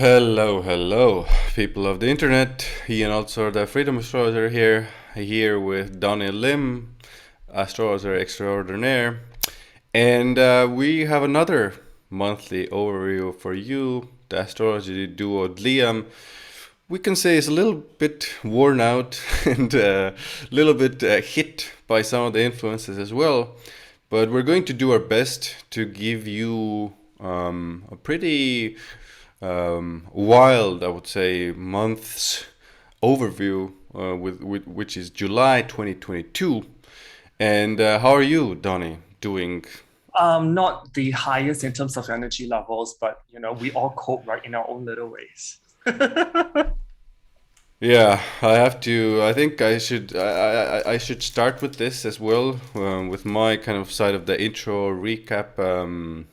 Hello, hello, people of the internet. Ian, also the Freedom Astrologer here with Donny Lim, Astrologer Extraordinaire. And we have another monthly overview for you. The astrology duo Liam, we can say, is a little bit worn out and a little bit hit by some of the influences as well. But we're going to do our best to give you a pretty wild, I would say, months overview with which is July 2022. And how are you, Donny, doing? Not the highest in terms of energy levels, but we all cope right in our own little ways. Yeah, I have to. I think I should start with this as well, with my kind of side of the intro recap.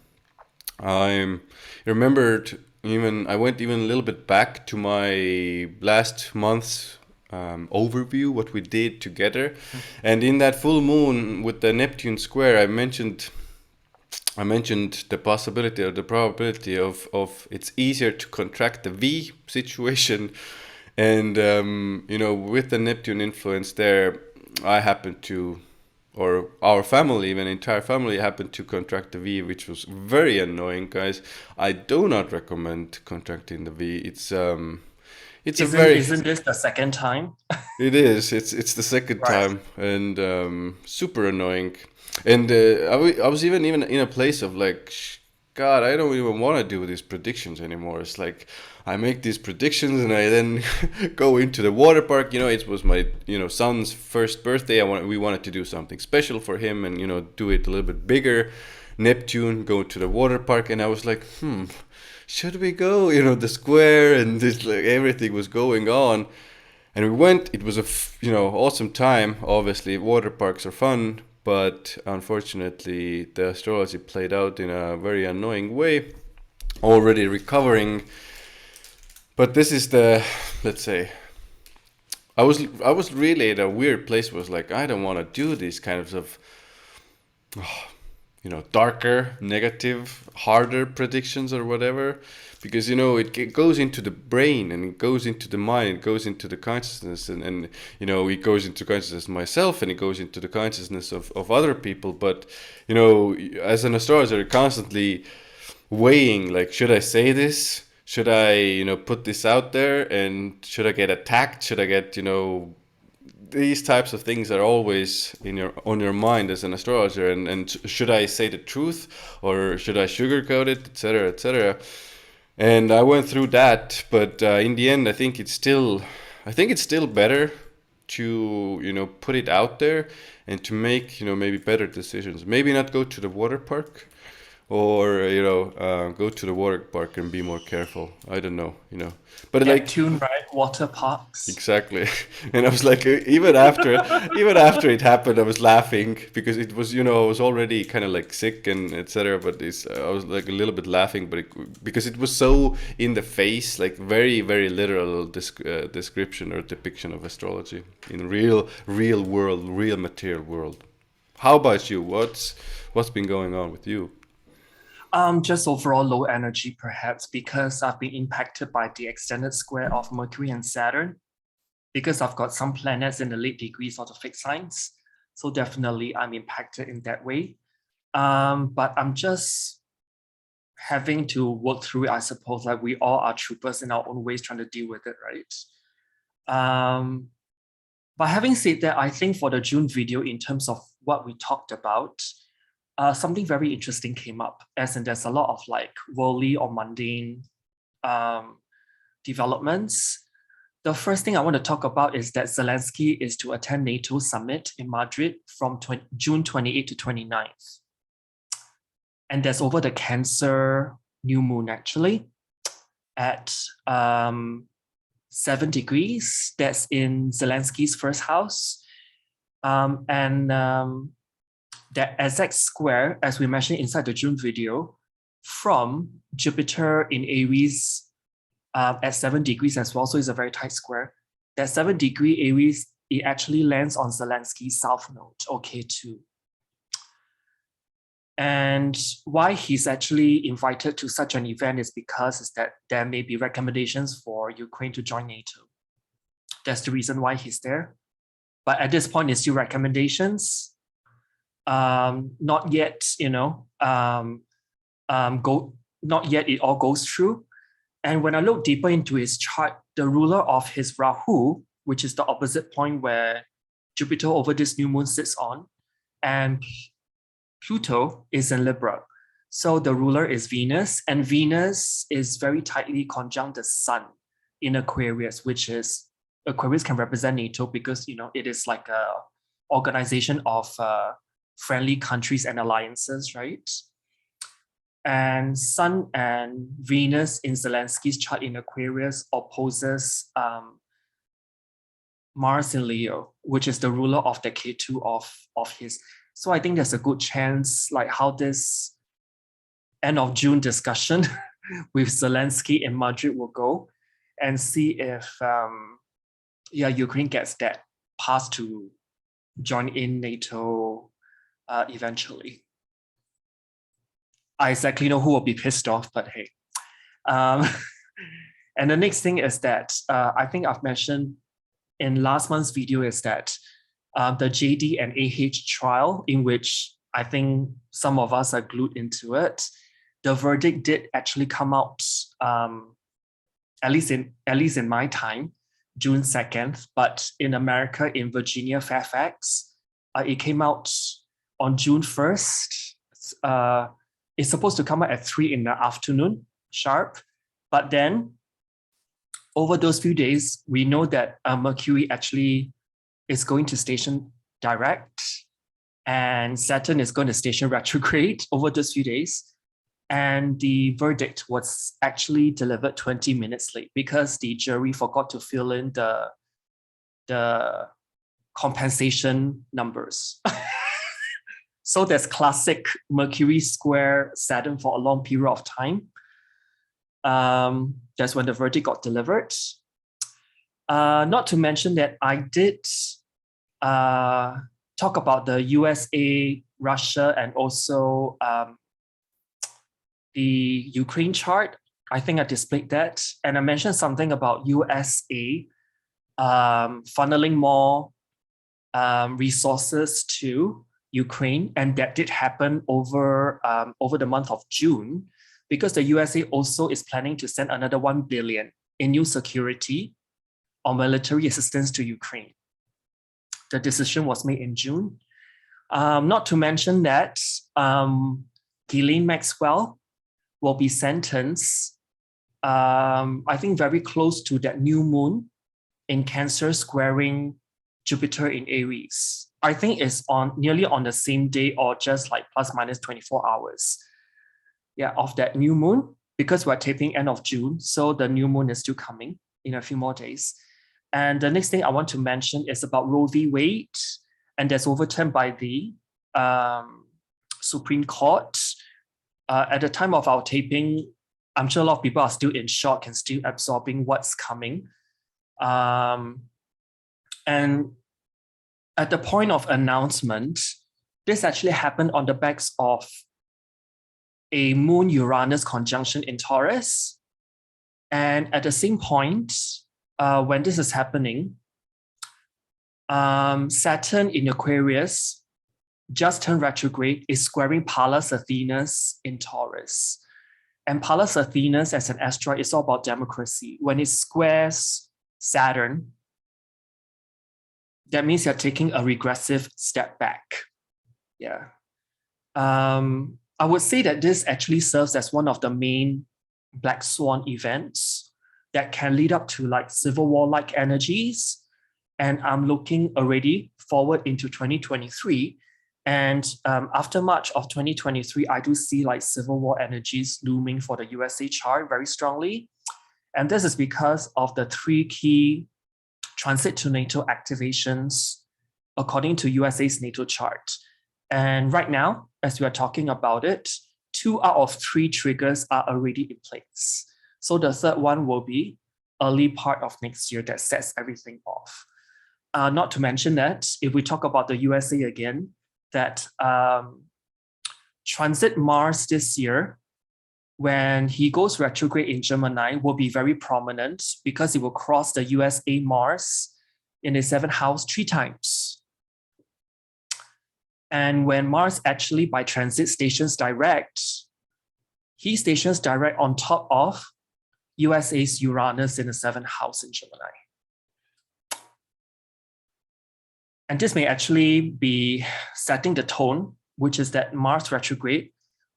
I remembered even I went even a little bit back to my last month's overview, what we did together, and in that full moon with the Neptune square, I mentioned the possibility or the probability of it's easier to contract the V situation, and with the Neptune influence there, I happened to, or our family, even entire family, happened to contract the V, which was very annoying, guys. I do not recommend contracting the V. It's a Isn't very isn't this the second time? it is. It's the second Right. time and super annoying. And I was even in a place of like, God, I don't even want to do these predictions anymore. It's like I make these predictions and I then go into the water park. It was my son's first birthday. We wanted to do something special for him and do it a little bit bigger. Neptune, go to the water park, and I was like, should we go? The square and this, like, everything was going on. And we went. It was a awesome time. Obviously, water parks are fun, but unfortunately, the astrology played out in a very annoying way. Already recovering, but this is the, let's say, I was really at a weird place. Was like, I don't want to do these kinds of darker, negative, harder predictions or whatever, because it goes into the brain and it goes into the mind, it goes into the consciousness, and it goes into consciousness myself and it goes into the consciousness of other people. But as an astrologer, you're constantly weighing, like, should I say this? Should I put this out there, and should I get attacked? Should I get these types of things are always in your on your mind as an astrologer, and should I say the truth or should I sugarcoat it, etc., etc. And I went through that, but in the end, I think it's still better to put it out there and to make maybe better decisions. Maybe not go to the water park, or go to the water park and be more careful. I don't know, but like. Neptune, right? Water parks. Exactly. And I was like, even after it happened, I was laughing because it was, I was already kind of like sick and etc. But I was like a little bit laughing, but because it was so in the face, like very, very literal description or depiction of astrology in real world, real material world. How about you? What's been going on with you? Just overall low energy, perhaps because I've been impacted by the extended square of Mercury and Saturn, because I've got some planets in the late degrees of the fixed signs. So definitely I'm impacted in that way. But I'm just having to work through it, I suppose. Like we all are troopers in our own ways trying to deal with it, right? Um, but having said that, I think for the June video, in terms of what we talked about, something very interesting came up, as in there's a lot of like worldly or mundane um, developments. The first thing I want to talk about is that Zelensky is to attend NATO summit in Madrid from June 28th to 29th. And that's over the Cancer new moon, actually, at 7 degrees. That's in Zelensky's first house. And that exact square, as we mentioned inside the June video, from Jupiter in Aries at 7 degrees as well. So it's a very tight square. That 7-degree Aries, it actually lands on Zelensky's south node, okay, too. And why he's actually invited to such an event is because is that there may be recommendations for Ukraine to join NATO. That's the reason why he's there. But at this point, it's still recommendations. Not yet, not yet it all goes through. And when I look deeper into his chart, the ruler of his Rahu, which is the opposite point where Jupiter over this new moon sits on, and Pluto is in Libra. So the ruler is Venus, and Venus is very tightly conjunct the Sun in Aquarius, which is Aquarius can represent NATO because it is like a organization of friendly countries and alliances, right? And Sun and Venus in Zelensky's chart in Aquarius opposes Mars in Leo, which is the ruler of the Ketu of his. So I think there's a good chance, like how this end of June discussion with Zelensky in Madrid will go, and see if Ukraine gets that pass to join in NATO eventually. I exactly know who will be pissed off, but hey. And the next thing is that I think I've mentioned in last month's video is that the JD and AH trial, in which I think some of us are glued into it, the verdict did actually come out, at least in my time, June 2nd, but in America, in Virginia, Fairfax, it came out on June 1st. It's supposed to come out at 3 in the afternoon, sharp. But then, over those few days, we know that Mercury actually is going to station direct, and Saturn is going to station retrograde over those few days. And the verdict was actually delivered 20 minutes late because the jury forgot to fill in the compensation numbers. So there's classic Mercury square Saturn for a long period of time. That's when the verdict got delivered. Not to mention that I did talk about the USA, Russia, and also the Ukraine chart. I think I displayed that. And I mentioned something about USA funneling more resources to Ukraine, and that did happen over the month of June, because the USA also is planning to send another 1 billion in new security or military assistance to Ukraine. The decision was made in June. Not to mention that Ghislaine Maxwell will be sentenced, I think very close to that new moon in Cancer squaring Jupiter in Aries. I think it's nearly on the same day or just like plus minus 24 hours. Yeah, of that new moon, because we're taping end of June. So the new moon is still coming in a few more days. And the next thing I want to mention is about Roe v. Wade, and that's overturned by the Supreme Court. At the time of our taping, I'm sure a lot of people are still in shock and still absorbing what's coming. And at the point of announcement, this actually happened on the backs of a Moon-Uranus conjunction in Taurus. And at the same point, when this is happening, Saturn in Aquarius just turned retrograde, is squaring Pallas Athenas in Taurus. And Pallas Athenas as an asteroid is all about democracy. When it squares Saturn, that means you're taking a regressive step back. Yeah. I would say that this actually serves as one of the main black swan events that can lead up to like civil war-like energies. And I'm looking already forward into 2023. And after March of 2023, I do see like civil war energies looming for the USA chart very strongly. And this is because of the 3 key transit to NATO activations according to USA's NATO chart. And right now, as we are talking about it, 2 out of 3 triggers are already in place. So the third one will be early part of next year that sets everything off. Not to mention that if we talk about the USA again, that transit Mars this year, when he goes retrograde in Gemini, will be very prominent because it will cross the USA Mars in the 7th house 3 times. And when Mars actually by transit stations direct, he stations direct on top of USA's Uranus in the 7th house in Gemini. And this may actually be setting the tone, which is that Mars retrograde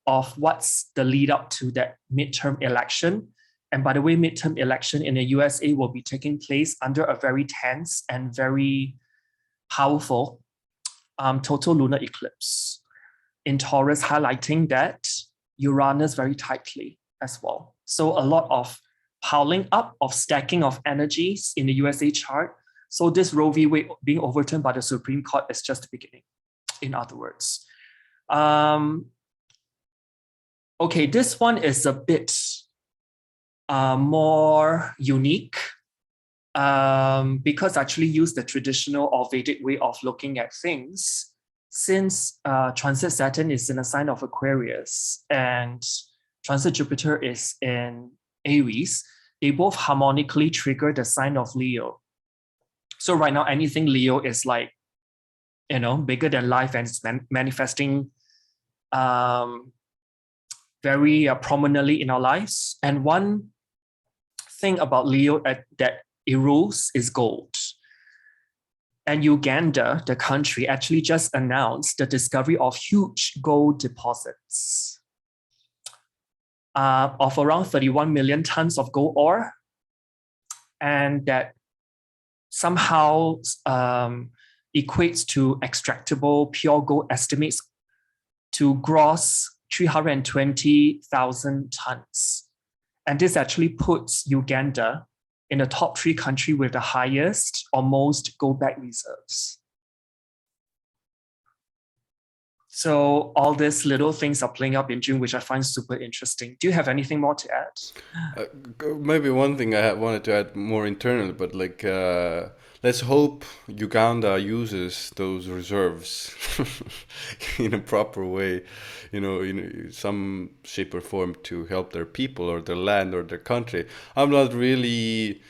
of what's the lead up to that midterm election. And by the way, midterm election in the USA will be taking place under a very tense and very powerful total lunar eclipse in Taurus, highlighting that Uranus very tightly as well. So a lot of piling up of stacking of energies in the USA chart. So this Roe v. Wade being overturned by the Supreme Court is just the beginning, in other words. Okay, this one is a bit more unique because I actually use the traditional or Vedic way of looking at things. Since transit Saturn is in a sign of Aquarius and transit Jupiter is in Aries, they both harmonically trigger the sign of Leo. So right now, anything Leo is like, bigger than life and it's manifesting very prominently in our lives. And one thing about Leo that it rules is gold. And Uganda, the country, actually just announced the discovery of huge gold deposits of around 31 million tons of gold ore. And that somehow equates to extractable pure gold estimates to gross 320,000 tons. And this actually puts Uganda in the top 3 country with the highest or most gold-backed reserves. So all these little things are playing up in June, which I find super interesting. Do you have anything more to add? Maybe one thing I wanted to add more internally, but let's hope Uganda uses those reserves in a proper way, in some shape or form to help their people or their land or their country. I'm not really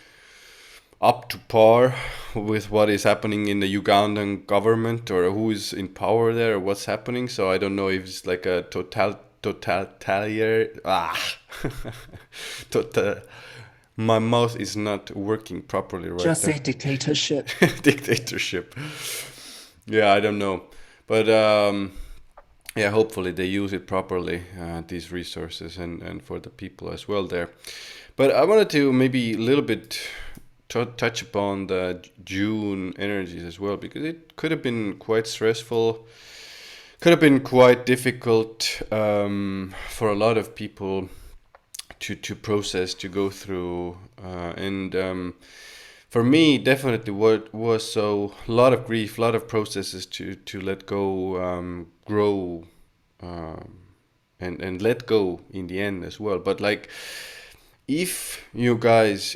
up to par with what is happening in the Ugandan government or who is in power there or what's happening. So I don't know if it's like a my mouth is not working properly right Just now. say dictatorship. Dictatorship. Yeah, I don't know. But yeah, hopefully they use it properly, these resources, and for the people as well there. But I wanted to maybe a little bit touch upon the June energies as well, because it could have been quite stressful, could have been quite difficult for a lot of people to process, to go through, and for me, definitely what was so a lot of grief, a lot of processes to let go, grow, and let go in the end as well. But if you guys,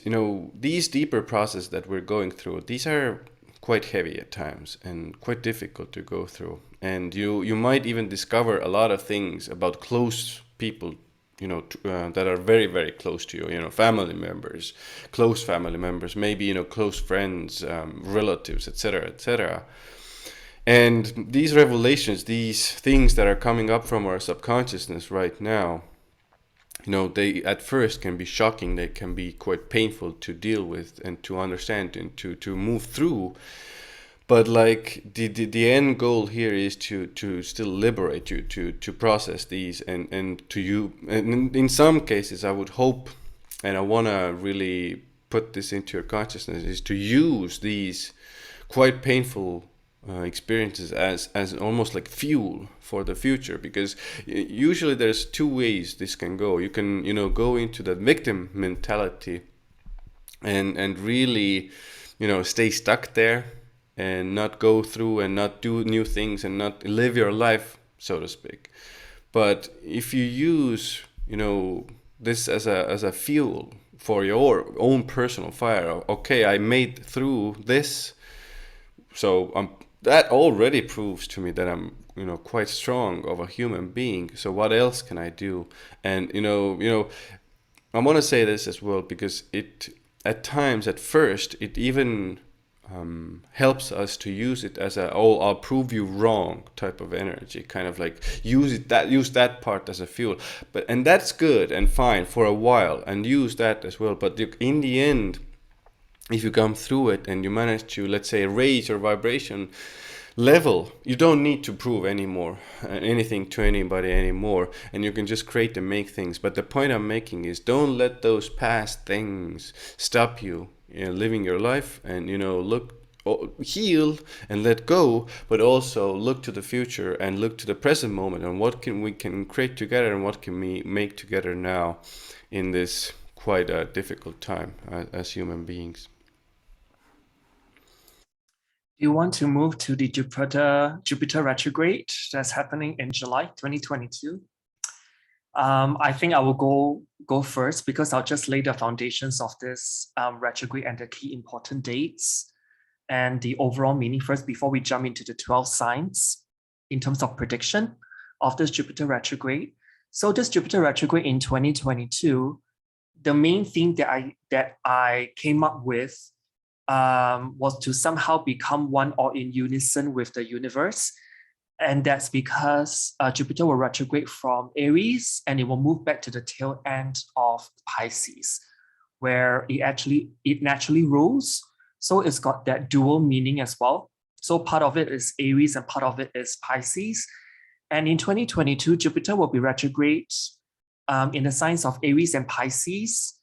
these deeper processes that we're going through, these are quite heavy at times and quite difficult to go through. And you might even discover a lot of things about close people, that are very, very close to you, family members, close family members, maybe, close friends, relatives, etc., etc. And these revelations, these things that are coming up from our subconsciousness right now, they at first can be shocking. They can be quite painful to deal with and to understand and to move through. But the end goal here is to still liberate you, to process these and to you. And in some cases, I would hope, and I want to really put this into your consciousness, is to use these quite painful experiences as almost like fuel for the future, because usually there's 2 ways this can go. You can go into the victim mentality and really stay stuck there and not go through and not do new things and not live your life, so to speak. But if you use this as a fuel for your own personal fire, okay, I made through this, so that already proves to me that I'm quite strong of a human being. So what else can I do? And I want to say this as well because it at times at first it even helps us to use it as a "oh, I'll prove you wrong" type of energy, kind of like use that part as a fuel. And that's good and fine for a while, and use that as well. But in the end, if you come through it and you manage to, let's say, raise your vibration level, you don't need to prove anything to anybody anymore, and you can just create and make things. But the point I'm making is, don't let those past things stop you, living your life, and heal and let go, but also look to the future and look to the present moment and what we can create together and what can we make together now in this quite a difficult time as human beings. You want to move to the Jupiter retrograde that's happening in July 2022? I think I will go first because I'll just lay the foundations of this retrograde and the key important dates and the overall meaning first before we jump into the 12 signs in terms of prediction of this Jupiter retrograde. So this Jupiter retrograde in 2022, the main thing that I came up with was to somehow become one or in unison with the universe. And that's because Jupiter will retrograde from Aries and it will move back to the tail end of Pisces, where it naturally rules. So it's got that dual meaning as well. So part of it is Aries and part of it is Pisces. And in 2022, Jupiter will be retrograde in the signs of Aries and Pisces.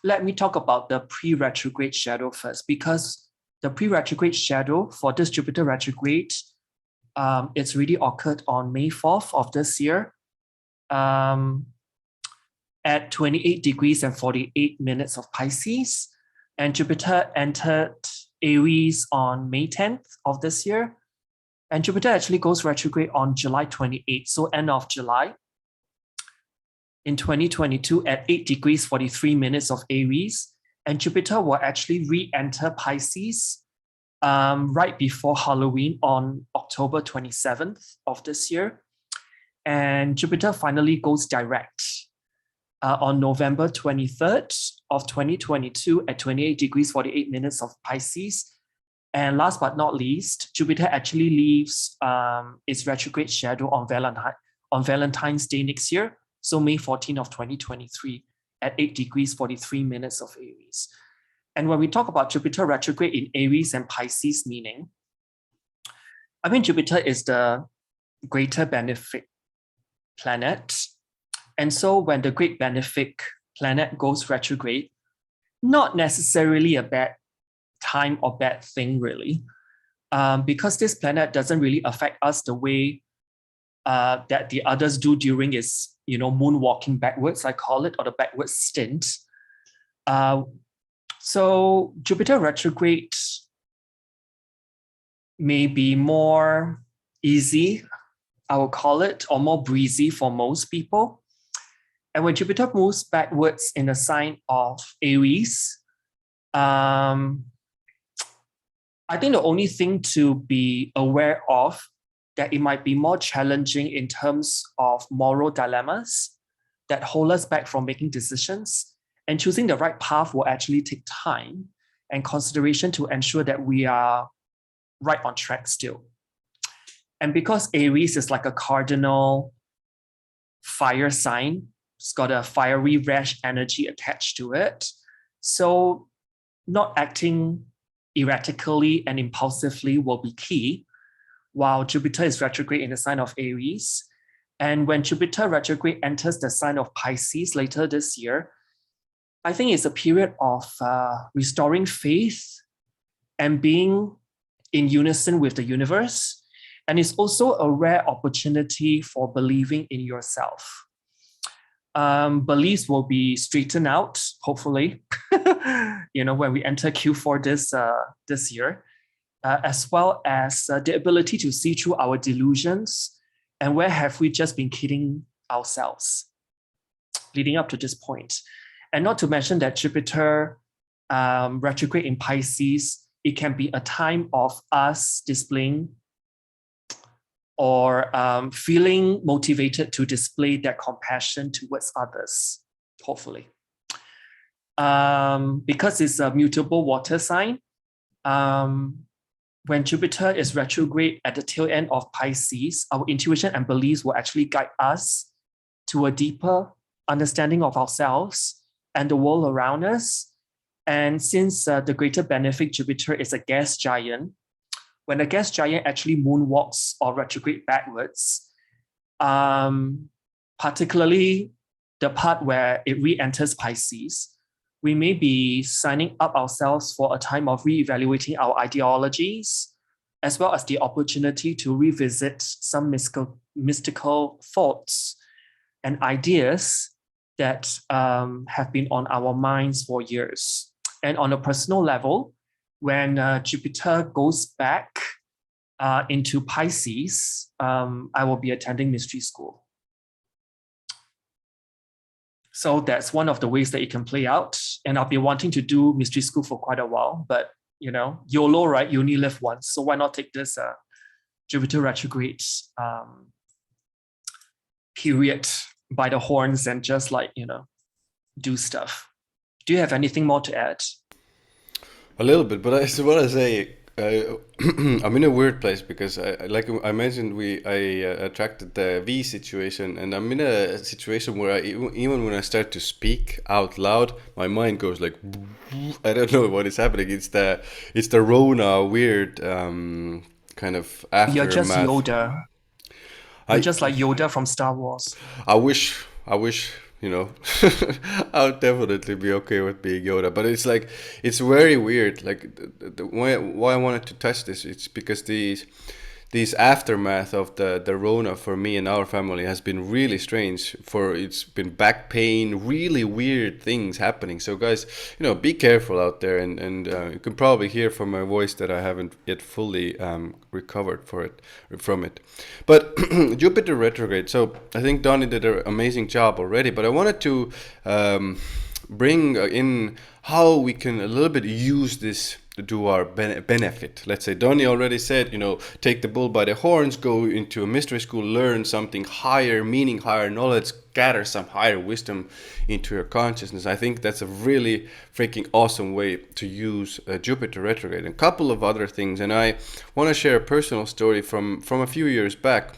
Let me talk about the pre-retrograde shadow first, because the pre-retrograde shadow for this Jupiter retrograde, it's really occurred on May 4th of this year at 28 degrees and 48 minutes of Pisces. And Jupiter entered Aries on May 10th of this year. And Jupiter actually goes retrograde on July 28th, so end of July. In 2022 at 8 degrees 43 minutes of Aries, and Jupiter will actually re-enter Pisces right before Halloween on October 27th of this year. And Jupiter finally goes direct on November 23rd of 2022 at 28 degrees 48 minutes of Pisces. And last but not least, Jupiter actually leaves its retrograde shadow on Valentine's Day next year. So May 14th of 2023 at 8 degrees 43 minutes of Aries. And when we talk about Jupiter retrograde in Aries and Pisces meaning, I mean, Jupiter is the greater benefic planet. And so when the great benefic planet goes retrograde, not necessarily a bad time or bad thing really, because this planet doesn't really affect us the way that the others do during its moonwalking backwards, I call it, or the backwards stint. So Jupiter retrograde may be more easy, I will call it, or more breezy for most people. And when Jupiter moves backwards in the sign of Aries, I think the only thing to be aware of that it might be more challenging in terms of moral dilemmas that hold us back from making decisions, and choosing the right path will actually take time and consideration to ensure that we are right on track still. And because Aries is like a cardinal fire sign, it's got a fiery, rash energy attached to it. So not acting erratically and impulsively will be key, while Jupiter is retrograde in the sign of Aries. And when Jupiter retrograde enters the sign of Pisces later this year, I think it's a period of restoring faith and being in unison with the universe. And it's also a rare opportunity for believing in yourself. Beliefs will be straightened out, hopefully, when we enter Q4 this year. As well as the ability to see through our delusions and where have we just been kidding ourselves leading up to this point. And not to mention that Jupiter retrograde in Pisces, it can be a time of us displaying or feeling motivated to display that compassion towards others, hopefully. Because it's a mutable water sign, when Jupiter is retrograde at the tail end of Pisces, our intuition and beliefs will actually guide us to a deeper understanding of ourselves and the world around us. And since the greater benefic Jupiter is a gas giant, when a gas giant actually moonwalks or retrograde backwards, particularly the part where it re-enters Pisces, we may be signing up ourselves for a time of re-evaluating our ideologies, as well as the opportunity to revisit some mystical thoughts and ideas that have been on our minds for years. And on a personal level, when Jupiter goes back into Pisces, I will be attending mystery school. So that's one of the ways that it can play out. And I'll be wanting to do mystery school for quite a while, but you know, YOLO, right? You only live once. So why not take this Jupiter retrograde period by the horns and just like, you know, do stuff. Do you have anything more to add? A little bit, but I just want to say I'm in a weird place because like I mentioned, I attracted the V situation, and I'm in a situation where even when I start to speak out loud, my mind goes like, I don't know what is happening. It's the Rona weird kind of aftermath. You're just Yoda. You're just like Yoda from Star Wars. I wish, you know, I would definitely be okay with being Yoda, but it's like, it's very weird. Like why I wanted to touch this, it's because these aftermath of the Rona for me and our family has been really strange. It's been back pain, really weird things happening. So guys, you know, be careful out there, and you can probably hear from my voice that I haven't yet fully recovered from it. But Jupiter retrograde. So I think Donny did an amazing job already, but I wanted to bring in how we can a little bit use this to our benefit. Let's say Donny already said, you know, take the bull by the horns, go into a mystery school, learn something higher, meaning higher knowledge, gather some higher wisdom into your consciousness. I think that's a really freaking awesome way to use Jupiter retrograde. And a couple of other things, and I want to share a personal story from a few years back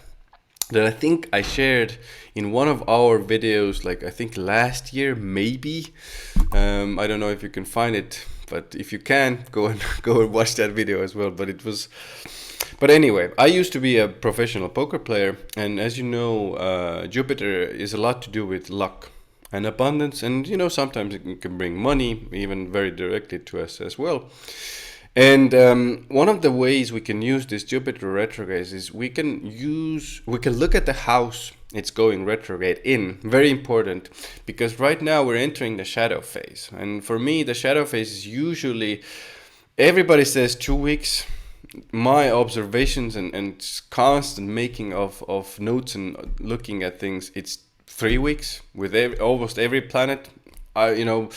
that I think I shared in one of our videos, like I think last year, maybe. I don't know if you can find it, but if you can, go and watch that video as well. But anyway, I used to be a professional poker player, and as you know, Jupiter is a lot to do with luck and abundance, and you know, sometimes it can bring money, even very directly to us as well. And one of the ways we can use this Jupiter retrograde is we can look at the house it's going retrograde in. Very important, because right now we're entering the shadow phase. And for me, the shadow phase is usually, everybody says 2 weeks. My observations and constant making of notes and looking at things, it's 3 weeks with almost every planet. I'm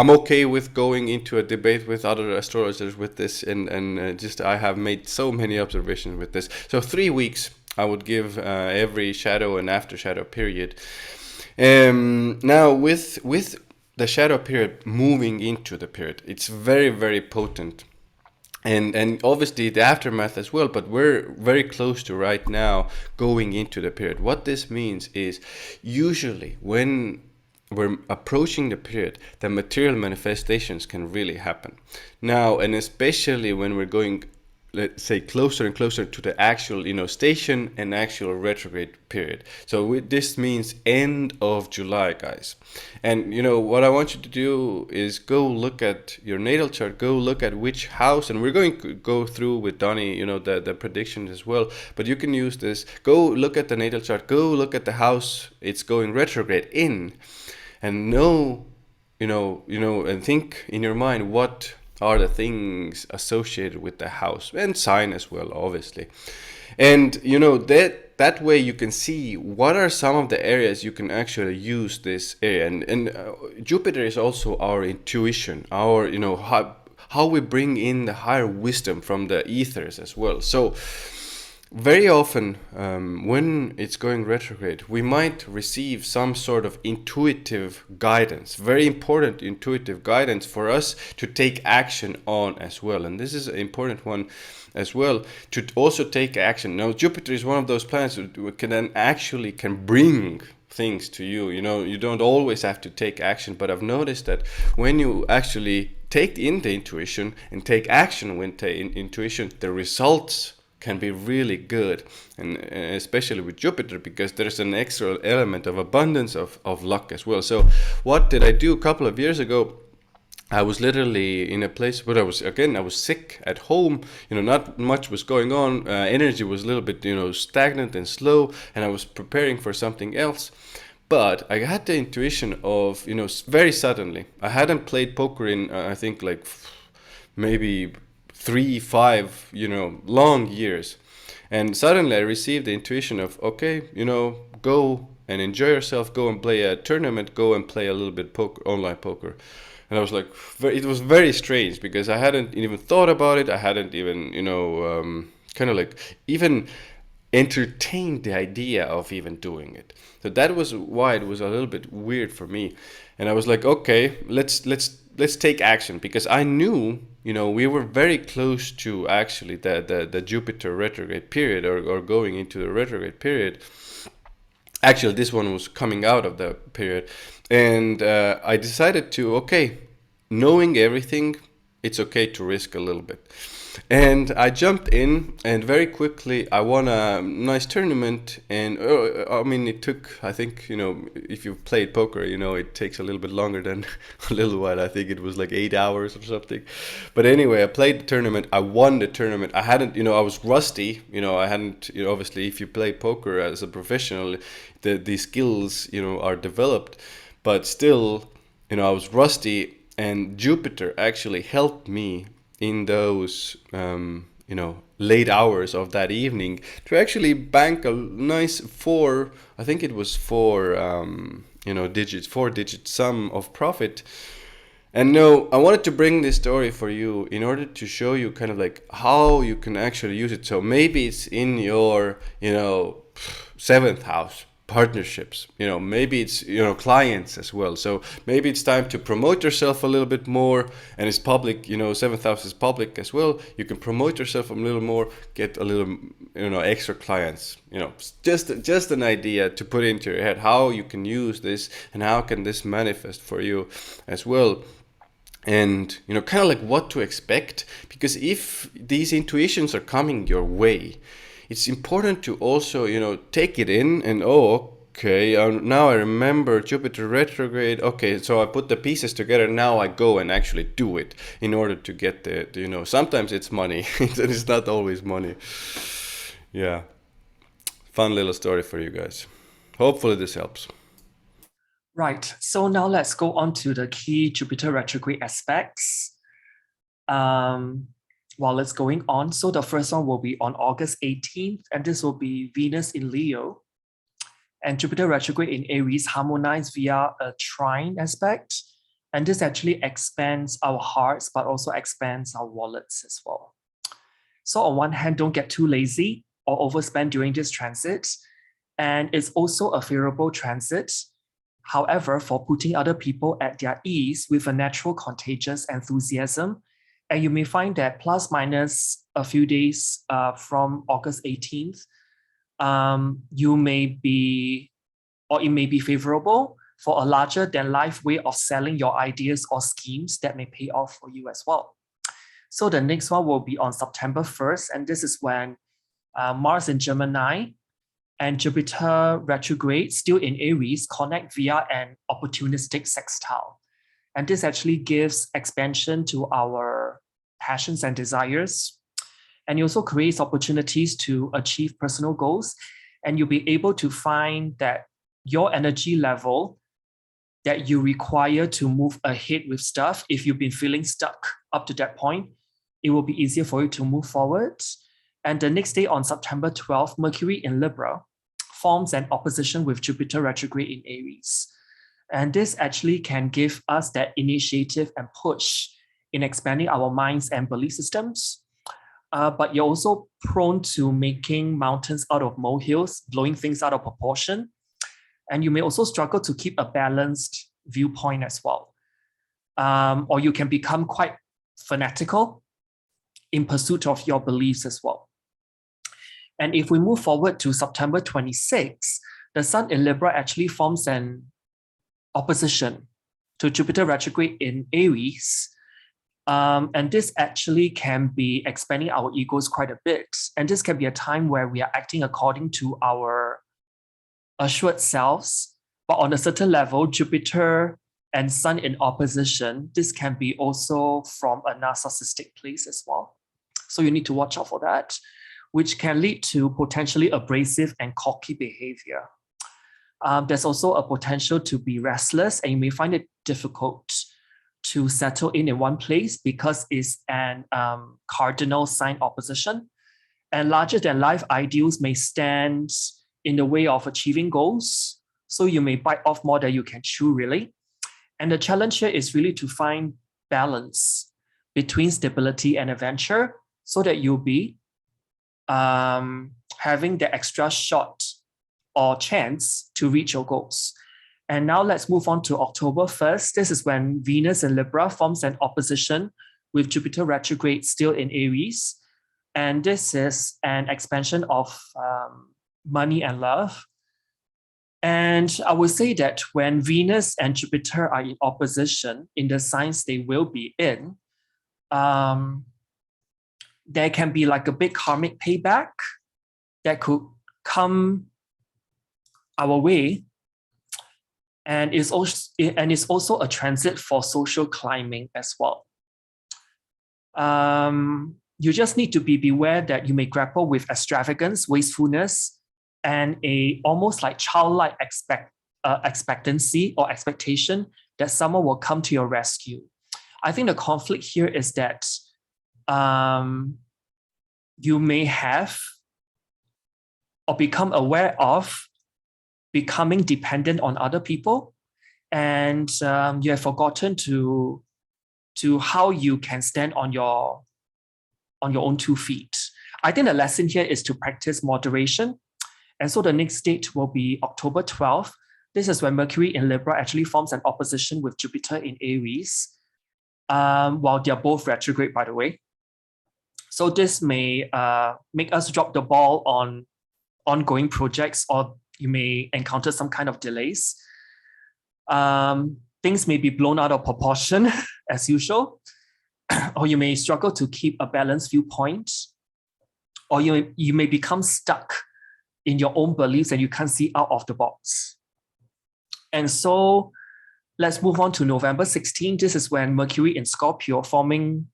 okay with going into a debate with other astrologers with this, and just I have made so many observations with this. So 3 weeks I would give every shadow and after shadow period. Now with the shadow period moving into the period, it's very, very potent. And obviously the aftermath as well, but we're very close to right now going into the period. What this means is usually when we're approaching the period, the material manifestations can really happen. Now, and especially when we're going, let's say, closer and closer to the actual, station and actual retrograde period. So this means end of July, guys. And, what I want you to do is go look at your natal chart, go look at which house, and we're going to go through with Donny, the predictions as well. But you can use this, go look at the natal chart, go look at the house it's going retrograde in, and and think in your mind what are the things associated with the house, and sign as well, obviously. And that way you can see what are some of the areas you can actually use this area. And Jupiter is also our intuition, our how we bring in the higher wisdom from the ethers as well. So very often when it's going retrograde, we might receive some sort of intuitive guidance, very important intuitive guidance for us to take action on as well. And this is an important one as well, to also take action. Now, Jupiter is one of those planets that can bring things to you. You know, you don't always have to take action, but I've noticed that when you actually take in the intuition and take action with the intuition, the results can be really good, and especially with Jupiter, because there's an extra element of abundance of luck as well. So what did I do a couple of years ago? I was literally in a place where I was sick at home. You know, not much was going on. Energy was a little bit, stagnant and slow, and I was preparing for something else. But I had the intuition of, very suddenly. I hadn't played poker in, I think, like maybe 3, 5, long years. And suddenly I received the intuition of, okay, go and enjoy yourself, go and play a tournament, go and play a little bit online poker. And I was like, it was very strange, because I hadn't even thought about it. I hadn't even, kind of like even entertained the idea of even doing it. So that was why it was a little bit weird for me. And I was like, okay, let's take action, because I knew, we were very close to actually the Jupiter retrograde period, or going into the retrograde period. Actually, this one was coming out of the period, and I decided to, okay, knowing everything, it's okay to risk a little bit. And I jumped in, and very quickly I won a nice tournament. And it took, I think, if you've played poker, it takes a little bit longer than a little while. I think it was like 8 hours or something. But anyway, I played the tournament. I won the tournament. I hadn't, I was rusty. I hadn't, obviously, if you play poker as a professional, the skills, are developed. But still, I was rusty, and Jupiter actually helped me in those late hours of that evening to actually bank a nice four digit sum of profit. And no, I wanted to bring this story for you in order to show you kind of like how you can actually use it. So maybe it's in your seventh house, partnerships, maybe it's clients as well. So maybe it's time to promote yourself a little bit more, and it's public, seventh house is public as well. You can promote yourself a little more, get a little extra clients. Just an idea to put into your head how you can use this and how can this manifest for you as well. And kind of like what to expect, because if these intuitions are coming your way, it's important to also, take it in and, okay, now I remember Jupiter retrograde. Okay, so I put the pieces together. Now I go and actually do it in order to get the sometimes it's money. It's not always money. Yeah. Fun little story for you guys. Hopefully this helps. Right. So now let's go on to the key Jupiter retrograde aspects. While it's going on, so the first one will be on August 18th, and this will be Venus in Leo and Jupiter retrograde in Aries harmonized via a trine aspect. And this actually expands our hearts, but also expands our wallets as well. So on one hand, don't get too lazy or overspend during this transit. And it's also a favorable transit. However, for putting other people at their ease with a natural contagious enthusiasm. And you may find that plus minus a few days from August 18th, it may be favorable for a larger than life way of selling your ideas or schemes that may pay off for you as well. So the next one will be on September 1st, and this is when Mars in Gemini and Jupiter retrograde still in Aries connect via an opportunistic sextile. And this actually gives expansion to our passions and desires. And it also creates opportunities to achieve personal goals. And you'll be able to find that your energy level that you require to move ahead with stuff, if you've been feeling stuck up to that point, it will be easier for you to move forward. And the next day on September 12th, Mercury in Libra forms an opposition with Jupiter retrograde in Aries. And this actually can give us that initiative and push in expanding our minds and belief systems. but you're also prone to making mountains out of molehills, blowing things out of proportion. And you may also struggle to keep a balanced viewpoint as well. Or you can become quite fanatical in pursuit of your beliefs as well. And if we move forward to September 26, the Sun in Libra actually forms an opposition to Jupiter retrograde in Aries. And this actually can be expanding our egos quite a bit. And this can be a time where we are acting according to our assured selves. But on a certain level, Jupiter and Sun in opposition, this can be also from a narcissistic place as well. So you need to watch out for that, which can lead to potentially abrasive and cocky behavior. There's also a potential to be restless, and you may find it difficult to settle in one place because it's an cardinal sign opposition. And larger than life ideals may stand in the way of achieving goals. So you may bite off more than you can chew, really. And the challenge here is really to find balance between stability and adventure so that you'll be having the extra shot or chance to reach your goals. And now let's move on to October 1st. This is when Venus in Libra forms an opposition with Jupiter retrograde still in Aries. And this is an expansion of money and love. And I would say that when Venus and Jupiter are in opposition in the signs they will be in, there can be like a big karmic payback that could come our way. And it's also a transit for social climbing as well. You just need to be beware that you may grapple with extravagance, wastefulness, and a almost like childlike expectancy or expectation that someone will come to your rescue. I think the conflict here is that you may have or become aware of becoming dependent on other people, and you have forgotten to how you can stand on your own 2 feet. I think the lesson here is to practice moderation. And so the next date will be October 12th. This is when Mercury in Libra actually forms an opposition with Jupiter in Aries, while they're both retrograde, by the way. So this may make us drop the ball on ongoing projects, or you may encounter some kind of delays. Things may be blown out of proportion as usual, or you may struggle to keep a balanced viewpoint, or you may become stuck in your own beliefs and you can't see out of the box. And so let's move on to November 16. This is when Mercury in Scorpio forming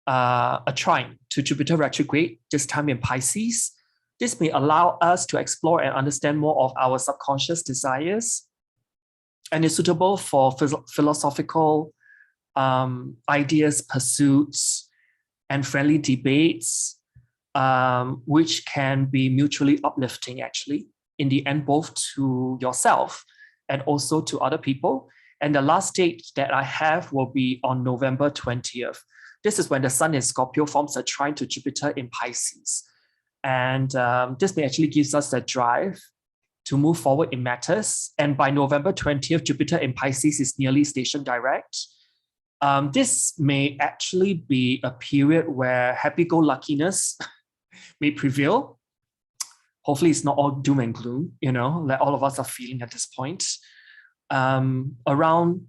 a trine to Jupiter retrograde, this time in Pisces. This may allow us to explore and understand more of our subconscious desires, and is suitable for philosophical ideas, pursuits, and friendly debates, which can be mutually uplifting, actually, in the end, both to yourself and also to other people. And the last date that I have will be on November 20th. This is when the Sun in Scorpio forms a trine to Jupiter in Pisces. And this may actually gives us the drive to move forward in matters. And by November 20th, Jupiter in Pisces is nearly station direct. This may actually be a period where happy-go-luckiness may prevail. Hopefully it's not all doom and gloom, like all of us are feeling at this point. Around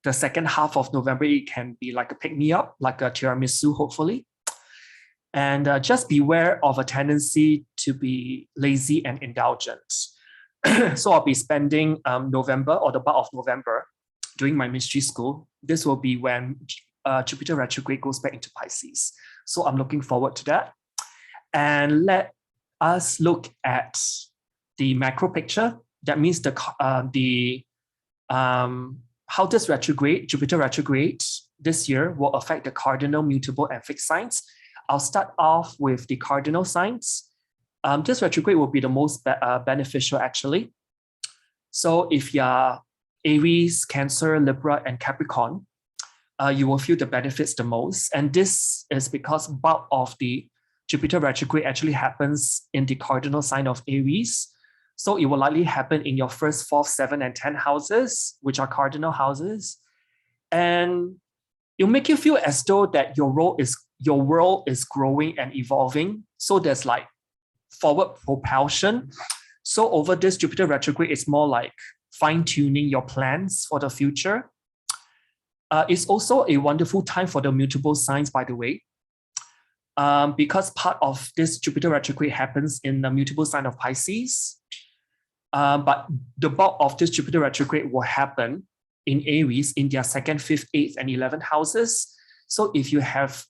the second half of November, it can be like a pick-me-up, like a tiramisu, hopefully. And just beware of a tendency to be lazy and indulgent. So I'll be spending November or the bulk of November doing my mystery school. This will be when Jupiter retrograde goes back into Pisces. So I'm looking forward to that. And let us look at the macro picture. That means how this retrograde, Jupiter retrograde this year will affect the cardinal, mutable, and fixed signs. I'll start off with the cardinal signs. This retrograde will be the most beneficial, actually. So if you're Aries, Cancer, Libra, and Capricorn, you will feel the benefits the most. And this is because bulk of the Jupiter retrograde actually happens in the cardinal sign of Aries. So it will likely happen in your first, fourth, seventh, and 10th houses, which are cardinal houses. And it'll make you feel as though that your world is growing and evolving. So there's like forward propulsion. So over this Jupiter retrograde, it's more like fine-tuning your plans for the future. It's also a wonderful time for the mutable signs, by the way, because part of this Jupiter retrograde happens in the mutable sign of Pisces. But the bulk of this Jupiter retrograde will happen in Aries in their second, fifth, eighth, and 11th houses. So if you have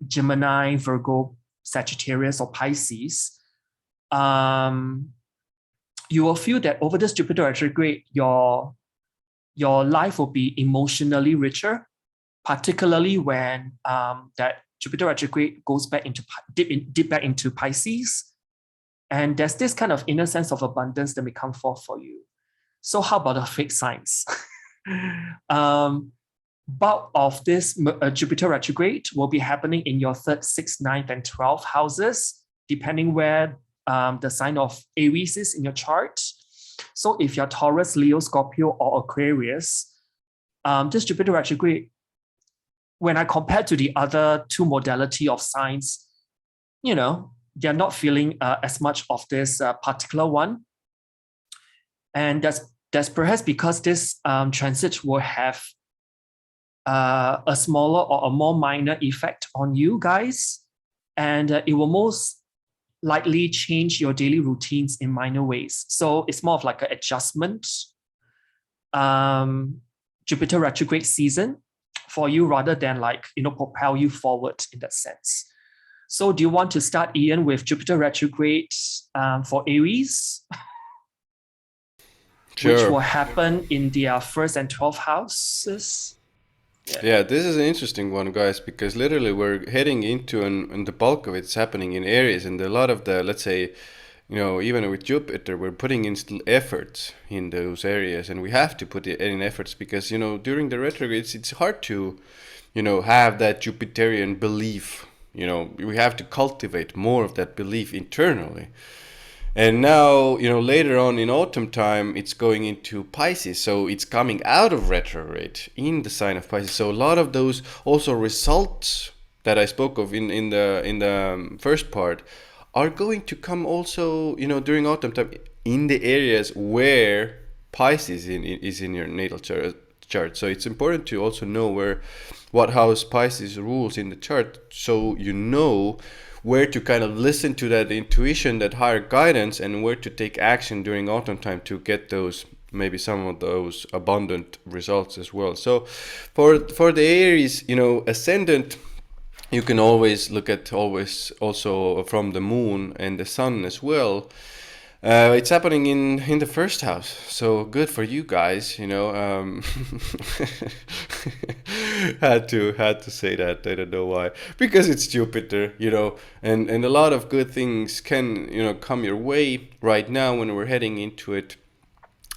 Gemini, Virgo, Sagittarius, or Pisces, you will feel that over this Jupiter retrograde, your life will be emotionally richer, particularly when that Jupiter retrograde goes back into deep back into Pisces. And there's this kind of inner sense of abundance that may come forth for you. So how about the fixed signs? Bulk of this Jupiter retrograde will be happening in your third, sixth, ninth, and 12th houses, depending where the sign of Aries is in your chart. So if you're Taurus, Leo, Scorpio, or Aquarius, this Jupiter retrograde, when I compare to the other two modality of signs, they're not feeling as much of this particular one. And that's perhaps because this transit will have a smaller or a more minor effect on you guys. And it will most likely change your daily routines in minor ways. So it's more of like an adjustment Jupiter retrograde season for you rather than propel you forward in that sense. So do you want to start, Ian, with Jupiter retrograde for Aries? Sure. Which will happen in their first and 12th houses. Yeah, this is an interesting one, guys, because literally we're heading into, and the bulk of it's happening in Aries, and a lot of the, let's say, even with Jupiter, we're putting in still efforts in those areas, and we have to put in efforts because, during the retrogrades, it's hard to, have that Jupiterian belief. We have to cultivate more of that belief internally. And now, later on in autumn time, it's going into Pisces. So it's coming out of retrograde in the sign of Pisces. So a lot of those also results that I spoke of in the first part are going to come also, during autumn time in the areas where Pisces is in your natal chart. So it's important to also know what house Pisces rules in the chart, so where to kind of listen to that intuition, that higher guidance, and where to take action during autumn time to get maybe some of those abundant results as well. So for the Aries, ascendant, you can always look at also from the moon and the sun as well. It's happening in the first house, so good for you guys. Had to say that. I don't know why, because it's Jupiter, and a lot of good things can come your way right now when we're heading into it.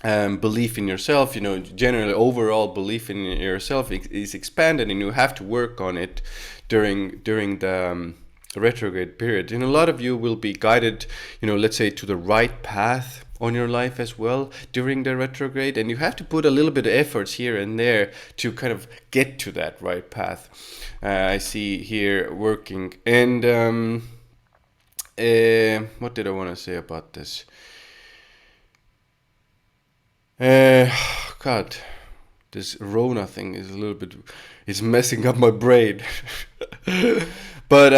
Belief in yourself, generally overall belief in yourself is expanded, and you have to work on it during the retrograde period. And a lot of you will be guided, let's say, to the right path on your life as well during the retrograde, and you have to put a little bit of efforts here and there to kind of get to that right path. I see here working. And what did I want to say about this? God, this Rona thing is it's messing up my brain. But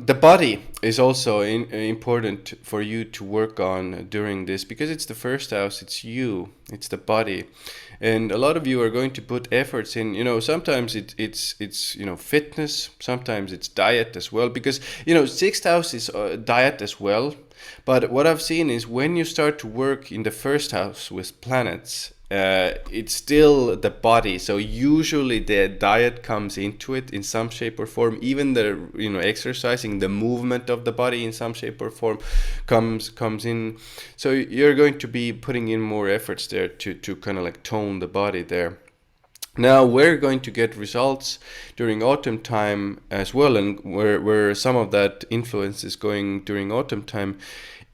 the body is also important for you to work on during this, because it's the first house, it's the body. And a lot of you are going to put efforts in, sometimes it's fitness, sometimes it's diet as well, because, sixth house is diet as well. But what I've seen is when you start to work in the first house with planets, it's still the body. So usually the diet comes into it in some shape or form. Even the exercising, the movement of the body in some shape or form comes in. So you're going to be putting in more efforts there to kind of tone the body there. Now we're going to get results during autumn time as well, and where some of that influence is going during autumn time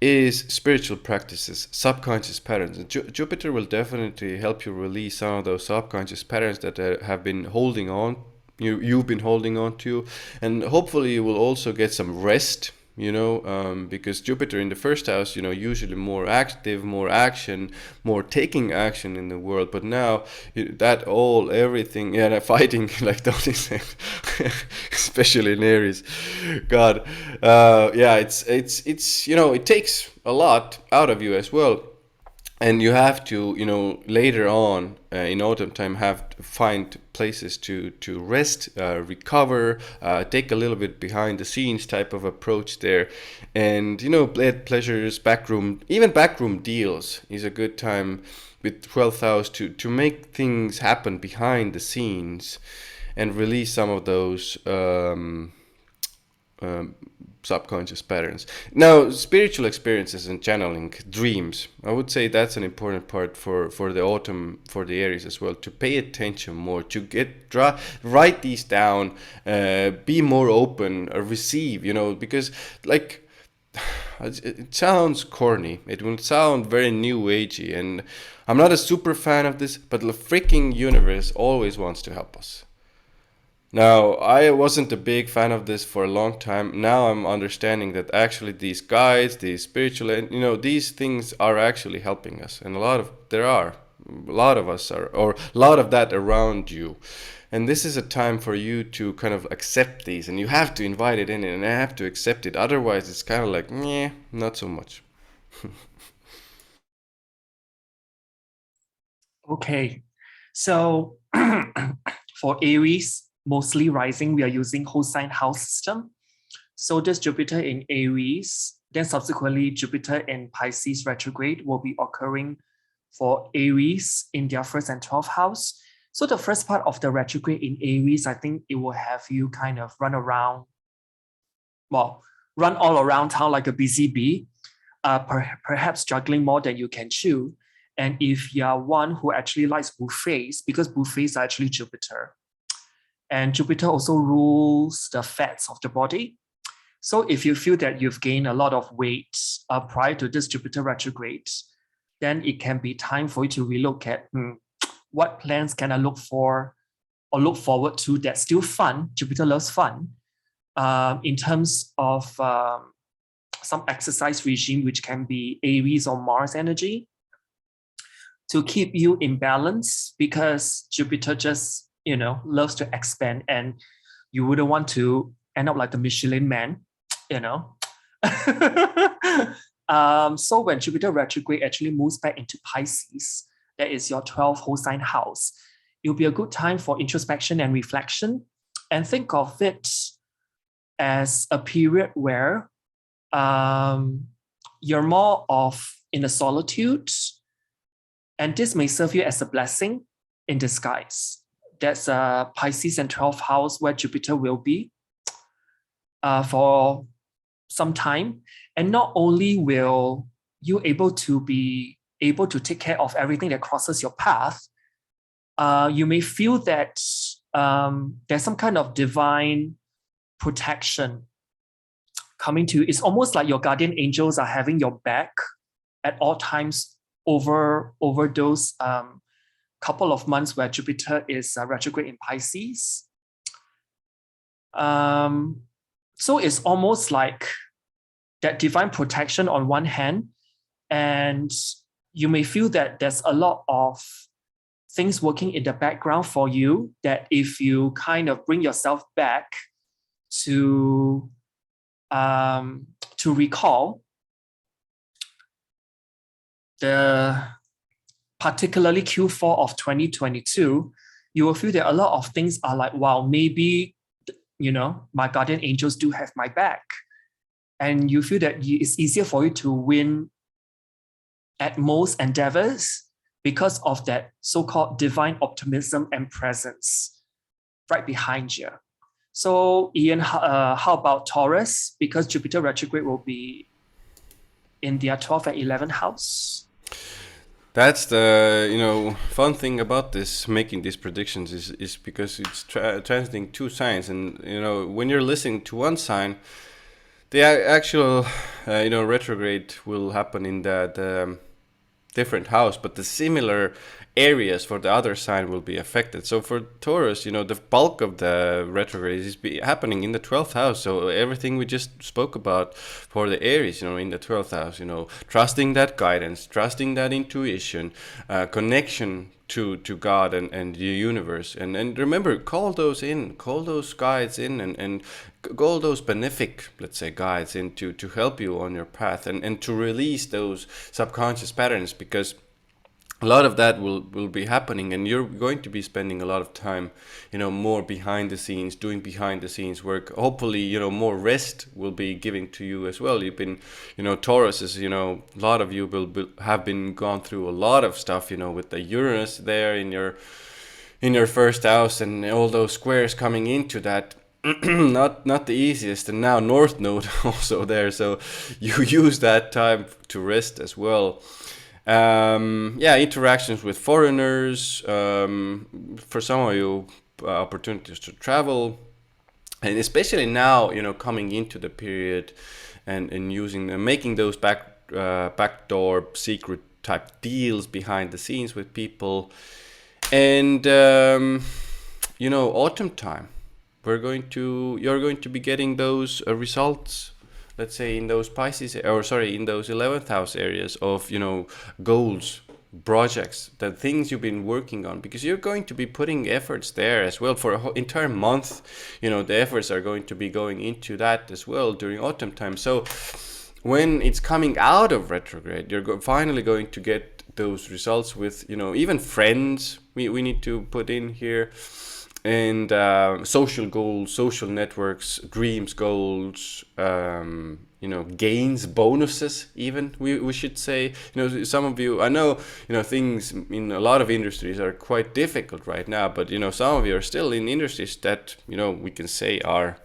is spiritual practices, subconscious patterns. And Jupiter will definitely help you release some of those subconscious patterns that have been holding on, you've been holding on to, and hopefully you will also get some rest. Because Jupiter in the first house, usually more active, more action, more taking action in the world. But now everything, fighting, like Donny said, especially in Aries. God, it's it takes a lot out of you as well. And you have to, later on in autumn time, have to find places to rest, recover, take a little bit behind the scenes type of approach there. And, pleasures, even backroom deals is a good time with 12th house to make things happen behind the scenes and release some of those subconscious patterns. Now, spiritual experiences and channeling, dreams, I would say that's an important part for the autumn, for the Aries as well, to pay attention more, to write these down, be more open, receive, because like it sounds corny, it will sound very new agey, and I'm not a super fan of this, but the freaking universe always wants to help us. Now, I wasn't a big fan of this for a long time. Now I'm understanding that actually these guides, these spiritual, these things are actually helping us. And a lot of us are, or a lot of that around you. And this is a time for you to kind of accept these, and you have to invite it in and have to accept it. Otherwise, it's kind of like, not so much. Okay, so for Aries, mostly rising, we are using whole sign house system. So this Jupiter in Aries, then subsequently Jupiter in Pisces retrograde will be occurring for Aries in their first and 12th house. So the first part of the retrograde in Aries, I think it will have you kind of run all around town like a busy bee, perhaps juggling more than you can chew. And if you are one who actually likes buffets, because buffets are actually Jupiter, and Jupiter also rules the fats of the body. So if you feel that you've gained a lot of weight prior to this Jupiter retrograde, then it can be time for you to relook at what plans can I look for or look forward to that's still fun. Jupiter loves fun in terms of some exercise regime, which can be Aries or Mars energy, to keep you in balance, because Jupiter just loves to expand, and you wouldn't want to end up like the Michelin man, So when Jupiter retrograde actually moves back into Pisces, that is your 12th whole sign house, it'll be a good time for introspection and reflection. And think of it as a period where you're more of in a solitude, and this may serve you as a blessing in disguise. That's Pisces and 12th house where Jupiter will be for some time. And not only will you be able to take care of everything that crosses your path, you may feel that there's some kind of divine protection coming to you. It's almost like your guardian angels are having your back at all times over those couple of months where Jupiter is retrograde in Pisces. So it's almost like that divine protection on one hand, and you may feel that there's a lot of things working in the background for you, that if you kind of bring yourself back to recall particularly Q4 of 2022, you will feel that a lot of things are like, wow, maybe, my guardian angels do have my back. And you feel that it's easier for you to win at most endeavors because of that so-called divine optimism and presence right behind you. So Ian, how about Taurus? Because Jupiter retrograde will be in their 12th and 11th house. That's the fun thing about this making these predictions is because it's transiting two signs, and when you're listening to one sign, the actual retrograde will happen in that different house, but the similar areas for the other sign will be affected. So for Taurus, the bulk of the retrograde is happening in the 12th house. So everything we just spoke about for the Aries, in the 12th house, trusting that guidance, trusting that intuition, connection to God and the universe. And remember, call those guides in, and call those benefic, let's say, guides in to help you on your path, and to release those subconscious patterns, because a lot of that will be happening, and you're going to be spending a lot of time more behind the scenes, doing behind the scenes work. Hopefully more rest will be given to you as well. You've been Taurus is a lot of you have been gone through a lot of stuff with the Uranus there in your first house, and all those squares coming into that. not the easiest, and now North Node also there, so you use that time to rest as well. Interactions with foreigners, for some of you, opportunities to travel, and especially now coming into the period and making those backdoor secret type deals behind the scenes with people. And autumn time, you're going to be getting those results, let's say, in those Pisces, in those 11th house areas of goals, projects, the things you've been working on, because you're going to be putting efforts there as well for a whole entire month. The efforts are going to be going into that as well during autumn time. So when it's coming out of retrograde, you're finally going to get those results with even friends. We need to put in here, and social goals, social networks, dreams, goals, gains, bonuses, even we should say. Some of you, I know, things in a lot of industries are quite difficult right now, but some of you are still in industries that we can say are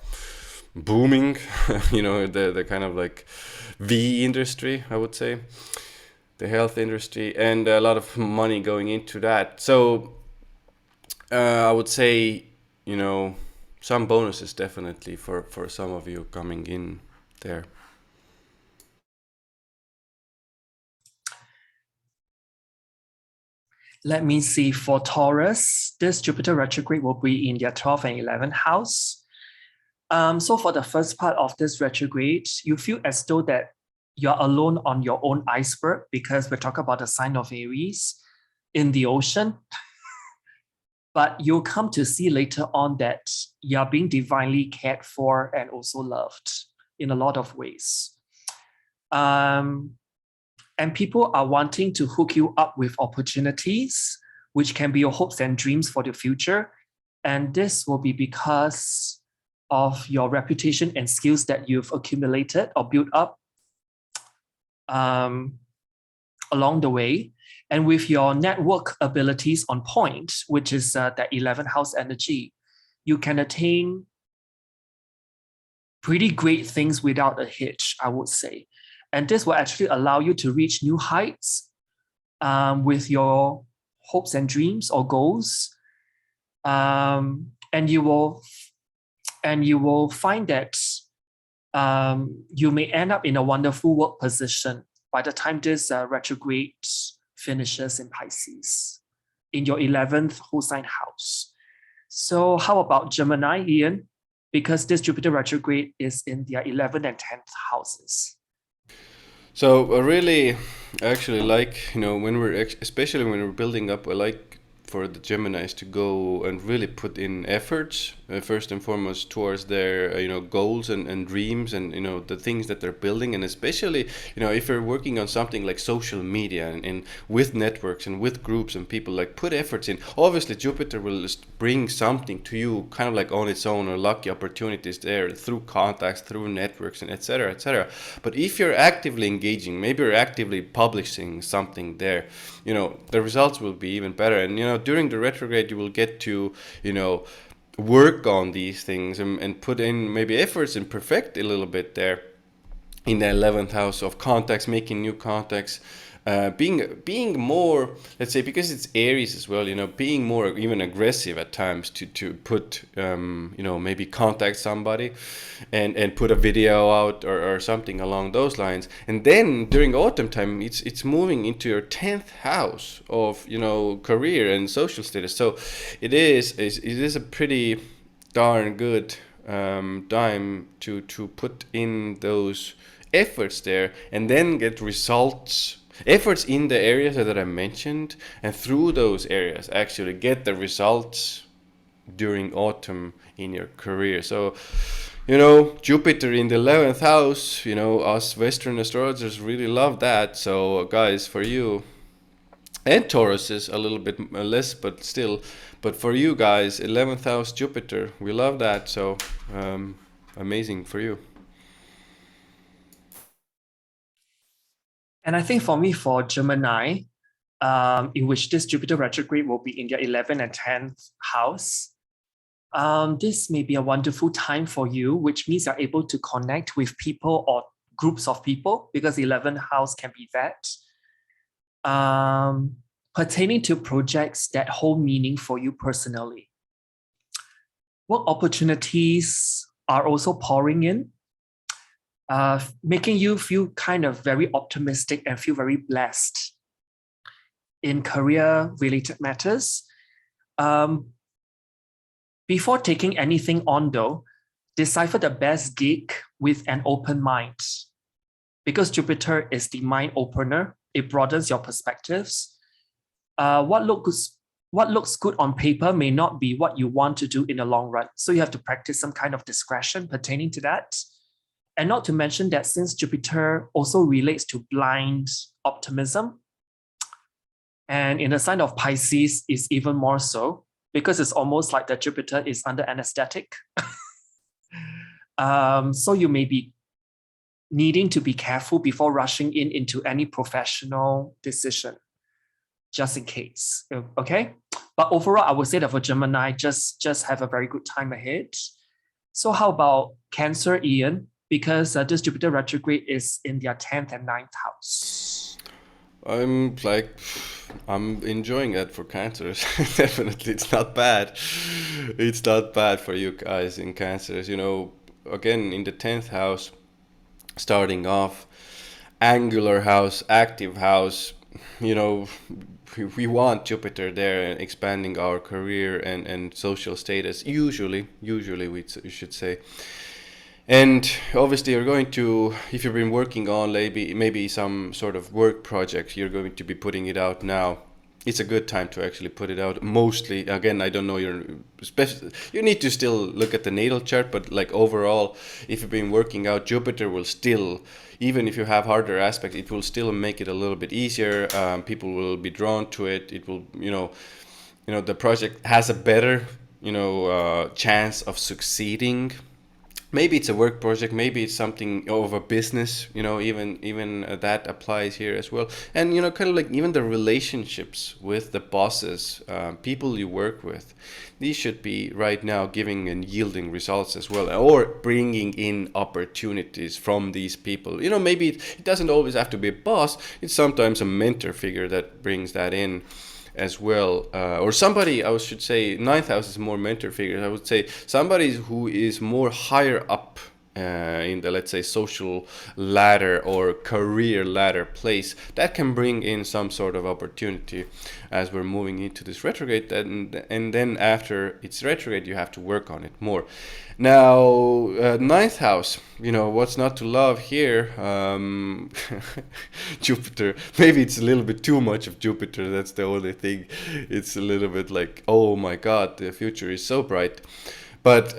booming. The kind of like V industry, I would say, the health industry, and a lot of money going into that. So I would say, some bonuses definitely for some of you coming in there. Let me see. For Taurus, this Jupiter retrograde will be in their 12th and 11th house. So for the first part of this retrograde, you feel as though that you're alone on your own iceberg, because we're talking about the sign of Aries in the ocean. But you'll come to see later on that you're being divinely cared for and also loved in a lot of ways. And people are wanting to hook you up with opportunities, which can be your hopes and dreams for the future. And this will be because of your reputation and skills that you've accumulated or built up along the way. And with your network abilities on point, which is that 11th house energy, you can attain pretty great things without a hitch, I would say. And this will actually allow you to reach new heights with your hopes and dreams or goals. And you will find that you may end up in a wonderful work position by the time this retrograde finishes in Pisces, in your 11th whole sign house. So how about Gemini, Ian? Because this Jupiter retrograde is in their 11th and 10th houses. So I really actually like, especially when we're building up, I like for the Geminis to go and really put in efforts, first and foremost, towards their goals and dreams, and the things that they're building. And especially if you're working on something like social media and with networks and with groups and people, like, put efforts in. Obviously Jupiter will bring something to you kind of like on its own, or lucky opportunities there through contacts, through networks, and etc., etc. But if you're actively engaging, maybe you're actively publishing something there, the results will be even better. And during the retrograde, you will get to work on these things and put in maybe efforts and perfect a little bit there in the 11th house of contacts, making new contacts, being more, let's say, because it's Aries as well, being more even aggressive at times to put maybe contact somebody and put a video out or something along those lines. And then during autumn time, it's moving into your 10th house of career and social status. So it is a pretty darn good time to put in those efforts there, and then get efforts in the areas that I mentioned, and through those areas actually get the results during autumn in your career. So Jupiter in the 11th house, us Western astrologers really love that. So guys, for you, and Taurus is a little bit less, but still, but for you guys, 11th house Jupiter, we love that. So amazing for you. And I think for me, for Gemini, in which this Jupiter retrograde will be in their 11th and 10th house, this may be a wonderful time for you, which means you're able to connect with people or groups of people, because the 11th house can be that. Pertaining to projects that hold meaning for you personally. Work opportunities are also pouring in, making you feel kind of very optimistic and feel very blessed in career-related matters. Before taking anything on, though, decipher the best gig with an open mind. Because Jupiter is the mind opener, it broadens your perspectives. What looks good on paper may not be what you want to do in the long run. So you have to practice some kind of discretion pertaining to that. And not to mention that since Jupiter also relates to blind optimism, and in the sign of Pisces is even more so, because it's almost like that Jupiter is under anesthetic. So you may be needing to be careful before rushing into any professional decision, just in case, okay? But overall, I would say that for Gemini, just have a very good time ahead. So how about Cancer, Ian? Because this Jupiter retrograde is in their 10th and 9th house. I'm enjoying that for Cancers. Definitely, it's not bad. It's not bad for you guys in Cancers. Again, in the 10th house, starting off, angular house, active house. We want Jupiter there and expanding our career and social status. Usually we should say. And obviously you're going to, if you've been working on maybe some sort of work project, you're going to be putting it out now. It's a good time to actually put it out. Mostly, again, I don't know you need to still look at the natal chart, but like overall, if you've been working out, Jupiter will still, even if you have harder aspects, it will still make it a little bit easier. People will be drawn to it. It will, the project has a better, chance of succeeding. Maybe it's a work project, maybe it's something of a business, even that applies here as well. And, kind of like even the relationships with the bosses, people you work with, these should be right now giving and yielding results as well, or bringing in opportunities from these people. Maybe it doesn't always have to be a boss, it's sometimes a mentor figure that brings that in as well, or somebody, I should say, 9th house is more mentor figures. I would say somebody who is more higher up in the, let's say, social ladder or career ladder place, that can bring in some sort of opportunity as we're moving into this retrograde. And then after it's retrograde, you have to work on it more. Now, 9th house, what's not to love here? Jupiter. Maybe it's a little bit too much of Jupiter. That's the only thing. It's a little bit like, oh my God, the future is so bright. But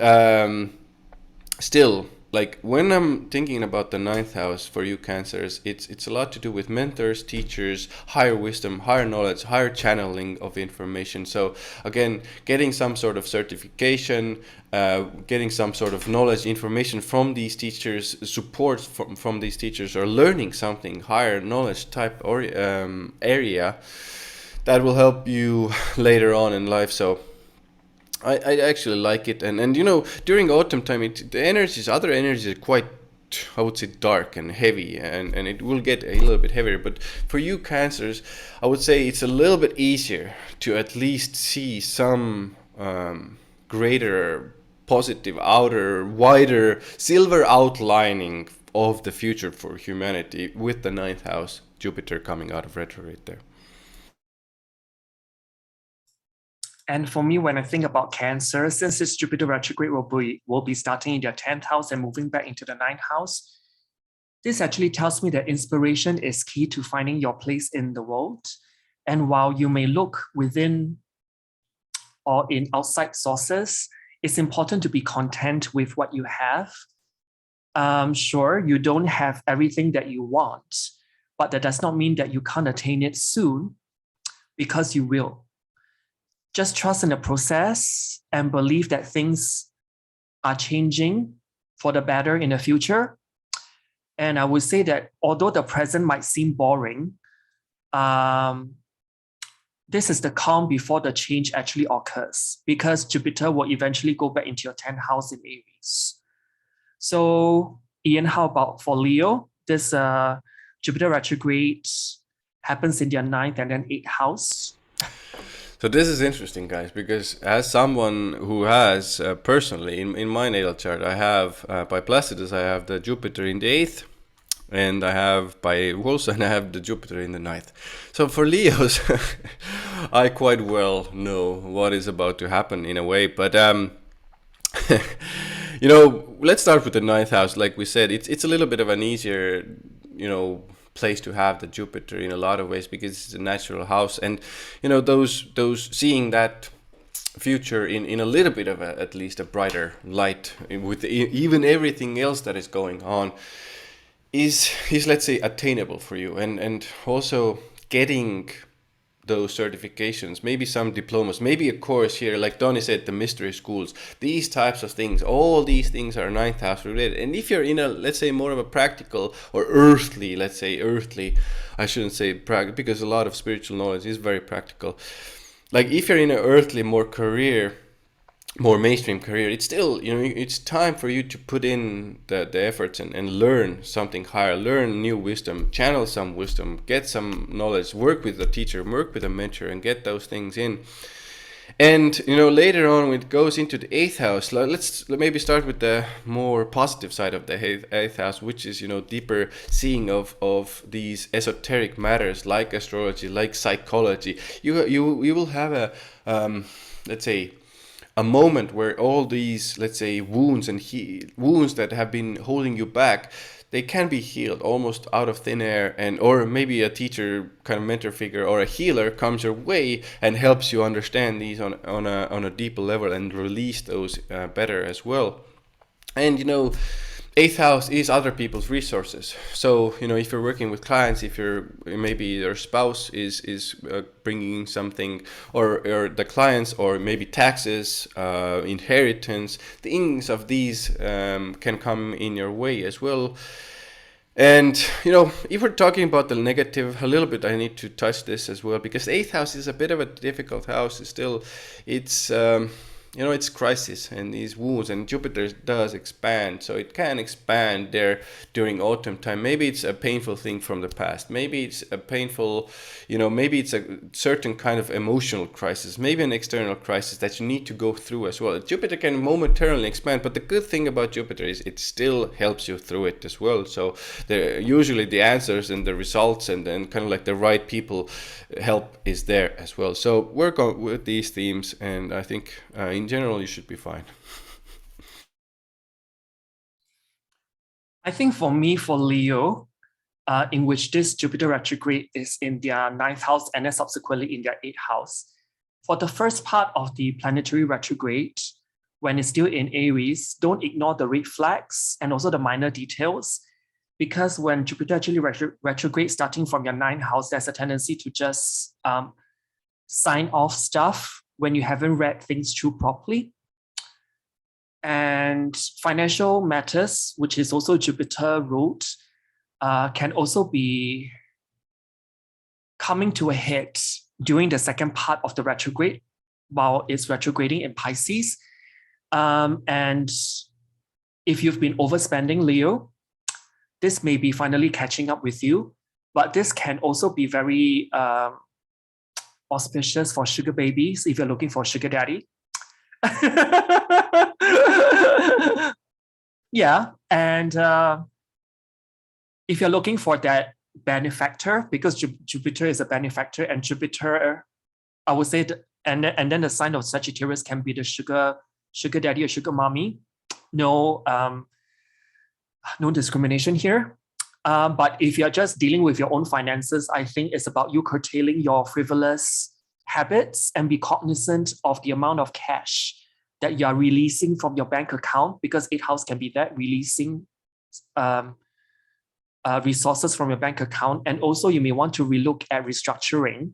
still, like when I'm thinking about the 9th house for you Cancers, it's a lot to do with mentors, teachers, higher wisdom, higher knowledge, higher channeling of information. So again, getting some sort of certification, getting some sort of knowledge, information from these teachers, support from these teachers, or learning something higher knowledge type or area that will help you later on in life. So I actually like it, and during autumn time, the other energies are quite I would say, dark and heavy, and it will get a little bit heavier. But for you Cancers, I would say it's a little bit easier to at least see some greater positive outer wider silver outlining of the future for humanity with the ninth house Jupiter coming out of retrograde there. And for me, when I think about Cancer, since this Jupiter retrograde will be starting in their 10th house and moving back into the 9th house, this actually tells me that inspiration is key to finding your place in the world. And while you may look within or in outside sources, it's important to be content with what you have. Sure, you don't have everything that you want, but that does not mean that you can't attain it soon, because you will. Just trust in the process and believe that things are changing for the better in the future. And I would say that although the present might seem boring, this is the calm before the change actually occurs, because Jupiter will eventually go back into your 10th house in Aries. So Ian, how about for Leo? This Jupiter retrograde happens in their 9th and then 8th house. So this is interesting, guys, because as someone who has personally in my natal chart, I have by Placidus, I have the Jupiter in the 8th, and I have by Wilson, I have the Jupiter in the 9th. So for Leos, I quite well know what is about to happen in a way, but you know, let's start with the 9th house. Like we said, it's a little bit of an easier, you know, place to have the Jupiter in a lot of ways, because it's a natural house, and you know, those seeing that future in a little bit of at least a brighter light with even everything else that is going on is let's say attainable for you, and also getting those certifications, maybe some diplomas, maybe a course here, like Donny said, the mystery schools, these types of things, all these things are 9th house related. And if you're in a, let's say, more of a practical or earthly, let's say earthly, I shouldn't say practical, because a lot of spiritual knowledge is very practical. Like if you're in an earthly, more career, more mainstream career, it's still, you know, it's time for you to put in the efforts and learn something higher, learn new wisdom, channel some wisdom, get some knowledge, work with a teacher, work with a mentor, and get those things in. And you know, later on when it goes into the 8th house, let's maybe start with the more positive side of the 8th house, which is, you know, deeper seeing of these esoteric matters like astrology, like psychology. You will have a let's say a moment where all these, let's say, wounds and wounds that have been holding you back, they can be healed almost out of thin air, and or maybe a teacher, kind of mentor figure, or a healer comes your way and helps you understand these on a deeper level and release those better as well. And you know, 8th house is other people's resources. So you know, if you're working with clients, if you're maybe your spouse is bringing something, or the clients, or maybe taxes, inheritance, things of these can come in your way as well. And you know, if we're talking about the negative a little bit, I need to touch this as well, because the 8th house is a bit of a difficult house. It's you know, it's crisis and these wounds, and Jupiter does expand, so it can expand there during autumn time. Maybe it's a painful thing from the past, maybe it's a painful, you know, maybe it's a certain kind of emotional crisis, maybe an external crisis that you need to go through as well. Jupiter can momentarily expand, but the good thing about Jupiter is it still helps you through it as well. So usually the answers and the results and then kind of like the right people help is there as well. So work on with these themes, and I think in general you should be fine. I think for me, for Leo, in which this Jupiter retrograde is in their 9th house and then subsequently in their 8th house. For the first part of the planetary retrograde, when it's still in Aries, don't ignore the red flags and also the minor details, because when Jupiter actually retrograde starting from your 9th house, there's a tendency to just sign off stuff when you haven't read things through properly. And financial matters, which is also Jupiter ruled, can also be coming to a head during the second part of the retrograde while it's retrograding in Pisces. And if you've been overspending, Leo, this may be finally catching up with you, but this can also be very auspicious for sugar babies if you're looking for sugar daddy. Yeah, and if you're looking for that benefactor, because Jupiter is a benefactor, and Jupiter, I would say, and then the sign of Sagittarius can be the sugar daddy or sugar mommy. No, no discrimination here. But if you're just dealing with your own finances, I think it's about you curtailing your frivolous habits and be cognizant of the amount of cash that you are releasing from your bank account, because 8th house can be that, releasing resources from your bank account. And also you may want to relook at restructuring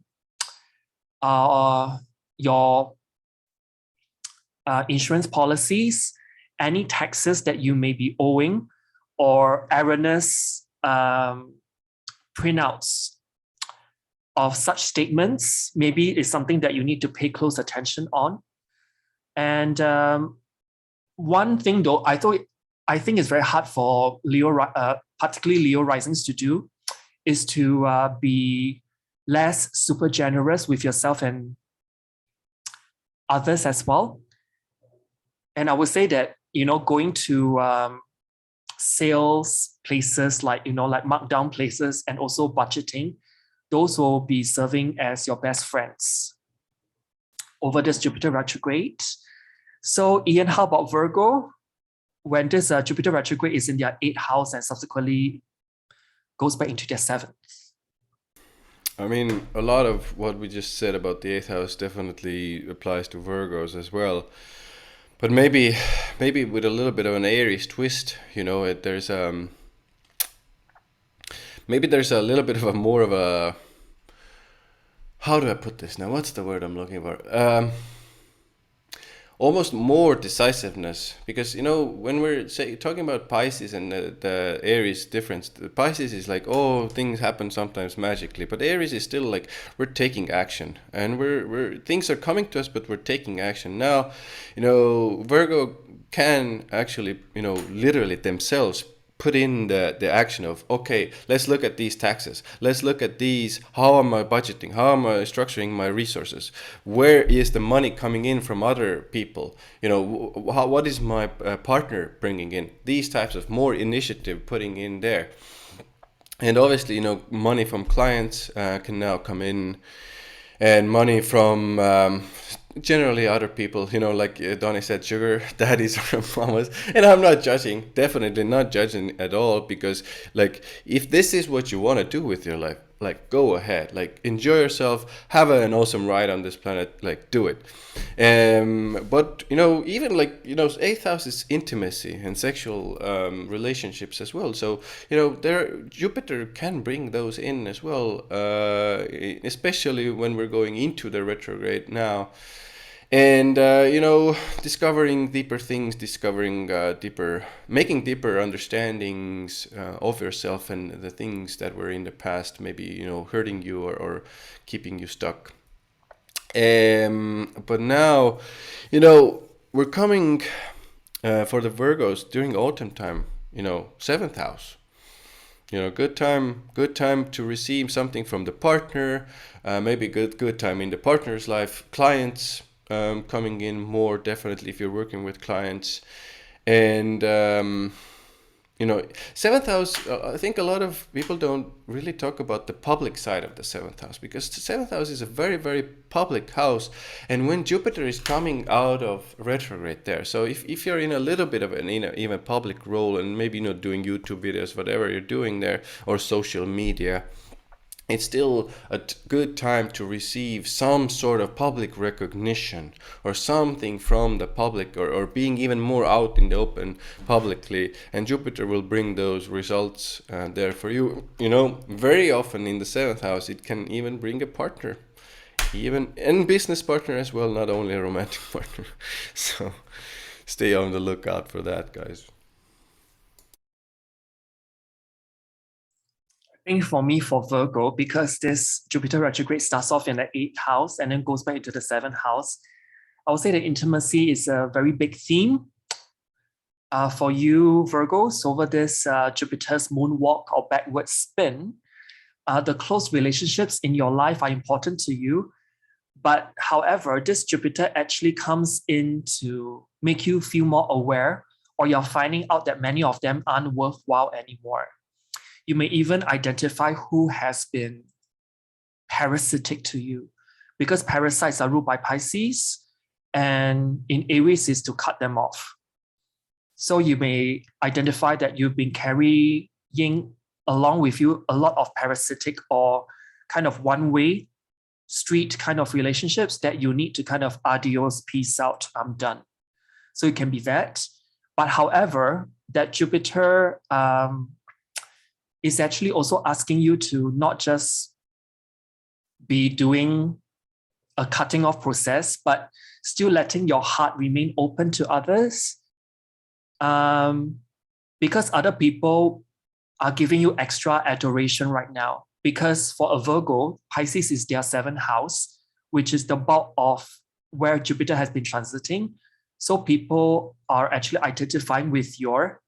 your insurance policies, any taxes that you may be owing, or erroneous printouts of such statements. Maybe it's something that you need to pay close attention on. And one thing though, I think it's very hard for Leo, particularly Leo risings, to do, is to be less super generous with yourself and others as well. And I would say that, going to sales places, like markdown places, and also budgeting, those will be serving as your best friends over this Jupiter retrograde. So Ian, how about Virgo? When this Jupiter retrograde is in their 8th house and subsequently goes back into their 7th. I mean, a lot of what we just said about the 8th house definitely applies to Virgos as well. But maybe with a little bit of an Aries twist, there's maybe there's a little bit of a more of a, how do I put this now? What's the word I'm looking for? Almost more decisiveness, because when we're talking about Pisces and the Aries difference, the Pisces is like, oh, things happen sometimes magically, but Aries is still like, we're taking action, and we're things are coming to us, but we're taking action. Now, Virgo can actually, literally themselves put in the action of, okay, let's look at these taxes, let's look at these, how am I budgeting, how am I structuring my resources, where is the money coming in from other people, what is my partner bringing in, these types of more initiative putting in there. And obviously, money from clients can now come in, and money from generally other people, like Donny said, sugar daddies or mamas. And I'm not judging, definitely not judging at all, because like, if this is what you want to do with your life, like, go ahead, like, enjoy yourself, have an awesome ride on this planet, like, do it. But even like, 8th house is intimacy and sexual relationships as well. So Jupiter can bring those in as well, especially when we're going into the retrograde now. And discovering deeper things, making deeper understandings of yourself and the things that were in the past, maybe hurting you or keeping you stuck. But now, we're coming for the Virgos during autumn time. 7th house. Good time to receive something from the partner. Maybe good time in the partner's life. Clients coming in more, definitely, if you're working with clients. And 7th house, I think a lot of people don't really talk about the public side of the 7th house, because the 7th house is a very, very public house. And when Jupiter is coming out of retrograde there, so if you're in a little bit of an even public role, and maybe doing YouTube videos, whatever you're doing there, or social media, it's still a good time to receive some sort of public recognition or something from the public, or being even more out in the open publicly. And Jupiter will bring those results there for you. Very often in the 7th house, it can even bring a partner, even and business partner as well, not only a romantic partner. So stay on the lookout for that, guys. I think for me, for Virgo, because this Jupiter retrograde starts off in the 8th house and then goes back into the 7th house, I would say that intimacy is a very big theme. For you, Virgos, over this Jupiter's moonwalk or backward spin, the close relationships in your life are important to you. But however, this Jupiter actually comes in to make you feel more aware, or you're finding out that many of them aren't worthwhile anymore. You may even identify who has been parasitic to you, because parasites are ruled by Pisces, and in Aries is to cut them off. So you may identify that you've been carrying along with you a lot of parasitic or kind of one-way street kind of relationships that you need to kind of adios, peace out, I'm done. So it can be that. But however, that Jupiter is actually also asking you to not just be doing a cutting off process, but still letting your heart remain open to others. Because other people are giving you extra adoration right now. Because for a Virgo, Pisces is their 7th house, which is the bulk of where Jupiter has been transiting. So people are actually identifying with your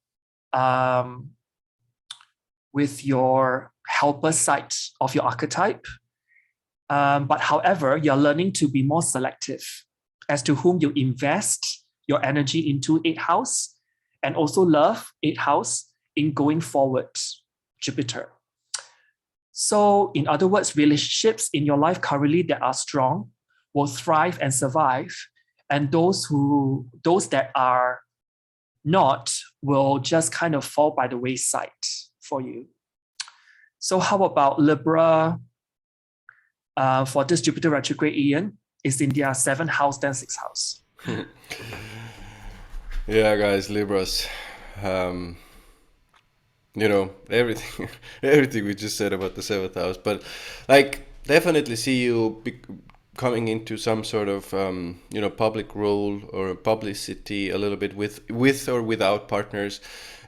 helper side of your archetype. But however, you're learning to be more selective as to whom you invest your energy into 8th house, and also love 8th house in going forward, Jupiter. So in other words, relationships in your life currently that are strong will thrive and survive. And those that are not will just kind of fall by the wayside for you. So how about Libra? For this Jupiter retrograde, Ian, is in their 7th house, then 6th house. Yeah, guys, Libras. Everything, everything we just said about the 7th house, but like definitely see you coming into some sort of public role or publicity a little bit with or without partners,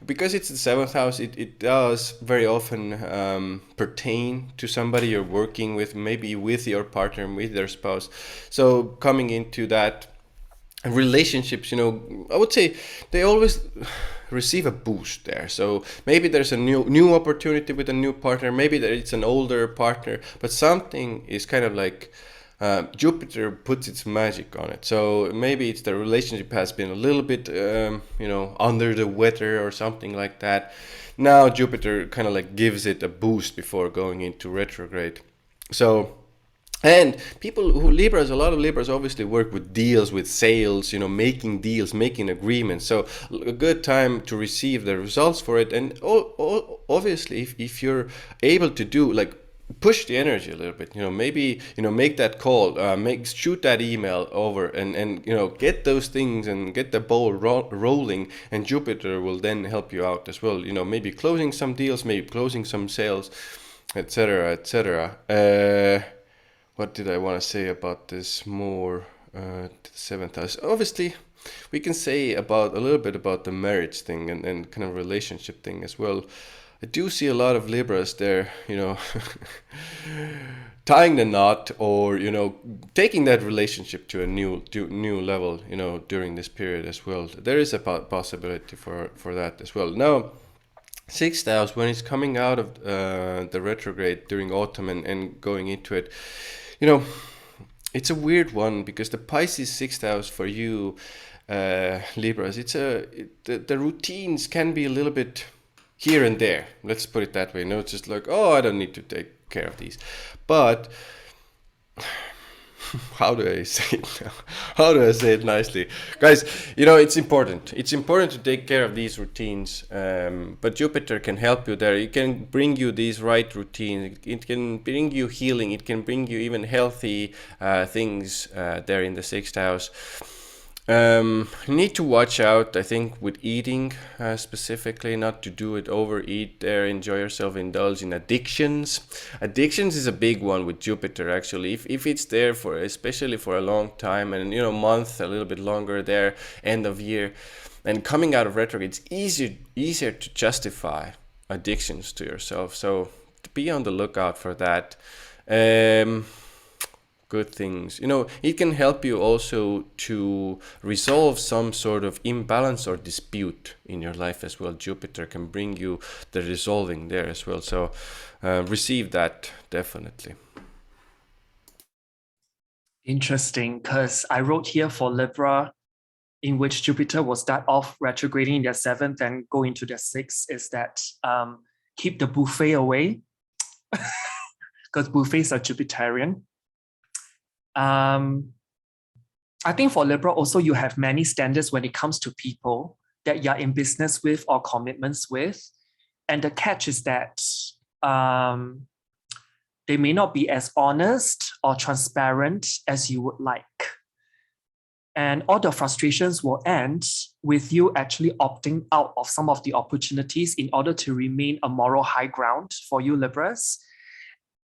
because it's the 7th house. It does very often pertain to somebody you're working with, maybe with your partner, with their spouse. So coming into that relationships, I would say they always receive a boost there. So maybe there's a new opportunity with a new partner, maybe it's an older partner, but something is kind of like Jupiter puts its magic on it. So maybe it's the relationship has been a little bit under the weather or something like that. Now Jupiter kind of like gives it a boost before going into retrograde. So, and people who a lot of Libras obviously work with deals, with sales, making deals, making agreements. So a good time to receive the results for it. And obviously, if you're able to do like push the energy a little bit, maybe make that call, shoot that email over, and get those things and get the ball rolling. And Jupiter will then help you out as well. Maybe closing some deals, maybe closing some sales, etc., etc. What did I want to say about this more? The 7th house. Obviously, we can say a little bit about the marriage thing and kind of relationship thing as well. I do see a lot of Libras there, tying the knot or, taking that relationship to a new level, during this period as well. There is a possibility for that as well. Now, 6th house, when it's coming out of the retrograde during autumn and going into it, it's a weird one, because the Pisces 6th house for you, Libras, the routines can be a little bit here and there. Let's put it that way. It's just like, oh, I don't need to take care of these. But how do I say it now? How do I say it nicely? Guys, it's important. It's important to take care of these routines. But Jupiter can help you there. It can bring you these right routines. It can bring you healing. It can bring you even healthy things there in the 6th house. You need to watch out, I think, with eating specifically, not to do it, overeat there, enjoy yourself, indulge in addictions. Addictions is a big one with Jupiter, actually. If it's there especially for a long time, and month, a little bit longer there, end of year, and coming out of retrograde, it's easier to justify addictions to yourself. So be on the lookout for that. good things. You know, it can help you also to resolve some sort of imbalance or dispute in your life as well. Jupiter can bring you the resolving there as well. So receive that definitely. Interesting, because I wrote here for Libra, in which Jupiter will start off retrograding in their 7th and go into their 6th, is that keep the buffet away, because buffets are Jupiterian. I think for Libra also, you have many standards when it comes to people that you're in business with or commitments with. And the catch is that they may not be as honest or transparent as you would like. And all the frustrations will end with you actually opting out of some of the opportunities in order to remain a moral high ground for you Libras.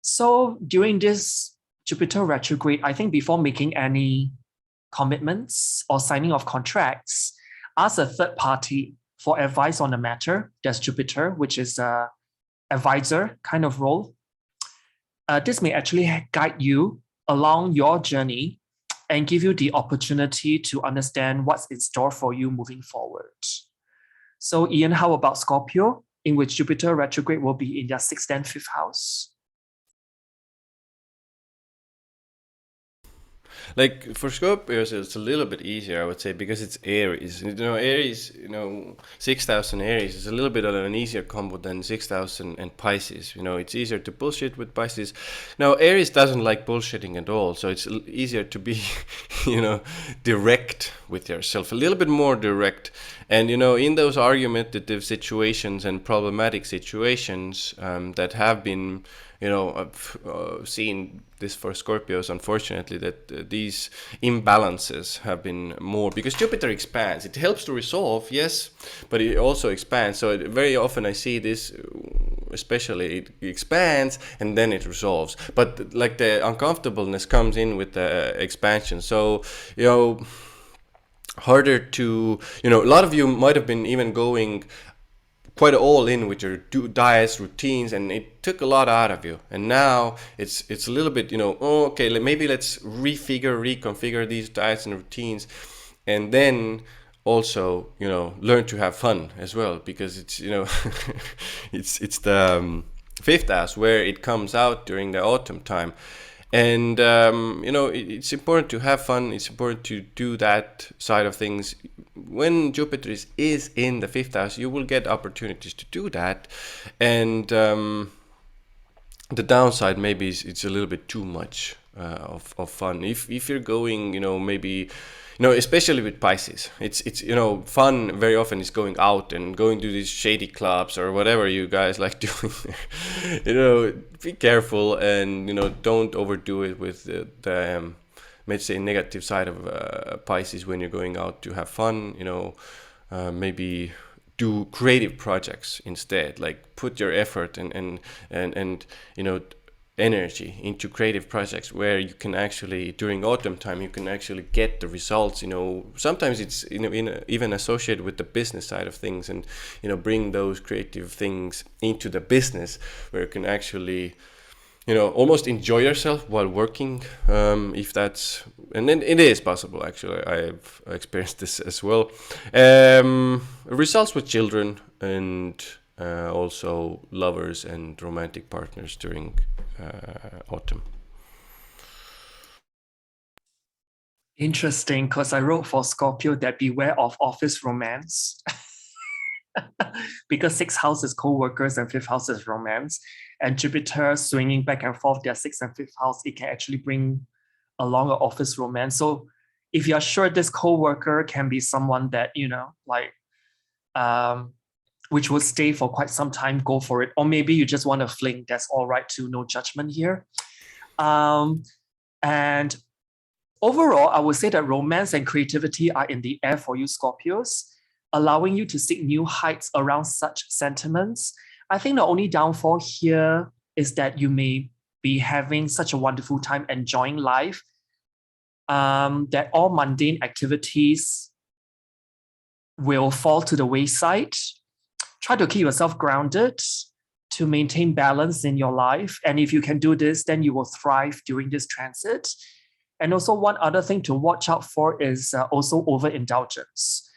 So during this Jupiter retrograde, I think before making any commitments or signing of contracts, ask a third party for advice on the matter. There's Jupiter, which is a advisor kind of role. This may actually guide you along your journey and give you the opportunity to understand what's in store for you moving forward. So Ian, how about Scorpio, in which Jupiter retrograde will be in their 6th and 5th house? Like for Scorpios, it's a little bit easier, I would say, because it's Aries. You know, Aries, 6,000 Aries is a little bit of an easier combo than 6,000 and Pisces. You know, it's easier to bullshit with Pisces. Now, Aries doesn't like bullshitting at all, so it's easier to be, direct with yourself, a little bit more direct. And, in those argumentative situations and problematic situations that have been, I've seen this for Scorpios, unfortunately, that these imbalances have been more, because Jupiter expands. It helps to resolve, yes, but it also expands. So very often I see this, especially it expands and then it resolves. But like the uncomfortableness comes in with the expansion. So, harder to, a lot of you might have been even going quite all in with your diets, routines, and it took a lot out of you. And now it's a little bit, okay, maybe let's reconfigure these diets and routines, and then also, learn to have fun as well, because it's, it's the 5th house where it comes out during the autumn time. And, it's important to have fun. It's important to do that side of things. When Jupiter is in the 5th house, you will get opportunities to do that. And the downside maybe is it's a little bit too much of fun. If you're going, maybe... especially with Pisces, it's fun very often is going out and going to these shady clubs or whatever you guys like doing there. Be careful and don't overdo it with the let's say negative side of Pisces when you're going out to have fun. Maybe do creative projects instead, like put your effort and energy into creative projects where you can actually, during autumn time, you can actually get the results. Sometimes it's even associated with the business side of things, and bring those creative things into the business where you can actually almost enjoy yourself while working, if that's, and then it is possible. Actually, I've experienced this as well. Results with children and also lovers and romantic partners during autumn. Interesting, because I wrote for Scorpio that beware of office romance. Because 6th house is co-workers and 5th house is romance. And Jupiter swinging back and forth their 6th and 5th house, it can actually bring along an office romance. So if you're sure this co-worker can be someone that, which will stay for quite some time, go for it. Or maybe you just want to fling, that's all right too, no judgment here. And overall, I would say that romance and creativity are in the air for you Scorpios, allowing you to seek new heights around such sentiments. I think the only downfall here is that you may be having such a wonderful time enjoying life, that all mundane activities will fall to the wayside. Try to keep yourself grounded to maintain balance in your life. And if you can do this, then you will thrive during this transit. And also one other thing to watch out for is also overindulgence.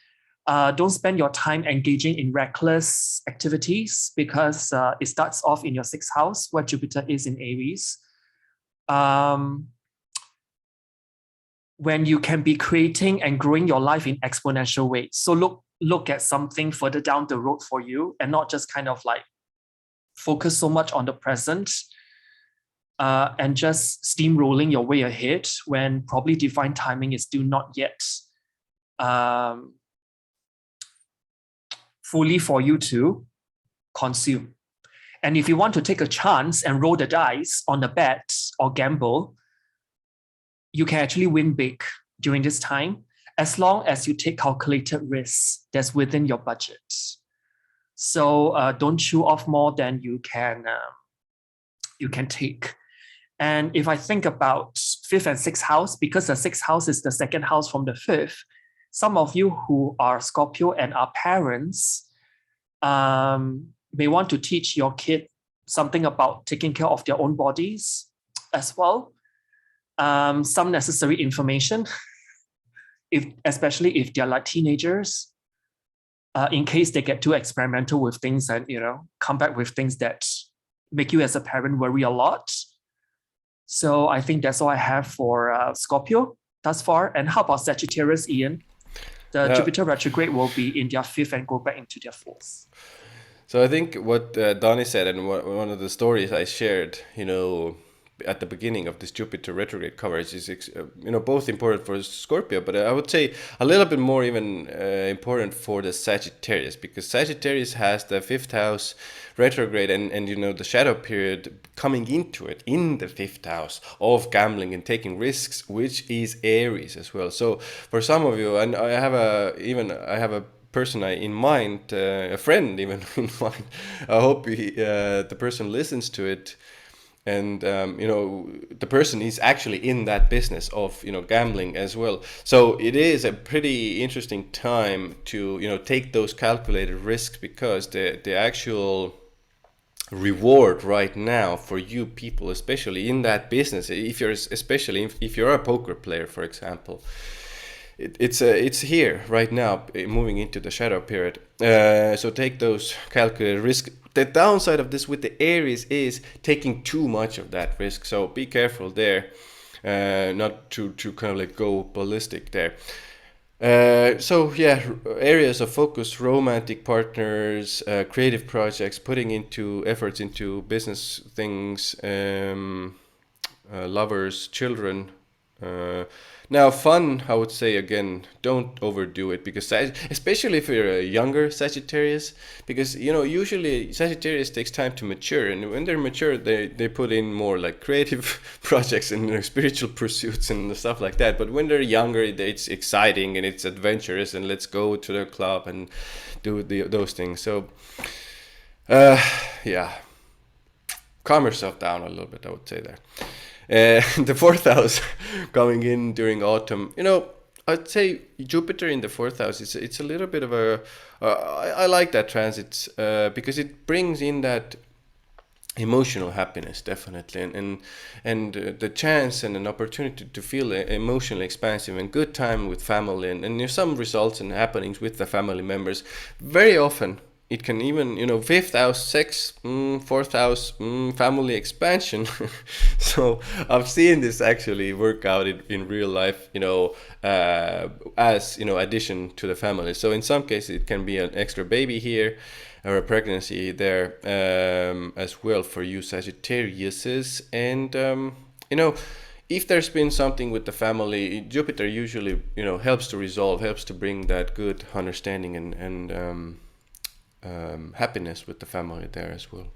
Don't spend your time engaging in reckless activities because it starts off in your sixth house where Jupiter is in Aries. When you can be creating and growing your life in exponential ways. So look at something further down the road for you and not just kind of like focus so much on the present and just steamrolling your way ahead when probably divine timing is still not yet fully for you to consume. And if you want to take a chance and roll the dice on a bet or gamble, you can actually win big during this time, as long as you take calculated risks that's within your budget. So don't chew off more than you can take. And if I think about fifth and sixth house, because the sixth house is the second house from the fifth, some of you who are Scorpio and are parents may want to teach your kid something about taking care of their own bodies as well. Some necessary information, especially if they're like teenagers, in case they get too experimental with things and come back with things that make you as a parent worry a lot. So I think that's all I have for Scorpio thus far. And how about Sagittarius, Ian? The Jupiter retrograde will be in their fifth and go back into their fourth. So I think what Donny said and one of the stories I shared, at the beginning of this Jupiter retrograde coverage is, both important for Scorpio, but I would say a little bit more even important for the Sagittarius, because Sagittarius has the fifth house retrograde and the shadow period coming into it in the fifth house of gambling and taking risks, which is Aries as well. So for some of you, and I have a person in mind, a friend even in mind. I hope the person listens to it. And the person is actually in that business of gambling as well. So it is a pretty interesting time to take those calculated risks, because the actual reward right now for you people, especially in that business, if you're a poker player, for example, it's here right now, moving into the shadow period. So take those calculated risks. The downside of this with the Aries is taking too much of that risk. So be careful there, not to kind of like go ballistic there. So yeah, areas of focus: romantic partners, creative projects, putting into efforts into business things, lovers, children. Now, fun, I would say, again, don't overdo it, because especially if you're a younger Sagittarius, because usually Sagittarius takes time to mature, and when they're mature, they put in more like creative projects and spiritual pursuits and stuff like that. But when they're younger, it's exciting and it's adventurous, and let's go to the club and do those things. So yeah, calm yourself down a little bit, I would say there. The fourth house coming in during autumn, I'd say Jupiter in the fourth house, it's a little bit of a I like that transit, because it brings in that emotional happiness, definitely, and the chance and an opportunity to feel emotionally expansive and good time with family, and some results and happenings with the family members. Very often it can even, fifth house, sex, fourth house, family expansion. So I've seen this actually work out in real life, as, addition to the family. So in some cases it can be an extra baby here or a pregnancy there, as well for you Sagittariuses. And, if there's been something with the family, Jupiter usually, helps to resolve, helps to bring that good understanding and happiness with the family there as well.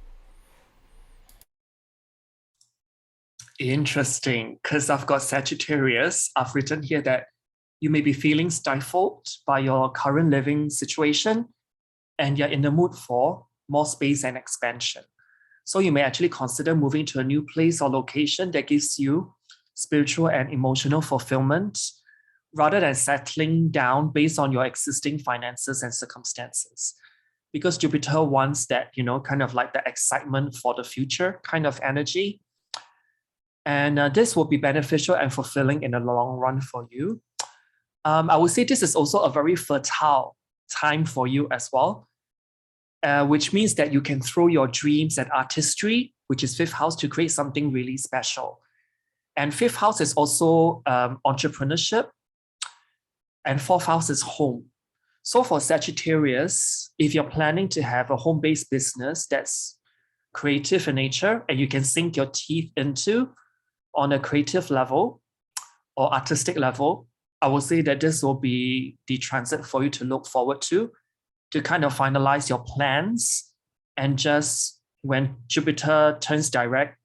Interesting, because I've got Sagittarius. I've written here that you may be feeling stifled by your current living situation, and you're in the mood for more space and expansion. So you may actually consider moving to a new place or location that gives you spiritual and emotional fulfillment, rather than settling down based on your existing finances and circumstances. Because Jupiter wants that, kind of like the excitement for the future kind of energy. And this will be beneficial and fulfilling in the long run for you. I would say this is also a very fertile time for you as well, which means that you can throw your dreams and artistry, which is fifth house, to create something really special. And fifth house is also entrepreneurship, and fourth house is home. So for Sagittarius, if you're planning to have a home-based business that's creative in nature and you can sink your teeth into on a creative level or artistic level, I would say that this will be the transit for you to look forward to kind of finalize your plans, and just when Jupiter turns direct,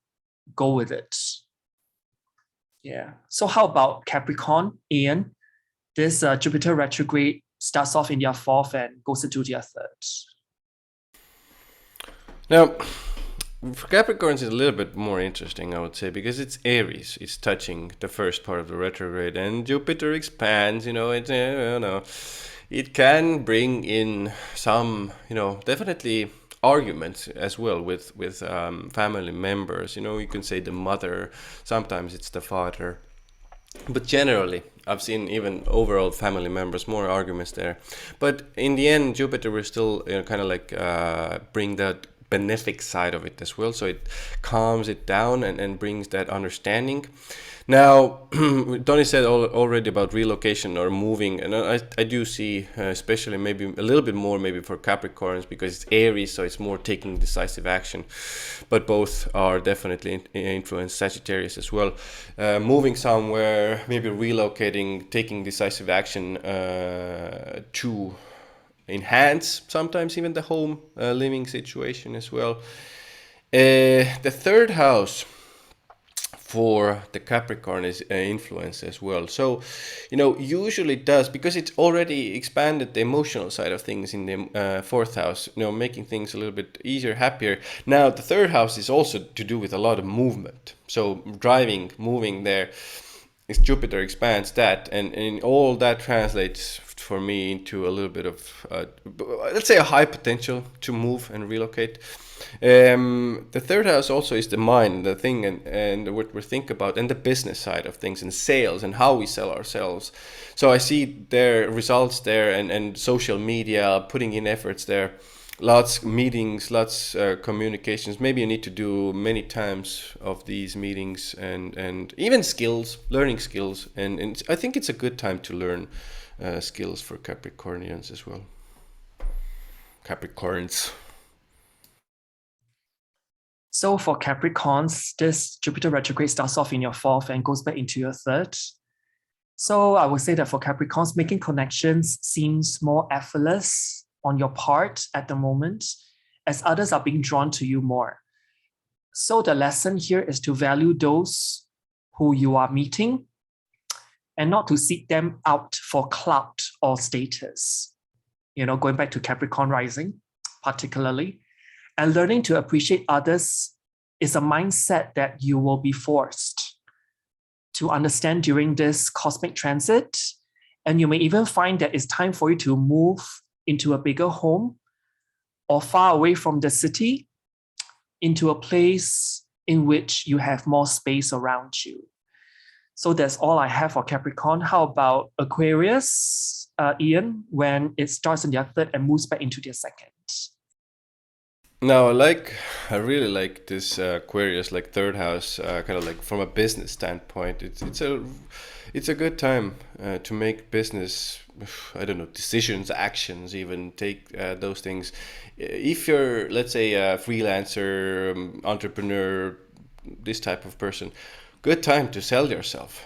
go with it. Yeah. So how about Capricorn, Ian? This Jupiter retrograde starts off in your fourth and goes into your third. Now, for Capricorns, it's a little bit more interesting, I would say, because it's Aries. It's touching the first part of the retrograde, and Jupiter expands. It can bring in some, definitely arguments as well with family members. You can say the mother. Sometimes it's the father. But generally, I've seen even overall family members, more arguments there. But in the end, Jupiter will still kind of like bring that benefic side of it as well. So it calms it down and brings that understanding. Now, Donny said already about relocation or moving, and I do see, especially maybe a little bit more maybe for Capricorns, because it's Aries, so it's more taking decisive action. But both are definitely influenced Sagittarius as well. Moving somewhere, maybe relocating, taking decisive action to enhance sometimes even the home living situation as well. The third house for the Capricorn is influence as well. So, usually it does, because it's already expanded the emotional side of things in the fourth house, making things a little bit easier, happier. Now, the third house is also to do with a lot of movement. So driving, moving there, is Jupiter expands that, and all that translates for me into a little bit of, let's say, a high potential to move and relocate. The third house also is the mind, the thing, and what we think about, and the business side of things, and sales, and how we sell ourselves. So I see their results there, and social media, putting in efforts there. Lots meetings, lots communications. Maybe you need to do many times of these meetings, and even skills, learning skills. And I think it's a good time to learn skills for Capricornians as well. Capricorns. So for Capricorns, this Jupiter retrograde starts off in your fourth and goes back into your third. So I would say that for Capricorns, making connections seems more effortless on your part at the moment, as others are being drawn to you more. So the lesson here is to value those who you are meeting and not to seek them out for clout or status. Going back to Capricorn rising, particularly. And learning to appreciate others is a mindset that you will be forced to understand during this cosmic transit. And you may even find that it's time for you to move into a bigger home or far away from the city into a place in which you have more space around you. So that's all I have for Capricorn. How about Aquarius, Ian, when it starts in their third and moves back into their second? Now, I really like this Aquarius, like third house, kind of like from a business standpoint. It's a good time to make business, I don't know, decisions, actions, even take those things. If you're, let's say, a freelancer, entrepreneur, this type of person, good time to sell yourself.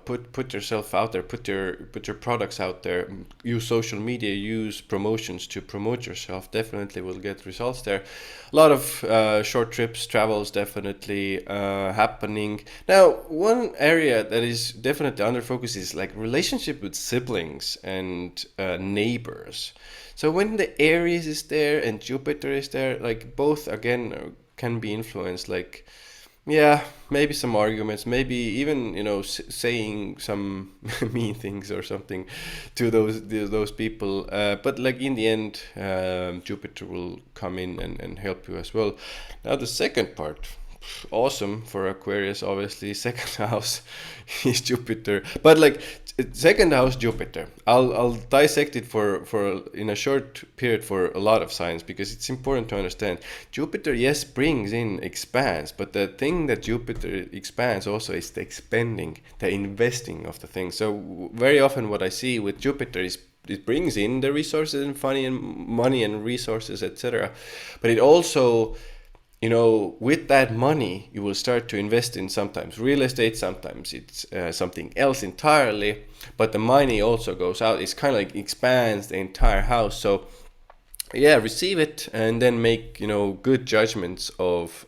Put yourself out there, put your products out there. Use social media, use promotions to promote yourself. Definitely will get results there. A lot of short trips, travels, definitely happening. Now, one area that is definitely under focus is like relationship with siblings and neighbors. So when the Aries is there and Jupiter is there, like both again can be influenced, like, yeah, maybe some arguments, maybe even saying some mean things or something to those people. But like in the end, Jupiter will come in and help you as well. Now the second part awesome for Aquarius. Obviously, second house is Jupiter, but like second house Jupiter, I'll dissect it for in a short period for a lot of signs, because it's important to understand Jupiter, yes, brings in, expands, but the thing that Jupiter expands also is the expending, the investing of the thing. So very often what I see with Jupiter is it brings in the resources and money and resources, etc., but it also, you know, with that money you will start to invest in sometimes real estate, sometimes it's something else entirely, but the money also goes out. It's kind of like expands the entire house. So yeah, receive it and then make, you know, good judgments of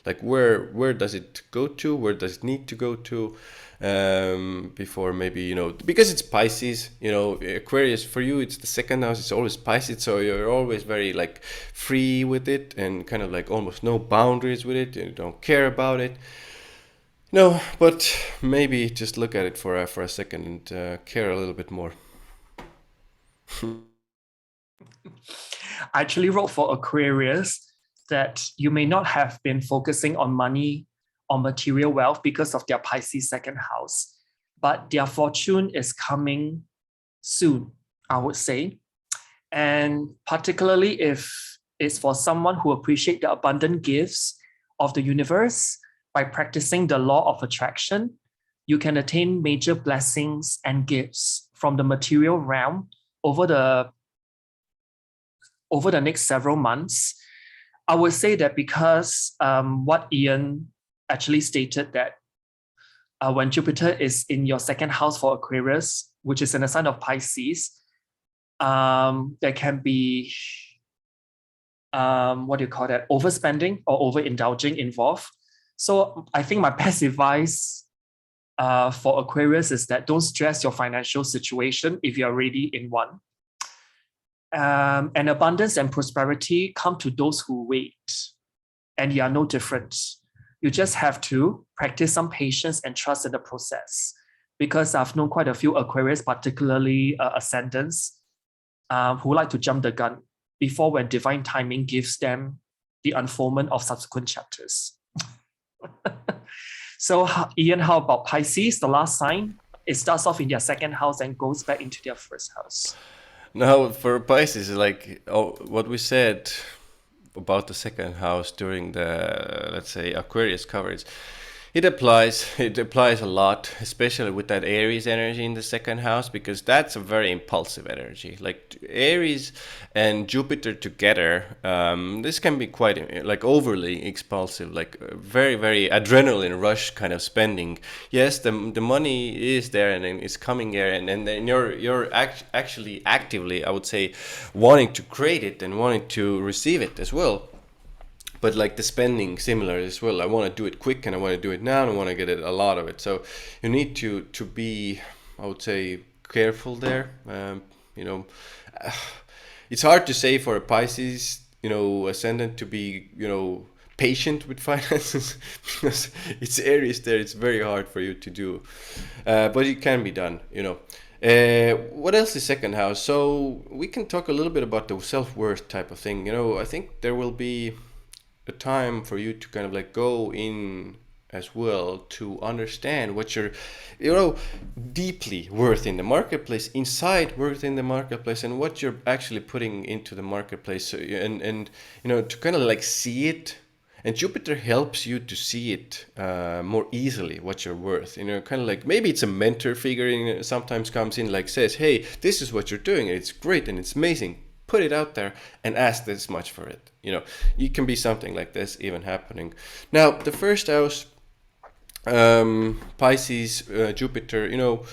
like where does it go to, where does it need to go to, before maybe, you know, because it's Pisces, you know, Aquarius for you, it's the second house, it's always Pisces, so you're always very like free with it and kind of like almost no boundaries with it, you don't care about it. No, but maybe just look at it for a second and care a little bit more. I actually wrote for Aquarius that you may not have been focusing on money or material wealth because of their Pisces second house, but their fortune is coming soon, I would say. And particularly if it's for someone who appreciates the abundant gifts of the universe, by practicing the law of attraction, you can attain major blessings and gifts from the material realm over the next several months. I would say that because what Ian actually stated, that when Jupiter is in your second house for Aquarius, which is in the sign of Pisces, there can be overspending or overindulging involved. So I think my best advice for Aquarius is that don't stress your financial situation if you're already in one. And abundance and prosperity come to those who wait, and you are no different. You just have to practice some patience and trust in the process, because I've known quite a few Aquarius, particularly ascendants, who like to jump the gun before when divine timing gives them the unfoldment of subsequent chapters. So Ian, how about Pisces, the last sign? It starts off in their second house and goes back into their first house. Now, for Pisces, like what we said about the second house during the, let's say, Aquarius coverage, it applies a lot, especially with that Aries energy in the second house, because that's a very impulsive energy. Like Aries and Jupiter together, this can be quite like overly expulsive, like very, very adrenaline rush kind of spending. Yes, the money is there and it's coming there, and then you're actually actively, I would say, wanting to create it and wanting to receive it as well. But like the spending similar as well. I want to do it quick and I want to do it now and I want to get a lot of it. So you need to be, I would say, careful there. You know, it's hard to say for a Pisces, you know, ascendant to be, you know, patient with finances because it's Aries there. It's very hard for you to do, but it can be done, you know. What else is second house? So we can talk a little bit about the self-worth type of thing. You know, I think there will be a time for you to kind of like go in as well to understand what you're, you know, deeply worth in the marketplace, inside worth in the marketplace, and what you're actually putting into the marketplace. So, and you know, to kind of like see it. And Jupiter helps you to see it more easily, what you're worth. You know, kind of like maybe it's a mentor figure, you know, sometimes comes in like says, hey, this is what you're doing and it's great and it's amazing. Put it out there and ask this much for it. You know, it can be something like this even happening. Now, the first house, Pisces, Jupiter, you know,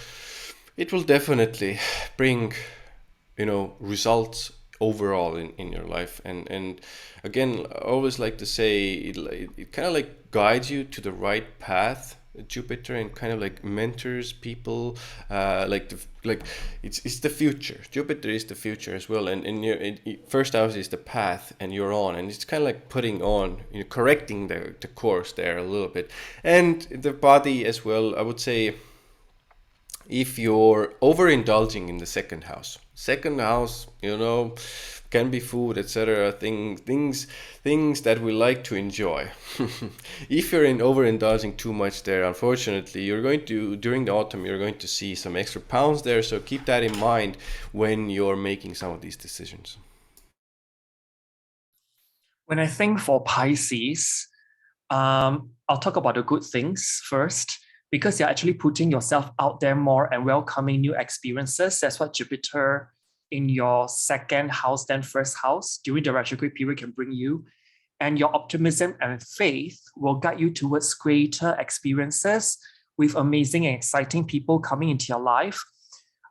it will definitely bring, you know, results overall in your life. And again, I always like to say it kind of like guides you to the right path, Jupiter, and kind of like mentors people, like it's the future. Jupiter is the future as well, and your first house is the path, and you're on, and it's kind of like putting on, you know, correcting the course there a little bit, and the body as well. I would say if you're overindulging in the second house, you know, can be food, etc., things that we like to enjoy. If you're in overindulging too much there, unfortunately, you're going to, during the autumn, you're going to see some extra pounds there. So keep that in mind when you're making some of these decisions. When I think for Pisces, I'll talk about the good things first, because you're actually putting yourself out there more and welcoming new experiences. That's what Jupiter in your second house, then first house during the retrograde period can bring you. And your optimism and faith will guide you towards greater experiences with amazing and exciting people coming into your life.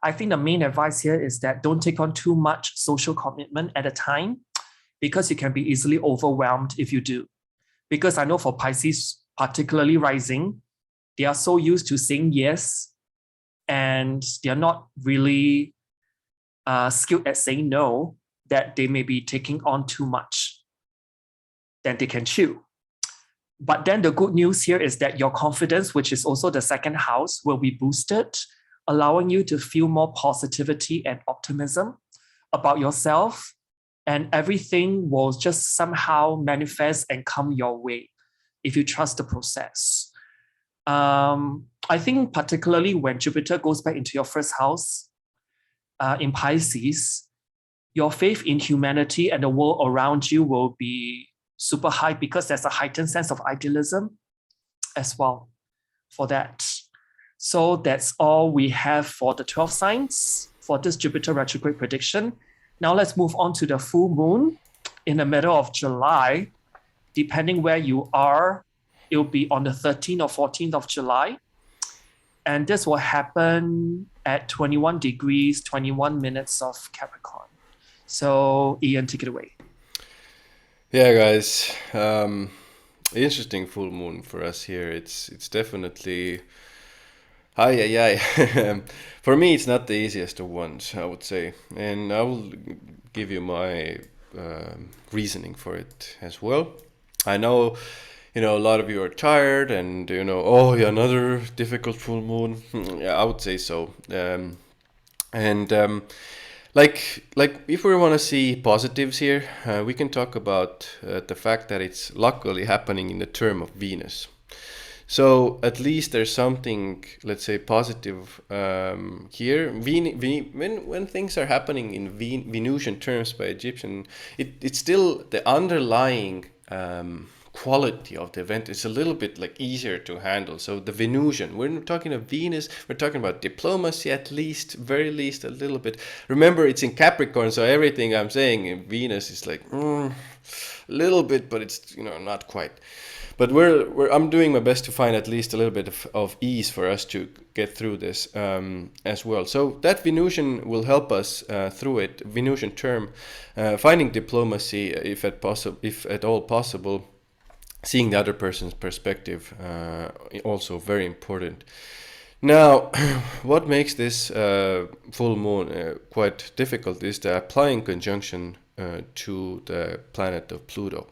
I think the main advice here is that don't take on too much social commitment at a time, because you can be easily overwhelmed if you do. Because I know for Pisces, particularly rising, they are so used to saying yes, and they're not really skilled at saying no, that they may be taking on too much than they can chew. But then the good news here is that your confidence, which is also the second house, will be boosted, allowing you to feel more positivity and optimism about yourself, and everything will just somehow manifest and come your way if you trust the process. I think particularly when Jupiter goes back into your first house in Pisces, your faith in humanity and the world around you will be super high, because there's a heightened sense of idealism as well for that. So that's all we have for the 12 signs for this Jupiter retrograde prediction. Now let's move on to the full moon in the middle of July. Depending where you are, it will be on the 13th or 14th of July. And this will happen at 21 degrees, 21 minutes of Capricorn. So Ian, take it away. Yeah, guys, interesting full moon for us here. It's definitely, for me, it's not the easiest of ones, I would say, and I will give you my reasoning for it as well. I know, you know, a lot of you are tired, and you know, oh, yeah, another difficult full moon. Yeah, I would say so. And like if we want to see positives here, we can talk about the fact that it's luckily happening in the term of Venus. So at least there's something, let's say, positive here. When things are happening in Venusian terms by Egyptian, it's still the underlying quality of the event is a little bit like easier to handle. So the Venusian, we're not talking of Venus, we're talking about diplomacy, at least, very least a little bit. Remember, it's in Capricorn, so everything I'm saying in Venus is like a little bit, but it's, you know, not quite. But I'm doing my best to find at least a little bit of ease for us to get through this as well. So that Venusian will help us through it. Venusian term, finding diplomacy if at all possible. Seeing the other person's perspective, also very important. Now, what makes this full moon quite difficult is the applying conjunction to the planet of Pluto.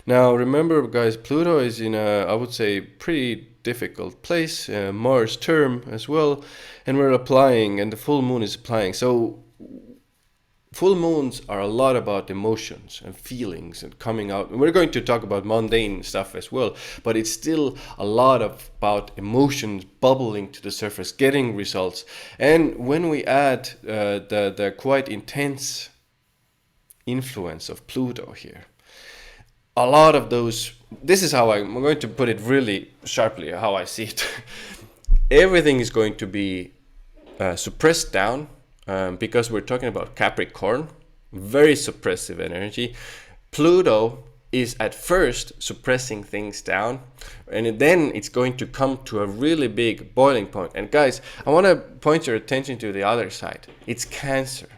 Now, remember, guys, Pluto is in a, I would say, pretty difficult place, Mars term as well, and we're applying, and the full moon is applying. So full moons are a lot about emotions and feelings and coming out. And we're going to talk about mundane stuff as well, but it's still a lot about emotions bubbling to the surface, getting results. And when we add the quite intense influence of Pluto here, a lot of those, this is how I'm going to put it really sharply, how I see it. Everything is going to be suppressed down, because we're talking about Capricorn, very suppressive energy. Pluto is at first suppressing things down, and then it's going to come to a really big boiling point. And guys, I want to point your attention to the other side. It's Cancer.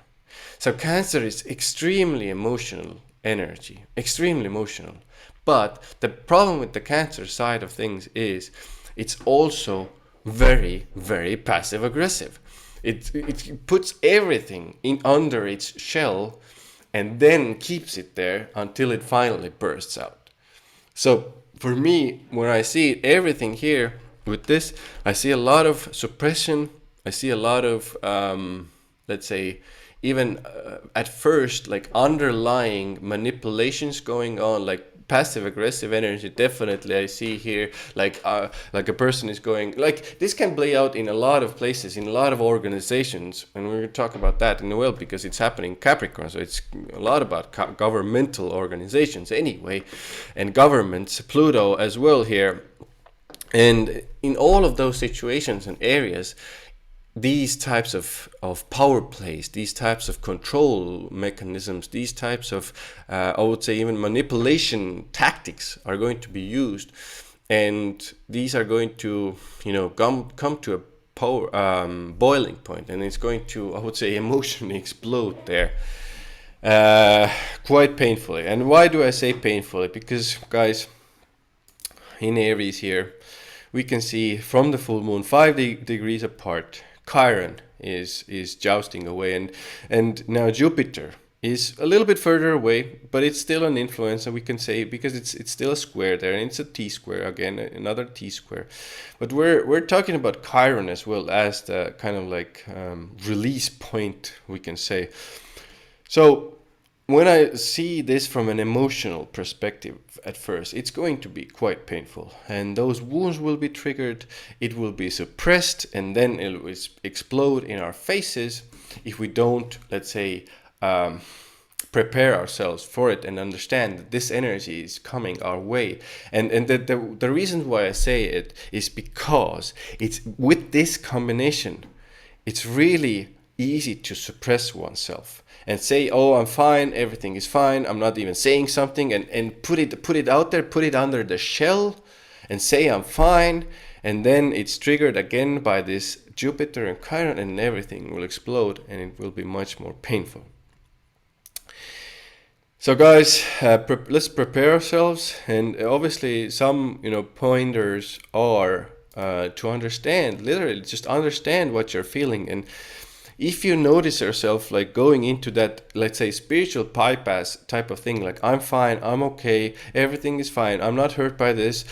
So Cancer is extremely emotional energy, extremely emotional. But the problem with the Cancer side of things is it's also very, very passive aggressive. It puts everything in under its shell and then keeps it there until it finally bursts out. So for me, when I see everything here with this, I see a lot of suppression I see a lot of let's say, even at first, like underlying manipulations going on, like passive aggressive energy. Definitely I see here, like a person is going, like, this can play out in a lot of places, in a lot of organizations, and we're going to talk about that in a while, because it's happening in Capricorn, so it's a lot about governmental organizations anyway, and governments, Pluto as well here. And in all of those situations and areas, these types of power plays, these types of control mechanisms, these types of, I would say, even manipulation tactics are going to be used. And these are going to, come to a power, boiling point, and it's going to, I would say, emotionally explode there. Quite painfully. And why do I say painfully? Because, guys, in Aries here, we can see from the full moon 5 degrees apart, Chiron is jousting away, and now Jupiter is a little bit further away, but it's still an influence, and we can say, because it's still a square there, and it's a T square again, another T square. But we're talking about Chiron as well as the kind of like release point, we can say. So when I see this from an emotional perspective at first, it's going to be quite painful, and those wounds will be triggered, it will be suppressed, and then it will explode in our faces if we don't, let's say, prepare ourselves for it and understand that this energy is coming our way. And the reason why I say it is because it's with this combination, it's really easy to suppress oneself and say, oh, I'm fine, everything is fine, I'm not even saying something, and put it out there, put it under the shell and say I'm fine, and then it's triggered again by this Jupiter and Chiron, and everything will explode, and it will be much more painful. So guys, let's prepare ourselves, and obviously some pointers are to understand, literally just understand what you're feeling. And if you notice yourself like going into that, let's say, spiritual bypass type of thing, like I'm fine, I'm okay, everything is fine, I'm not hurt by this,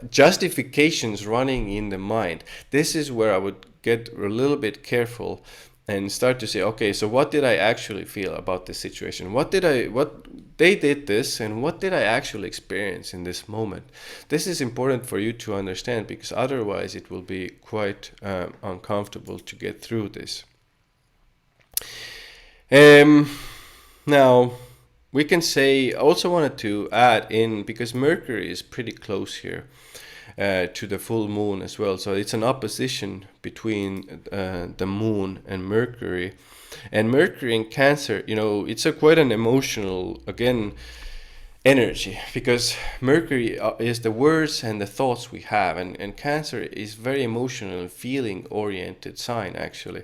justifications running in the mind, this is where I would get a little bit careful and start to say, okay, so what did I actually feel about this situation? What they did this, and what did I actually experience in this moment? This is important for you to understand, because otherwise it will be quite uncomfortable to get through this. Now, we can say, I also wanted to add in, because Mercury is pretty close here to the full moon as well. So it's an opposition between the moon and Mercury. And Mercury in Cancer, it's quite an emotional, again, energy, because Mercury is the words and the thoughts we have. And Cancer is very emotional, feeling oriented sign, actually.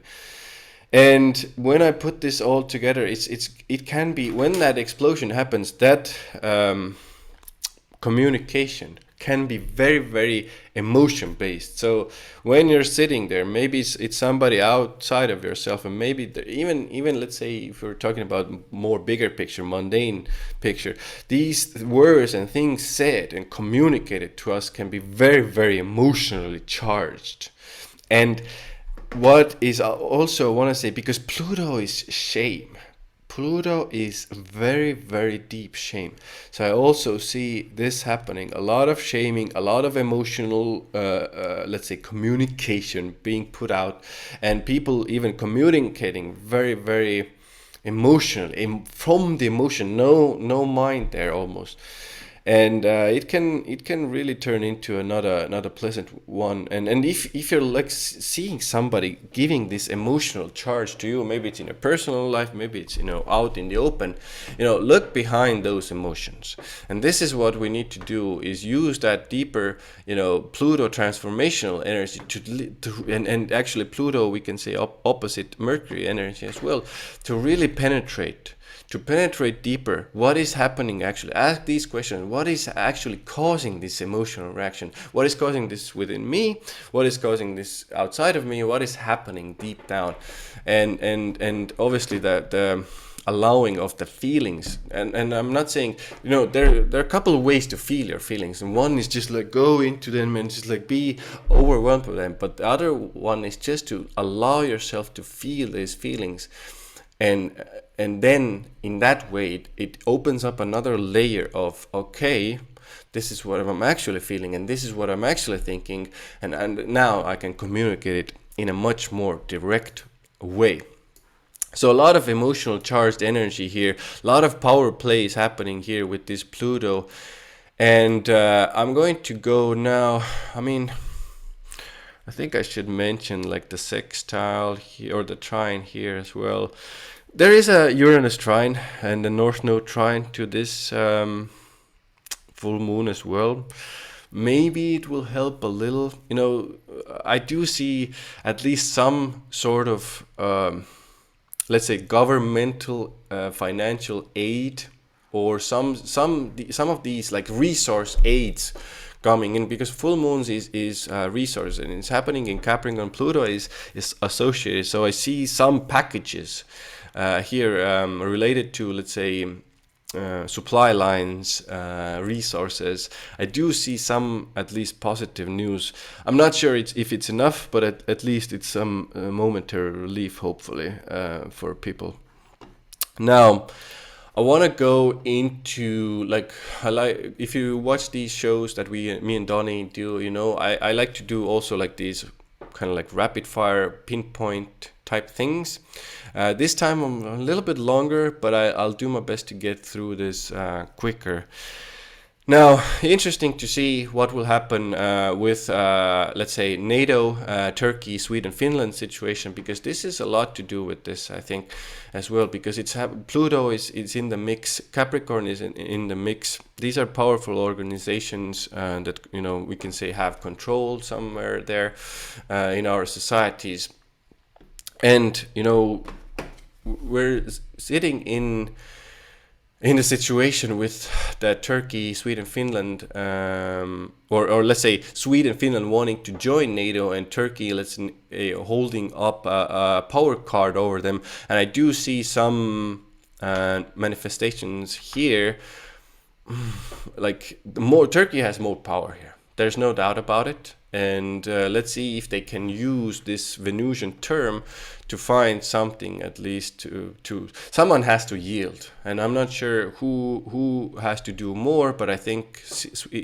And when I put this all together, it can be, when that explosion happens, that communication can be very, very emotion based. So when you're sitting there, maybe it's somebody outside of yourself, and maybe even let's say, if we're talking about more bigger picture, mundane picture, these words and things said and communicated to us can be very, very emotionally charged. And what is also, I want to say, because Pluto is shame. Pluto is very, very deep shame. So I also see this happening. A lot of shaming, a lot of emotional, let's say, communication being put out, and people even communicating very, very emotional, from the emotion, no mind there almost. And it can really turn into another pleasant one. And if you're like seeing somebody giving this emotional charge to you, maybe it's in a personal life, maybe it's out in the open, look behind those emotions. And this is what we need to do, is use that deeper Pluto transformational energy and actually Pluto, we can say opposite Mercury energy as well, to really penetrate deeper. What is happening actually? Ask these questions. What is actually causing this emotional reaction? What is causing this within me? What is causing this outside of me? What is happening deep down? And obviously the allowing of the feelings. And I'm not saying, there are a couple of ways to feel your feelings, and one is just like go into them and just like be overwhelmed with them, but the other one is just to allow yourself to feel these feelings. And then in that way it opens up another layer of, okay, this is what I'm actually feeling, and this is what I'm actually thinking, and now I can communicate it in a much more direct way. So a lot of emotional charged energy here, a lot of power plays happening here with this Pluto. And I'm going to go now, I think I should mention like the sextile here, or the trine here as well. There is a Uranus trine and a North Node trine to this full moon as well. Maybe it will help a little. I do see at least some sort of let's say governmental financial aid, or some of these like resource aids coming in, because full moons is resource, and it's happening in Capricorn. Pluto is associated, so I see some packages here related to, let's say, supply lines, resources. I do see some at least positive news. I'm not sure if it's enough, but at least it's some momentary relief, hopefully, for people. Now, I want to go into if you watch these shows that me and Donny do, I like to do also like these kind of like rapid fire pinpoint type things. This time I'm a little bit longer, but I'll do my best to get through this quicker. Now, interesting to see what will happen with, let's say, NATO, Turkey, Sweden, Finland situation, because this is a lot to do with this, I think, as well, because Pluto is in the mix, Capricorn is in the mix. These are powerful organizations that, we can say have control somewhere there in our societies. And, we're sitting in a situation with that Turkey, Sweden, Finland, or let's say Sweden, Finland wanting to join NATO, and Turkey, holding up a power card over them. And I do see some manifestations here. Like Turkey has more power here. There's no doubt about it. And let's see if they can use this Venusian term to find something, at least to someone has to yield. And I'm not sure who has to do more, but I think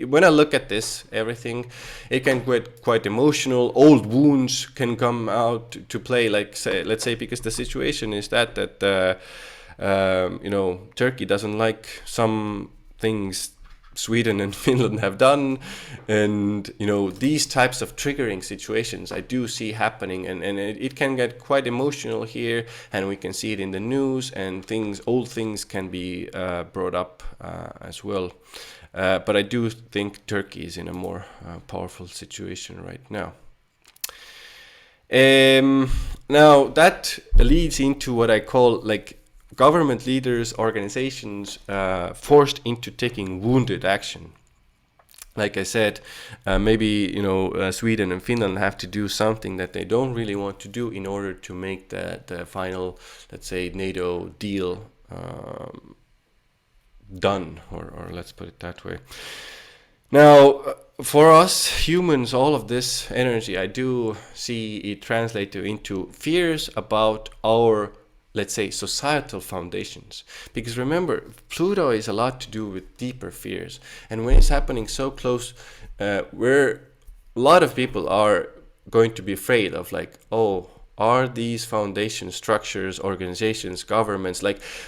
when I look at this, everything, it can get quite emotional. Old wounds can come out to play, let's say, because the situation is that Turkey doesn't like some things Sweden and Finland have done, and these types of triggering situations I do see happening, and it can get quite emotional here, and we can see it in the news, and old things can be brought up as well. But I do think Turkey is in a more powerful situation right now. Now that leads into what I call government leaders, organizations forced into taking wounded action. Like I said, maybe Sweden and Finland have to do something that they don't really want to do in order to make the final, let's say, NATO deal done, or let's put it that way. Now, for us humans, all of this energy, I do see it translated into fears about our, let's say, societal foundations. Because remember, Pluto is a lot to do with deeper fears. And when it's happening so close, where a lot of people are going to be afraid of, are these foundation structures, organizations, governments,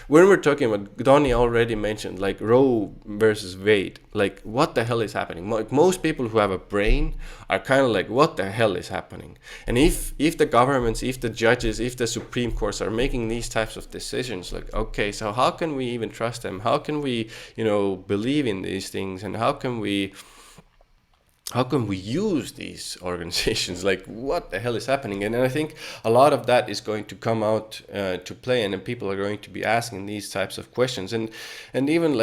when we're talking about, Donny already mentioned, Roe versus Wade, what the hell is happening? Most people who have a brain are kind of what the hell is happening? And if the governments, if the judges, if the Supreme Courts are making these types of decisions, okay, so how can we even trust them? How can we, believe in these things? And how can we use these organizations? What the hell is happening? And I think a lot of that is going to come out to play, and then people are going to be asking these types of questions, and even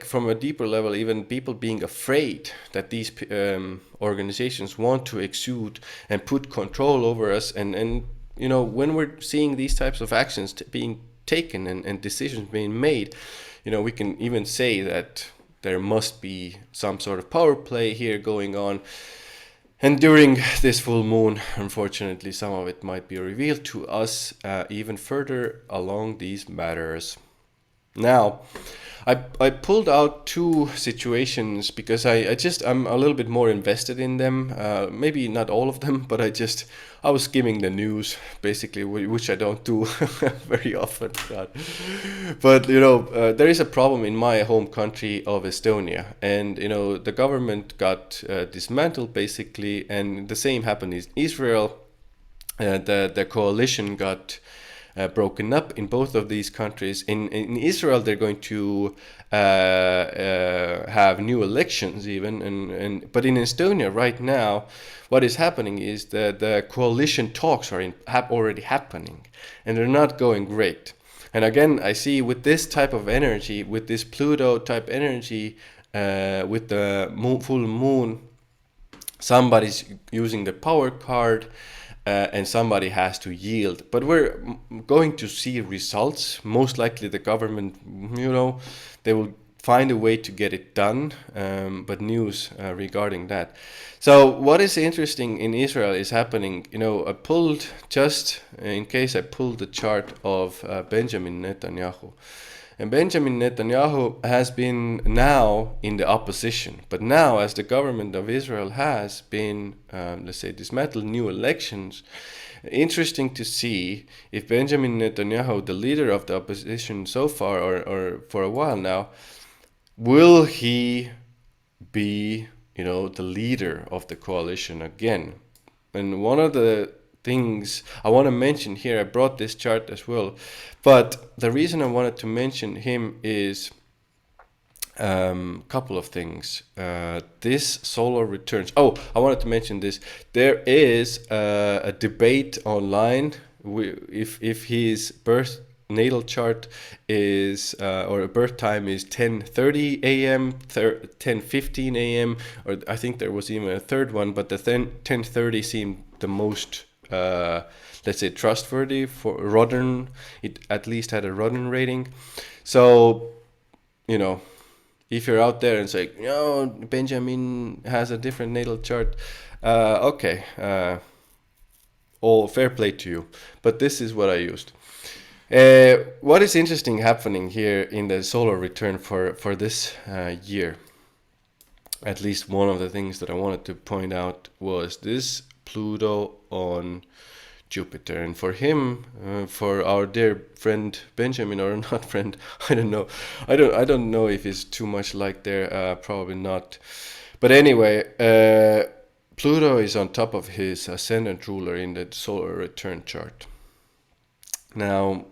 from a deeper level, even people being afraid that these organizations want to exude and put control over us, and when we're seeing these types of actions being taken and decisions being made. You know, we can even say that there must be some sort of power play here going on. And during this full moon, unfortunately, some of it might be revealed to us even further along these matters. Now, I pulled out two situations because I'm a little bit more invested in them. Maybe not all of them, but I was skimming the news basically, which I don't do very often. But you know, there is a problem in my home country of Estonia, and you know, the government got dismantled basically, and the same happened in Israel. The coalition got broken up in both of these countries. In Israel, they're going to have new elections even, but in Estonia right now, what is happening is that the coalition talks are already happening, and they're not going great. And again, I see with this type of energy, with this Pluto type energy, with the full moon, somebody's using the power card. And somebody has to yield. But we're going to see results. Most likely the government, you know, they will find a way to get it done. But news regarding that. So what is interesting in Israel is happening, you know, I pulled, just in case I pulled the chart of Benjamin Netanyahu. And Benjamin Netanyahu has been now in the opposition. But now, as the government of Israel has been, let's say, dismantled, new elections, interesting to see if Benjamin Netanyahu, the leader of the opposition so far, or for a while now, will he be, you know, the leader of the coalition again? And one of the things I want to mention here, I brought this chart as well, but the reason I wanted to mention him is a couple of things. This solar returns. Oh, I wanted to mention this. There is a debate online if his birth natal chart is or birth time is 10:30 a.m., 10:15 a.m., or I think there was even a third one, but the 10:30 seemed the most let's say trustworthy for Rodden. It at least had a Rodden rating. So, you know, if you're out there and say, no, Benjamin has a different natal chart, okay, all fair play to you. But this is what I used. What is interesting happening here in the solar return for this year, at least one of the things that I wanted to point out was this Pluto on Jupiter. And for him, for our dear friend Benjamin, or not friend, I don't know. I don't know if he's too much like there, probably not. But anyway, Pluto is on top of his ascendant ruler in the solar return chart. Now,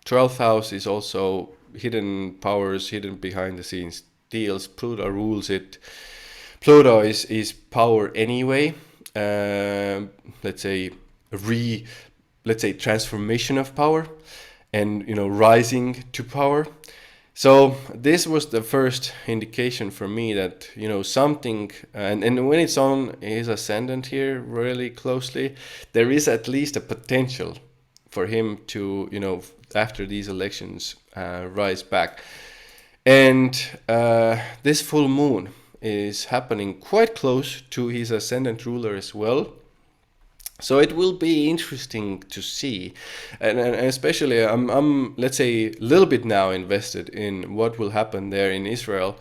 12th house is also hidden powers, hidden behind the scenes deals. Pluto rules it. Pluto is power anyway. Let's say transformation of power, and you know, rising to power. So this was the first indication for me that, you know, something, and when it's on his ascendant here really closely, there is at least a potential for him to, you know, after these elections rise back. And this full moon is happening quite close to his ascendant ruler as well. So it will be interesting to see, and especially I'm let's say a little bit now invested in what will happen there in Israel,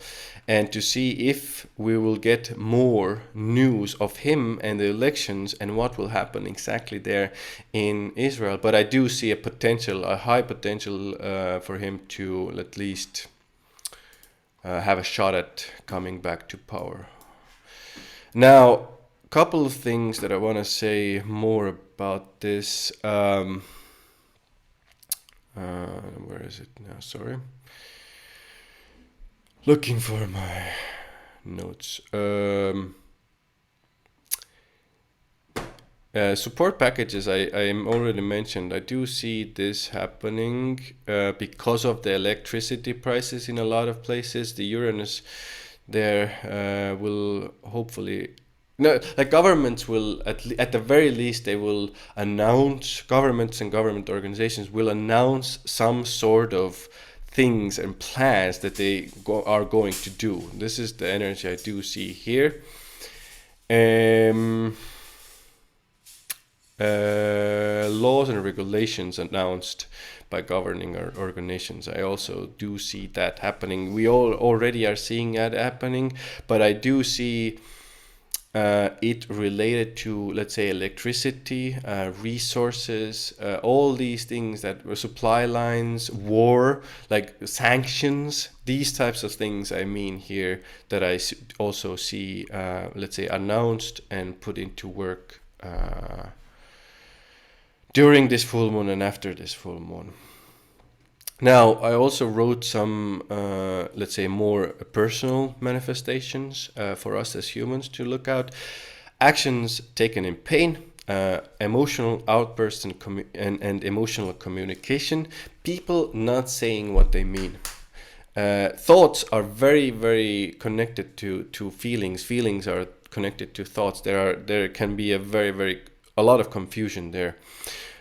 and to see if we will get more news of him and the elections and what will happen exactly there in Israel. But I do see a high potential for him to at least have a shot at coming back to power. Now, couple of things that I want to say more about this. Where is it now? Sorry. Looking for my notes. Support packages, I already mentioned. I do see this happening because of the electricity prices in a lot of places. The Uranus there will hopefully No, like governments will at the very least they will announce, governments and government organizations will announce some sort of things and plans that they are going to do. This is the energy I do see here. Laws and regulations announced by governing organizations. I also do see that happening. We all already are seeing that happening, but I do see it related to, let's say, electricity, resources, all these things that were supply lines, war, like sanctions, these types of things I mean here, that I also see, let's say, announced and put into work during this full moon and after this full moon. Now, I also wrote some, let's say, more personal manifestations for us as humans to look at. Actions taken in pain, emotional outbursts and emotional communication, people not saying what they mean. Thoughts are very, very connected to feelings. Feelings are connected to thoughts. There can be a lot of confusion there.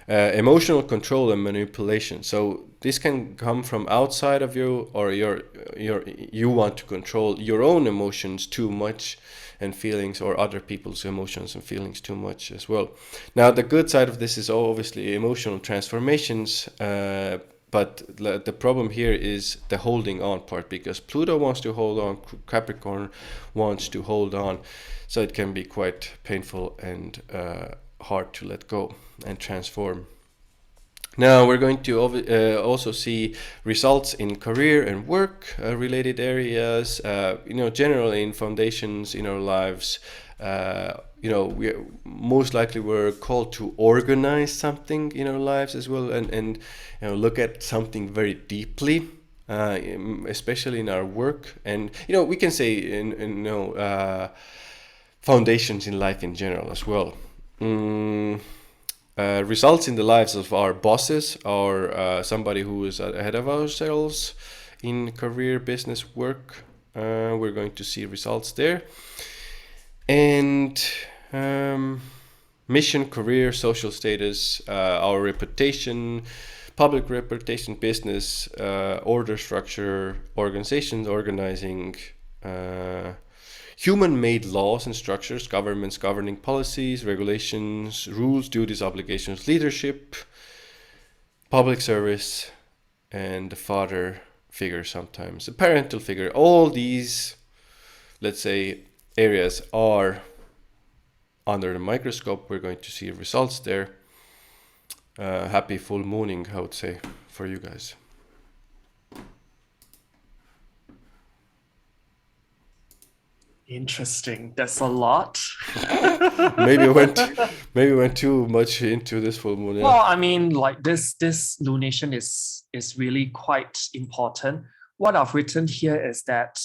Emotional control and manipulation. So this can come from outside of you, or you want to control your own emotions too much and feelings, or other people's emotions and feelings too much as well. Now, the good side of this is obviously emotional transformations, but the problem here is the holding on part, because Pluto wants to hold on, Capricorn wants to hold on, so it can be quite painful and hard to let go and transform. Now we're going to also see results in career and work related areas, generally in foundations in our lives. We most likely we're called to organize something in our lives as well, and look at something very deeply, especially in our work. And we can say foundations in life in general as well. Results in the lives of our bosses, or somebody who is ahead of ourselves in career, business, work. We're going to see results there. And mission, career, social status, our reputation, public reputation, business, order, structure, organizations, organizing, human-made laws and structures, governments governing policies, regulations, rules, duties, obligations, leadership, public service, and the father figure sometimes, the parental figure. All these, let's say, areas are under the microscope. We're going to see results there. Happy full mooning, I would say, for you guys. Interesting. That's a lot. maybe went too much into this full moon. Yeah. Well, I mean, like this lunation is really quite important. What I've written here is that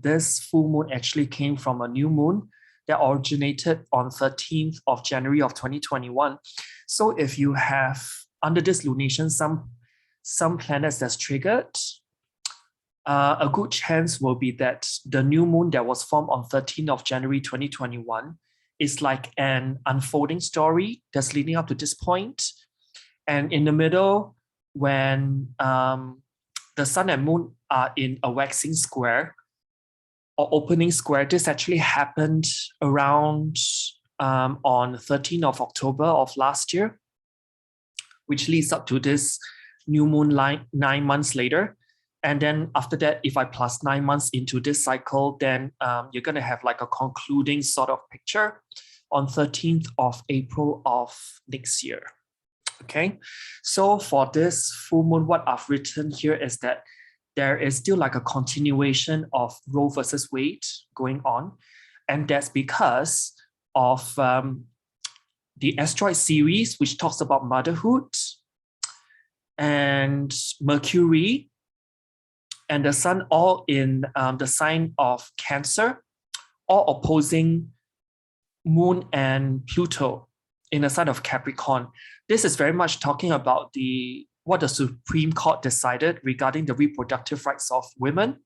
this full moon actually came from a new moon that originated on 13th of January of 2021. So if you have under this lunation some planets that's triggered, a good chance will be that the new moon that was formed on 13th of January 2021 is like an unfolding story that's leading up to this point. And in the middle, when the sun and moon are in a waxing square or opening square, this actually happened around on 13th of October of last year, which leads up to this new moon line 9 months later. And then after that, if I plus 9 months into this cycle, then you're going to have like a concluding sort of picture on 13th of April of next year. Okay, so for this full moon, what I've written here is that there is still like a continuation of Roe versus Wade going on. And that's because of the asteroid series, which talks about motherhood, and Mercury and the sun all in the sign of Cancer, all opposing Moon and Pluto in the sign of Capricorn. This is very much talking about what the Supreme Court decided regarding the reproductive rights of women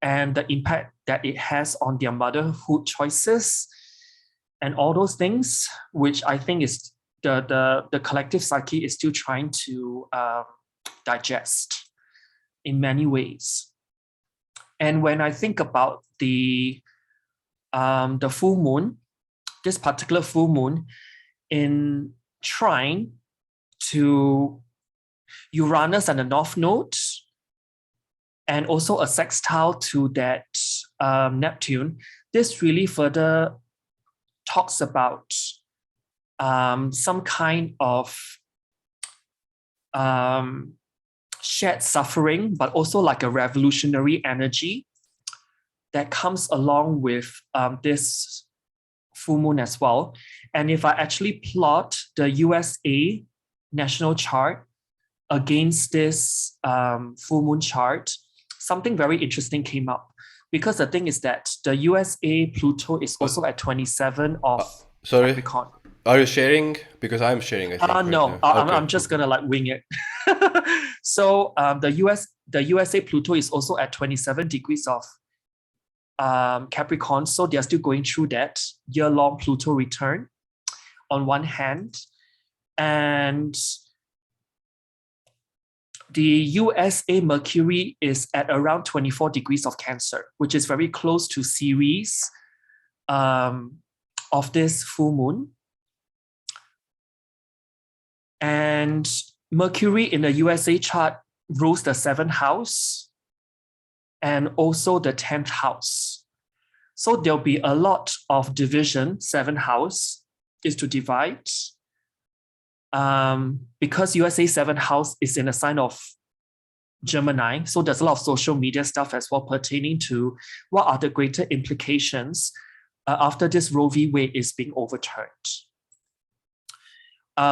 and the impact that it has on their motherhood choices. and all those things, which I think is the collective psyche is still trying to digest in many ways. And when I think about the full moon, this particular full moon in trine to Uranus and the North Node, and also a sextile to that Neptune, this really further talks about some kind of shared suffering, but also like a revolutionary energy that comes along with this full moon as well. And if I actually plot the USA national chart against this full moon chart, something very interesting came up. Because the thing is that the USA Pluto is also at 27 of Capricorn. Are you sharing? Because I'm sharing, I think. No, I'm just gonna like wing it. So the USA Pluto is also at 27 degrees of Capricorn. So they're still going through that year-long Pluto return on one hand. And the USA Mercury is at around 24 degrees of Cancer, which is very close to Ceres of this full moon. And Mercury in the USA chart rules the 7th house and also the 10th house. So there'll be a lot of division. 7th house is to divide. Because USA 7th house is in a sign of Gemini, so there's a lot of social media stuff as well pertaining to what are the greater implications after this Roe v. Wade is being overturned.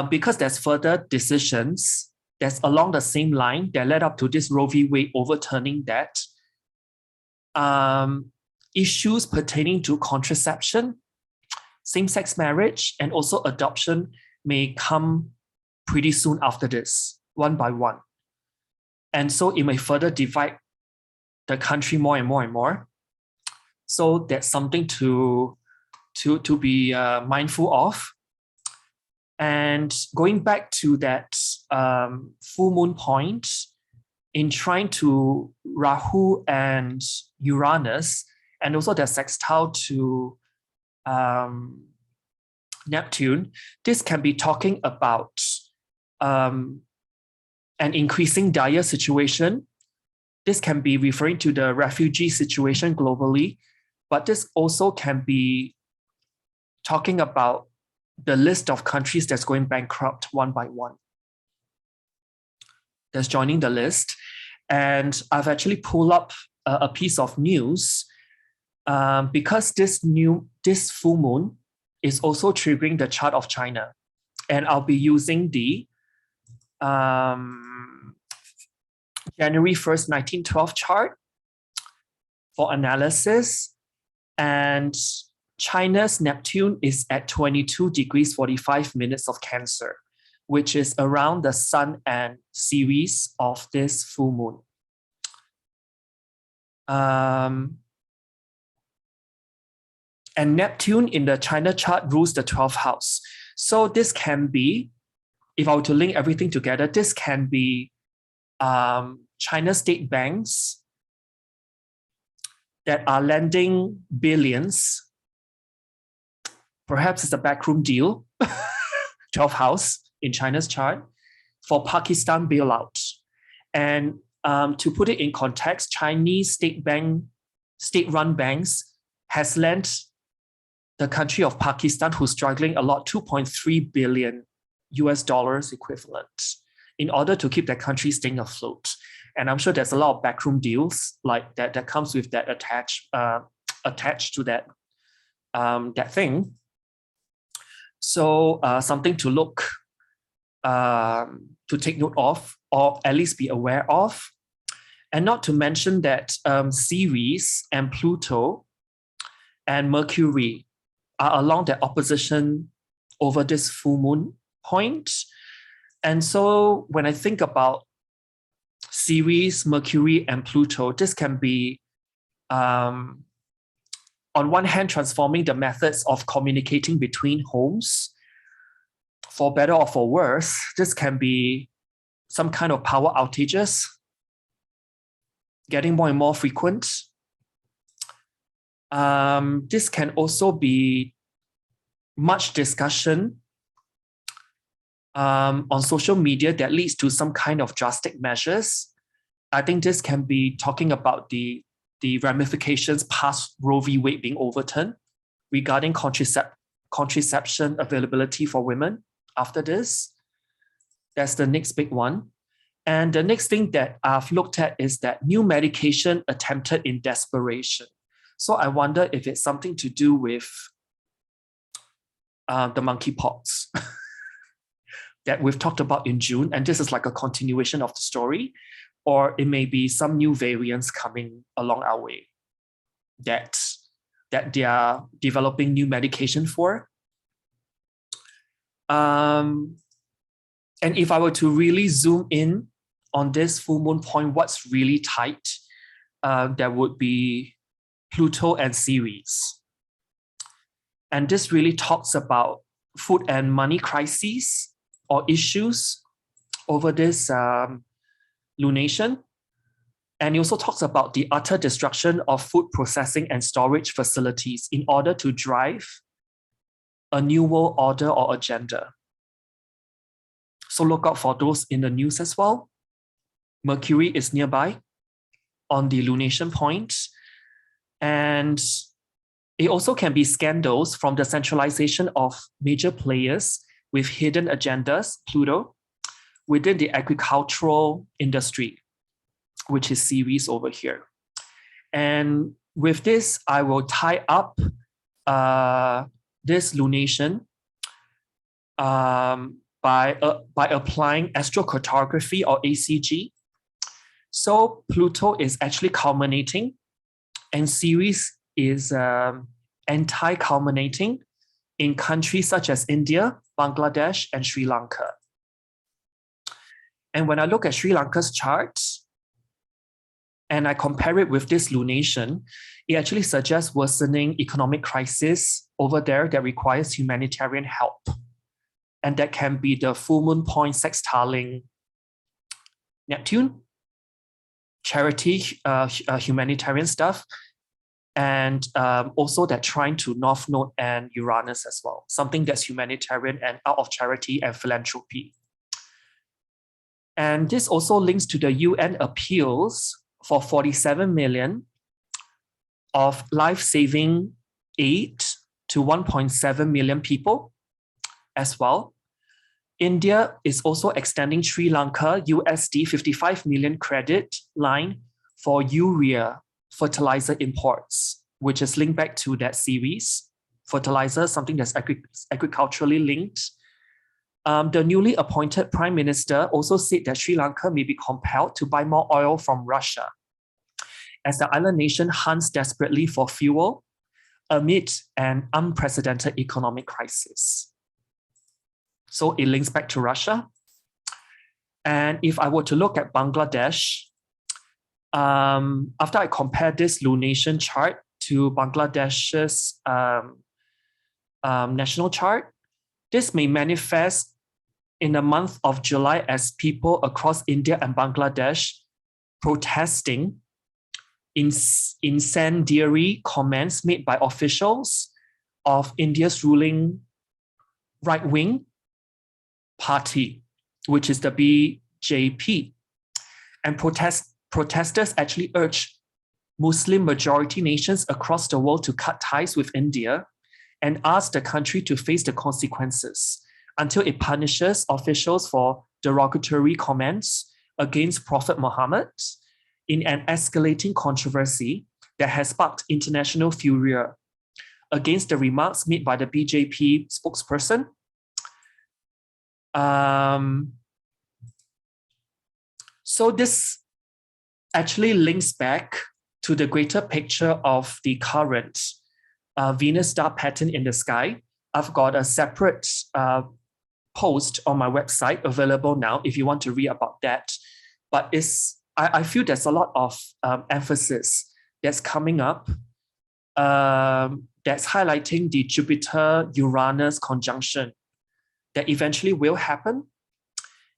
Because there's further decisions that's along the same line that led up to this Roe v. Wade overturning that. Issues pertaining to contraception, same-sex marriage, and also adoption may come pretty soon after this, one by one. And so it may further divide the country more and more and more. So that's something to be mindful of. And going back to that full moon point, in trine to Rahu and Uranus, and also the sextile to Neptune, this can be talking about an increasing dire situation. This can be referring to the refugee situation globally, but this also can be talking about the list of countries that's going bankrupt one by one. That's joining the list. And I've actually pulled up a piece of news because this full moon is also triggering the chart of China. And I'll be using the January 1st, 1912 chart for analysis. And China's Neptune is at 22 degrees 45 minutes of Cancer, which is around the Sun and Ceres of this full moon. And Neptune in the China chart rules the 12th house. So this can be, if I were to link everything together, this can be China state banks that are lending billions. Perhaps it's a backroom deal, 12th house in China's chart, for Pakistan bailout. And to put it in context, Chinese state-run banks has lent the country of Pakistan, who's struggling a lot, 2.3 billion US dollars equivalent, in order to keep that country staying afloat. And I'm sure there's a lot of backroom deals like that comes with that attached to that thing. So something to look, to take note of, or at least be aware of. And not to mention that Ceres and Pluto and Mercury are along the opposition over this full moon point. And so when I think about Ceres, Mercury, and Pluto, this can be on one hand, transforming the methods of communicating between homes. For better or for worse, this can be some kind of power outages, getting more and more frequent. This can also be much discussion on social media that leads to some kind of drastic measures. I think this can be talking about the ramifications past Roe v. Wade being overturned regarding contraception availability for women after this. That's the next big one. And the next thing that I've looked at is that new medication attempted in desperation. So I wonder if it's something to do with the monkeypox that we've talked about in June, and this is like a continuation of the story, or it may be some new variants coming along our way that they are developing new medication for. And if I were to really zoom in on this full moon point, what's really tight, there would be Pluto and Ceres. And this really talks about food and money crises or issues over this lunation. And it also talks about the utter destruction of food processing and storage facilities in order to drive a new world order or agenda. So look out for those in the news as well. Mercury is nearby on the lunation point. And it also can be scandals from the centralization of major players with hidden agendas, Pluto, within the agricultural industry, which is Ceres over here. And with this, I will tie up this lunation by applying astrocartography or ACG. So Pluto is actually culminating, and Ceres is anti-culminating in countries such as India, Bangladesh, and Sri Lanka. And when I look at Sri Lanka's chart and I compare it with this lunation, it actually suggests worsening economic crisis over there that requires humanitarian help. And that can be the full moon point sextiling Neptune, charity, humanitarian stuff, and also that trine to North Node and Uranus as well, something that's humanitarian and out of charity and philanthropy. And this also links to the UN appeals for 47 million of life-saving aid to 1.7 million people as well. India is also extending Sri Lanka USD 55 million credit line for urea fertilizer imports, which is linked back to that series. Fertilizer, something that's agriculturally linked. The newly appointed Prime Minister also said that Sri Lanka may be compelled to buy more oil from Russia as the island nation hunts desperately for fuel amid an unprecedented economic crisis. So it links back to Russia. And if I were to look at Bangladesh, after I compare this lunation chart to Bangladesh's national chart, this may manifest in the month of July as people across India and Bangladesh protesting incendiary comments made by officials of India's ruling right-wing party, which is the BJP. And protesters actually urge Muslim majority nations across the world to cut ties with India and ask the country to face the consequences until it punishes officials for derogatory comments against Prophet Muhammad in an escalating controversy that has sparked international furor against the remarks made by the BJP spokesperson. So this actually links back to the greater picture of the current Venus star pattern in the sky. I've got a separate post on my website available now if you want to read about that. But I feel there's a lot of emphasis that's coming up that's highlighting the Jupiter-Uranus conjunction that eventually will happen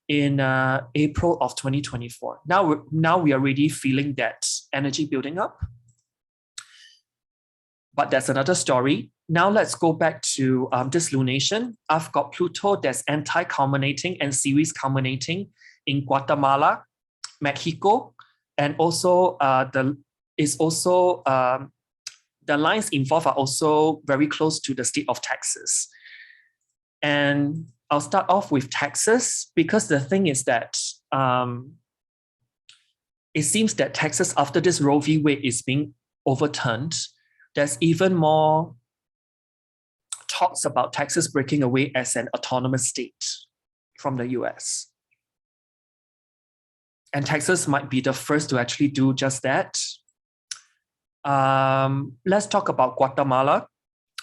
in April of 2024. Now we are already feeling that energy building up. But that's another story. Now let's go back to this lunation. I've got Pluto that's anti-culminating and series culminating in Guatemala, Mexico, and also the lines involved are also very close to the state of Texas. And I'll start off with Texas because the thing is that it seems that Texas, after this Roe v. Wade is being overturned, there's even more talks about Texas breaking away as an autonomous state from the US. And Texas might be the first to actually do just that. Let's talk about Guatemala,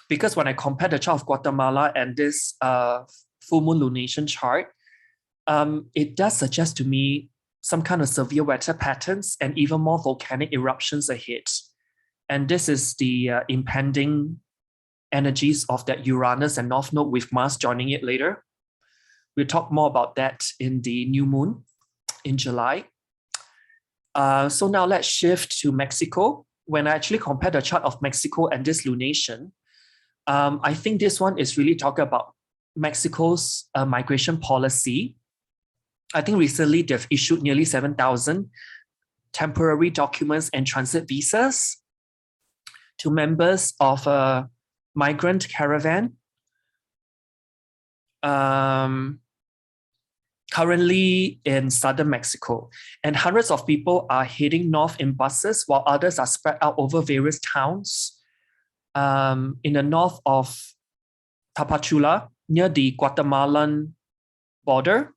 because when I compare the chart of Guatemala and this full moon lunation chart, it does suggest to me some kind of severe weather patterns and even more volcanic eruptions ahead. And this is the impending energies of that Uranus and North Node with Mars joining it later. We'll talk more about that in the new moon in July. So now let's shift to Mexico. When I actually compare the chart of Mexico and this lunation, I think this one is really talking about Mexico's migration policy. I think recently they've issued nearly 7,000 temporary documents and transit visas to members of a migrant caravan currently in southern Mexico. And hundreds of people are heading north in buses while others are spread out over various towns in the north of Tapachula, near the Guatemalan border,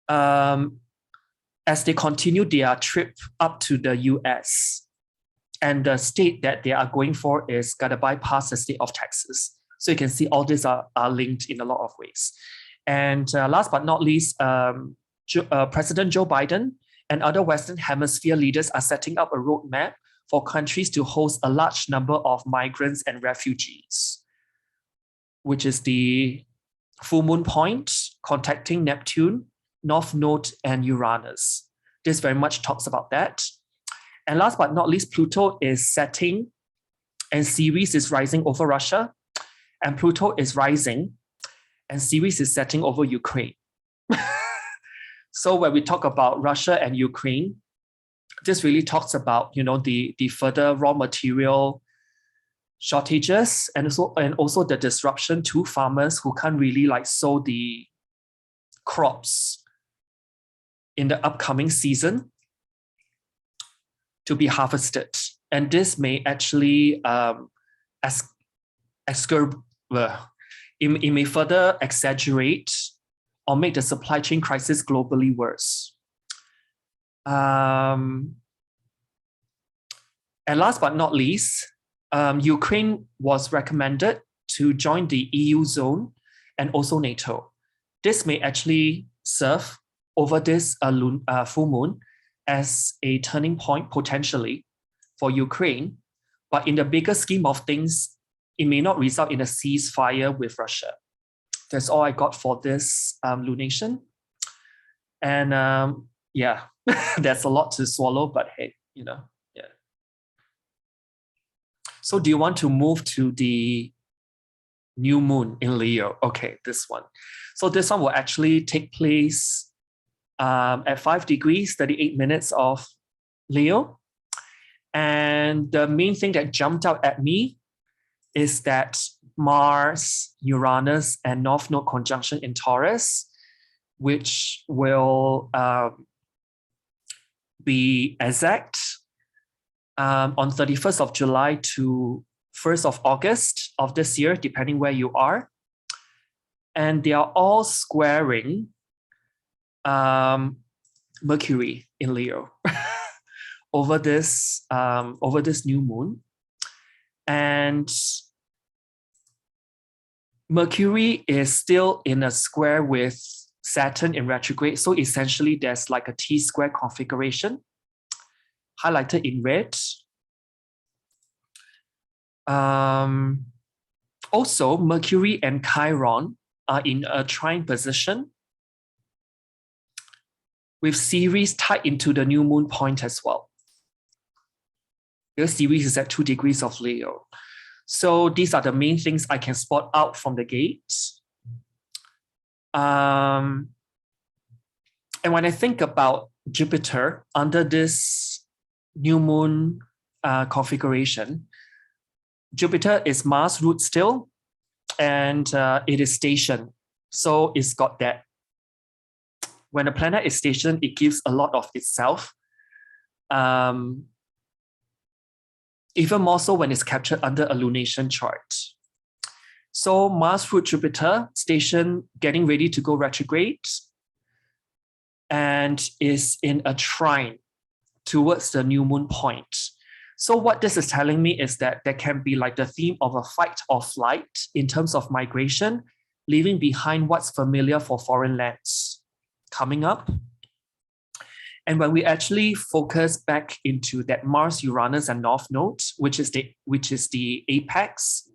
as they continue their trip up to the US. And the state that they are going for is got to bypass the state of Texas. So you can see all these are linked in a lot of ways. And last but not least, President Joe Biden and other Western Hemisphere leaders are setting up a roadmap for countries to host a large number of migrants and refugees, which is the full moon point contacting Neptune, North Node, and Uranus. This very much talks about that. And last but not least, Pluto is setting and Ceres is rising over Russia, and Pluto is rising and Ceres is setting over Ukraine. So when we talk about Russia and Ukraine, this really talks about, you know, the further raw material shortages and also the disruption to farmers who can't really like sow the crops in the upcoming season to be harvested. And this may actually it may further exaggerate or make the supply chain crisis globally worse. And last but not least, Ukraine was recommended to join the EU zone and also NATO. This may actually serve over this full moon as a turning point potentially for Ukraine, but in the bigger scheme of things, it may not result in a ceasefire with Russia. That's all I got for this lunation. And yeah, that's a lot to swallow, but hey, you know, yeah. So do you want to move to the new moon in Leo? Okay, this one. So this one will actually take place at 5 degrees, 38 minutes of Leo. And the main thing that jumped out at me is that Mars, Uranus, and North Node conjunction in Taurus, which will be exact on 31st of July to 1st of August of this year, depending where you are. And they are all squaring Mercury in Leo over this new moon. And Mercury is still in a square with Saturn in retrograde. So essentially there's like a T-square configuration highlighted in red. Also, Mercury and Chiron are in a trine position with Ceres tied into the new moon point as well. The Ceres is at 2 degrees of Leo. So these are the main things I can spot out from the gate. And when I think about Jupiter under this new moon configuration, Jupiter is Mars root still, and it is stationed. So it's got that. When a planet is stationed, it gives a lot of itself. Even more so when it's captured under a lunation chart. So Mars root Jupiter station getting ready to go retrograde and is in a trine towards the new moon point. So what this is telling me is that there can be like the theme of a fight or flight in terms of migration, leaving behind what's familiar for foreign lands coming up. And when we actually focus back into that Mars, Uranus, and North Node, which is the apex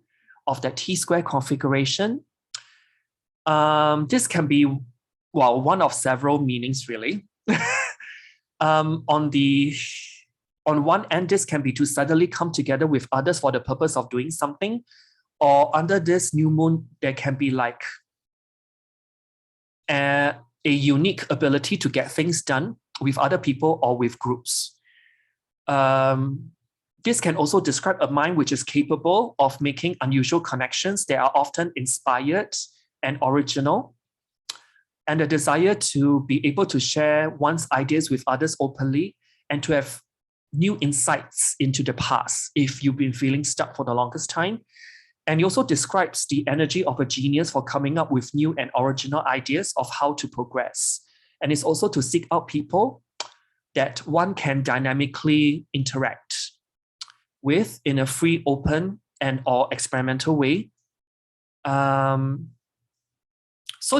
of that T-square configuration, this can be, well, one of several meanings really. On one end, this can be to suddenly come together with others for the purpose of doing something, or under this new moon, there can be like a unique ability to get things done with other people or with groups. This can also describe a mind which is capable of making unusual connections that are often inspired and original, and a desire to be able to share one's ideas with others openly and to have new insights into the past if you've been feeling stuck for the longest time. And he also describes the energy of a genius for coming up with new and original ideas of how to progress. And it's also to seek out people that one can dynamically interact with in a free, open, and or experimental way. So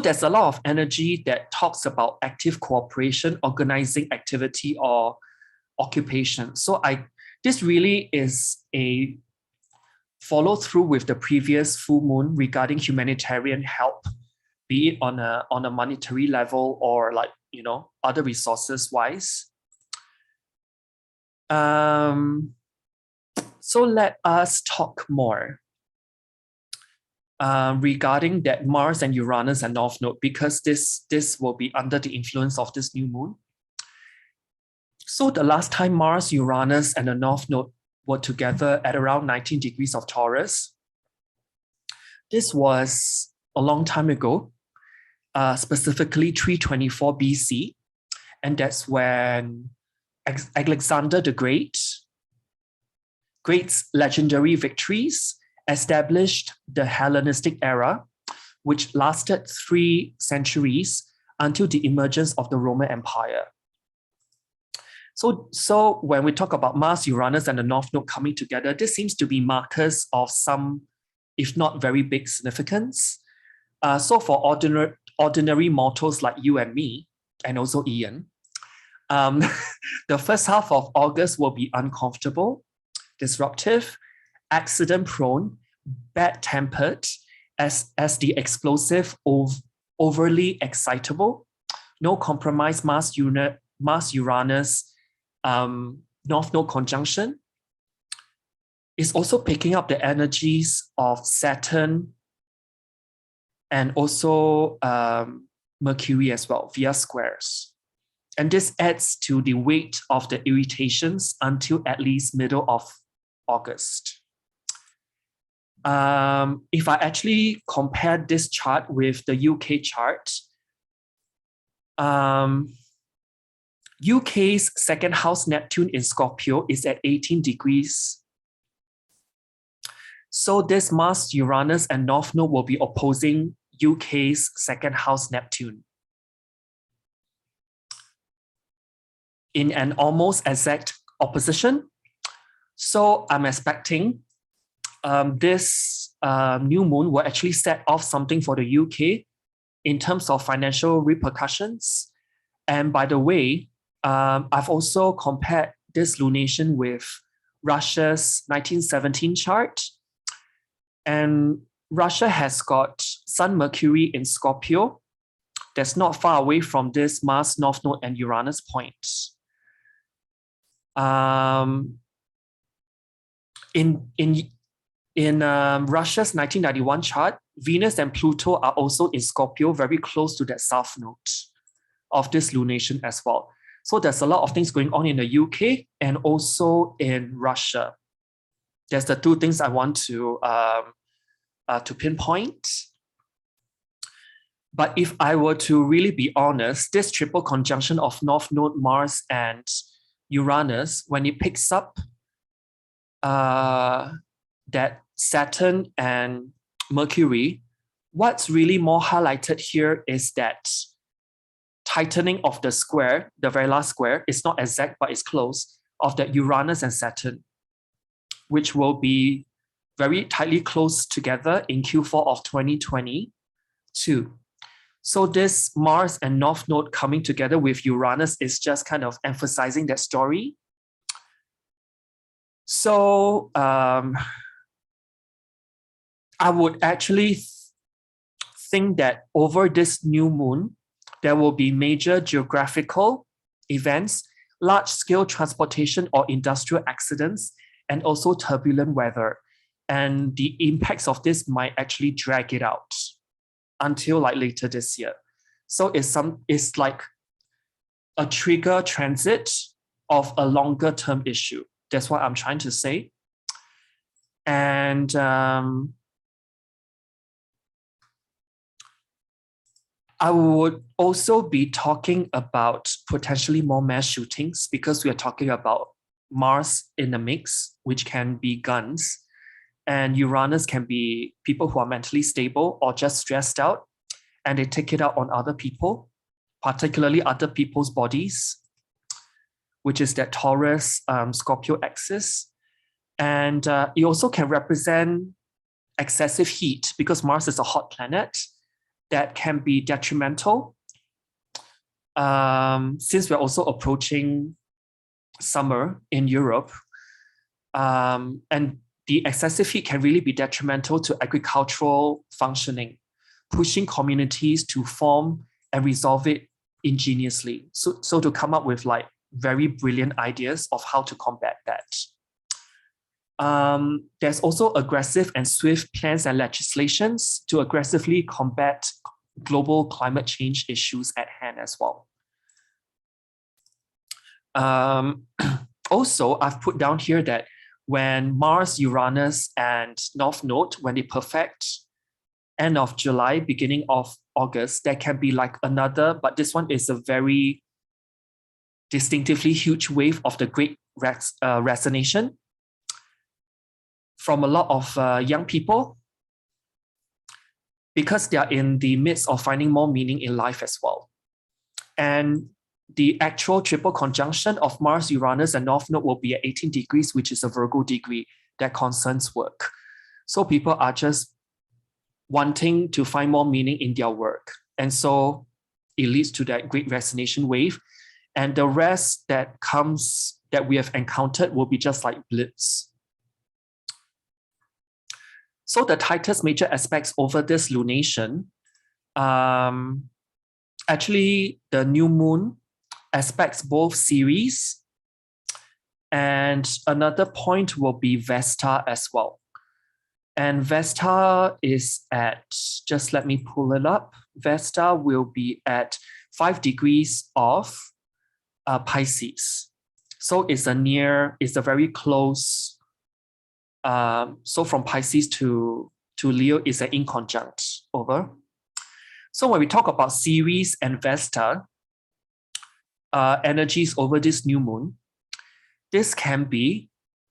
there's a lot of energy that talks about active cooperation, organizing activity, or occupation. So this really is a follow through with the previous full moon regarding humanitarian help, be it on a monetary level or like, other resources wise. So let us talk more regarding that Mars and Uranus and North Node, because this will be under the influence of this new moon. So the last time Mars, Uranus, and the North Node were together at around 19 degrees of Taurus, this was a long time ago, specifically 324 BC. And that's when Alexander the Great's legendary victories established the Hellenistic era, which lasted 3 centuries until the emergence of the Roman Empire. So when we talk about Mars, Uranus, and the North Node coming together, this seems to be markers of some, if not very big significance. So for ordinary mortals like you and me, and also Ian, the first half of August will be uncomfortable, disruptive, accident-prone, bad-tempered, as the explosive, overly excitable, no compromise Mars-Uranus North Node conjunction is also picking up the energies of Saturn and also Mercury as well via squares. And this adds to the weight of the irritations until at least middle of August. If I actually compare this chart with the UK chart, UK's second house Neptune in Scorpio is at 18 degrees. So this Mars, Uranus, and North Node will be opposing UK's second house Neptune in an almost exact opposition. So I'm expecting this new moon will actually set off something for the UK in terms of financial repercussions. And by the way, I've also compared this lunation with Russia's 1917 chart, And Russia has got Sun Mercury in Scorpio. That's not far away from this Mars North Node and Uranus point. In Russia's 1991 chart, Venus and Pluto are also in Scorpio, very close to that South Node of this lunation as well. So there's a lot of things going on in the UK and also in Russia. There's the two things I want to pinpoint. But if I were to really be honest, this triple conjunction of North Node, Mars, and Uranus, when it picks up that Saturn and Mercury, what's really more highlighted here is that tightening of the square, the very last square, it's not exact, but it's close, of that Uranus and Saturn, which will be very tightly close together in Q4 of 2022. So this Mars and North Node coming together with Uranus is just kind of emphasizing that story. So I would actually think that over this new moon, there will be major geographical events, large-scale transportation or industrial accidents, and also turbulent weather. And the impacts of this might actually drag it out until like later this year. So it's like a trigger transit of a longer term issue. That's what I'm trying to say. And I would also be talking about potentially more mass shootings because we are talking about Mars in the mix, which can be guns, and Uranus can be people who are mentally stable or just stressed out, and they take it out on other people, particularly other people's bodies, which is that Taurus, Scorpio axis. And it also can represent excessive heat because Mars is a hot planet that can be detrimental. Since we're also approaching summer in Europe, and the excessive heat can really be detrimental to agricultural functioning, pushing communities to form and resolve it ingeniously. So to come up with like very brilliant ideas of how to combat that. There's also aggressive and swift plans and legislations to aggressively combat global climate change issues at hand as well. Also, I've put down here that when Mars, Uranus, and North Node, when they perfect end of July, beginning of August, there can be like another, but this one is a very distinctively huge wave of the Great Resignation from a lot of young people because they are in the midst of finding more meaning in life as well. And the actual triple conjunction of Mars, Uranus, and North Node will be at 18 degrees, which is a Virgo degree that concerns work. So people are just wanting to find more meaning in their work. And so it leads to that Great Resignation wave. And the rest that comes that we have encountered will be just like blips. So the tightest major aspects over this lunation, actually the new moon aspects both Ceres, and another point will be Vesta as well. And Vesta is at, just let me pull it up. Vesta will be at 5 degrees of Pisces. So it's a very close, so from Pisces to Leo is an inconjunct over. So when we talk about Ceres and Vesta, energies over this new moon, this can be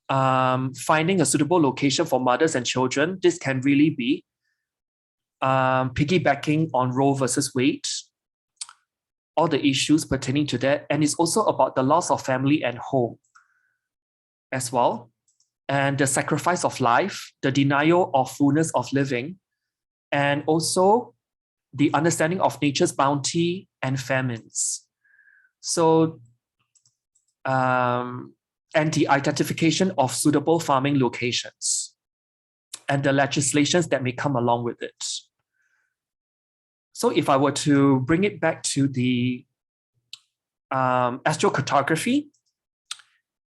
finding a suitable location for mothers and children. This can really be piggybacking on Roe versus Wade, all the issues pertaining to that. And it's also about the loss of family and home as well. And the sacrifice of life, the denial of fullness of living, and also the understanding of nature's bounty and famines. So, and the identification of suitable farming locations and the legislations that may come along with it. So if I were to bring it back to the astrocartography,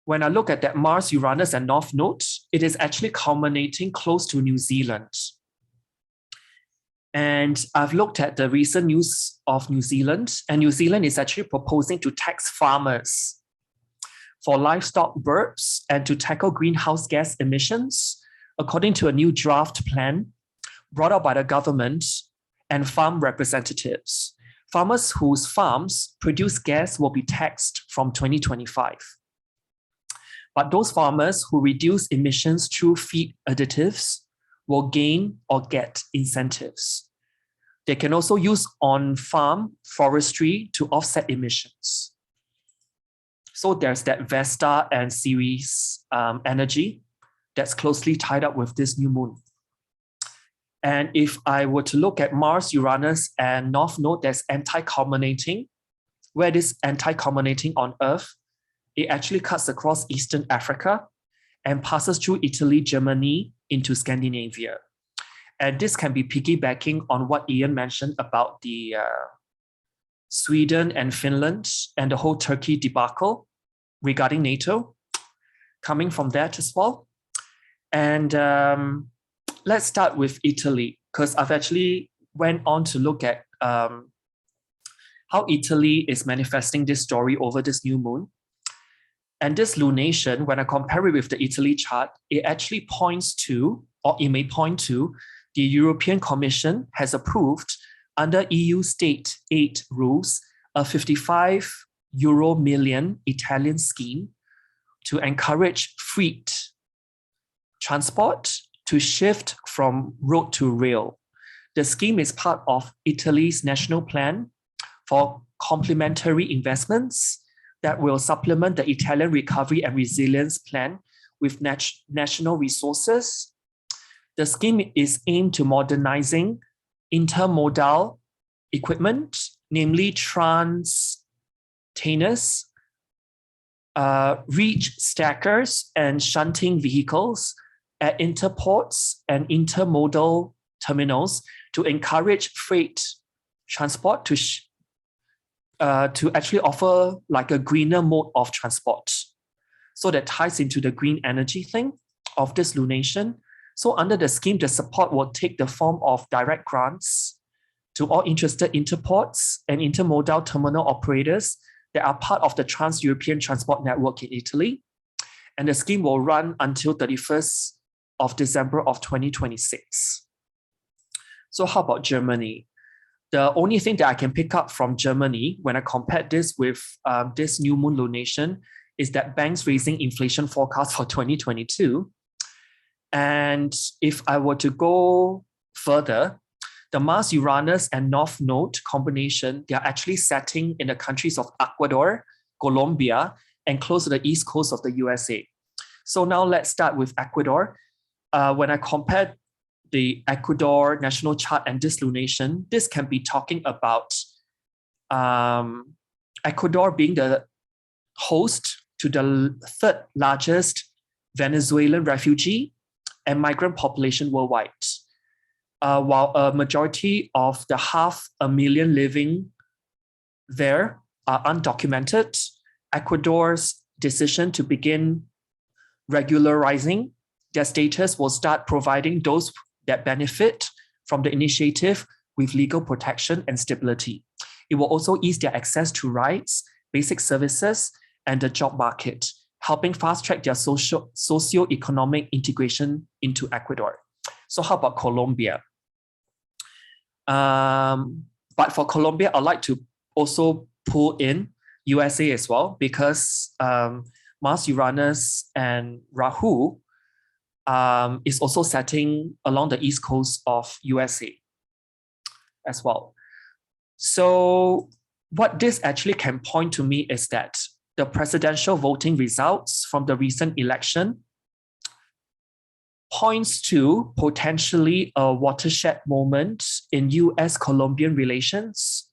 when I look at that Mars, Uranus, and North Node, it is actually culminating close to New Zealand. And I've looked at the recent news of New Zealand, and New Zealand is actually proposing to tax farmers for livestock births and to tackle greenhouse gas emissions, according to a new draft plan brought out by the government and farm representatives. Farmers whose farms produce gas will be taxed from 2025. But those farmers who reduce emissions through feed additives will gain or get incentives. They can also use on-farm forestry to offset emissions. So there's that Vesta and Ceres energy that's closely tied up with this new moon. And if I were to look at Mars, Uranus, and North Node, there's anti-culminating. Where it is anti-culminating on Earth, it actually cuts across Eastern Africa and passes through Italy, Germany, into Scandinavia. And this can be piggybacking on what Ian mentioned about the Sweden and Finland and the whole Turkey debacle regarding NATO, coming from that as well. And let's start with Italy, because I've actually went on to look at how Italy is manifesting this story over this new moon. And this lunation, when I compare it with the Italy chart, it actually points to, or it may point to, the European Commission has approved under EU state aid rules a 55 million Italian scheme to encourage freight transport to shift from road to rail. The scheme is part of Italy's national plan for complementary investments that will supplement the Italian Recovery and Resilience Plan with national resources. The scheme is aimed to modernizing intermodal equipment, namely trans-tainers, reach stackers and shunting vehicles at interports and intermodal terminals to encourage freight transport to actually offer like a greener mode of transport. So that ties into the green energy thing of this lunation. So under the scheme, the support will take the form of direct grants to all interested interports and intermodal terminal operators that are part of the Trans-European Transport Network in Italy. And the scheme will run until 31st of December of 2026. So how about Germany? The only thing that I can pick up from Germany when I compare this with this new moon lunation is that banks raising inflation forecast for 2022. And if I were to go further, the Mars, Uranus, and North Node combination, they are actually setting in the countries of Ecuador, Colombia, and close to the east coast of the USA. So now let's start with Ecuador. When I compare the Ecuador national chart and this lunation, this can be talking about Ecuador being the host to the third largest Venezuelan refugee and migrant population worldwide. While a majority of the 500,000 living there are undocumented, Ecuador's decision to begin regularizing their status will start providing those that benefit from the initiative with legal protection and stability. It will also ease their access to rights, basic services, and the job market, helping fast-track their socio-economic integration into Ecuador. So how about Colombia? But for Colombia, I'd like to also pull in USA as well, because Mars, Uranus, and Rahu is also setting along the east coast of USA as well. So what this actually can point to me is that the presidential voting results from the recent election points to potentially a watershed moment in US-Colombian relations,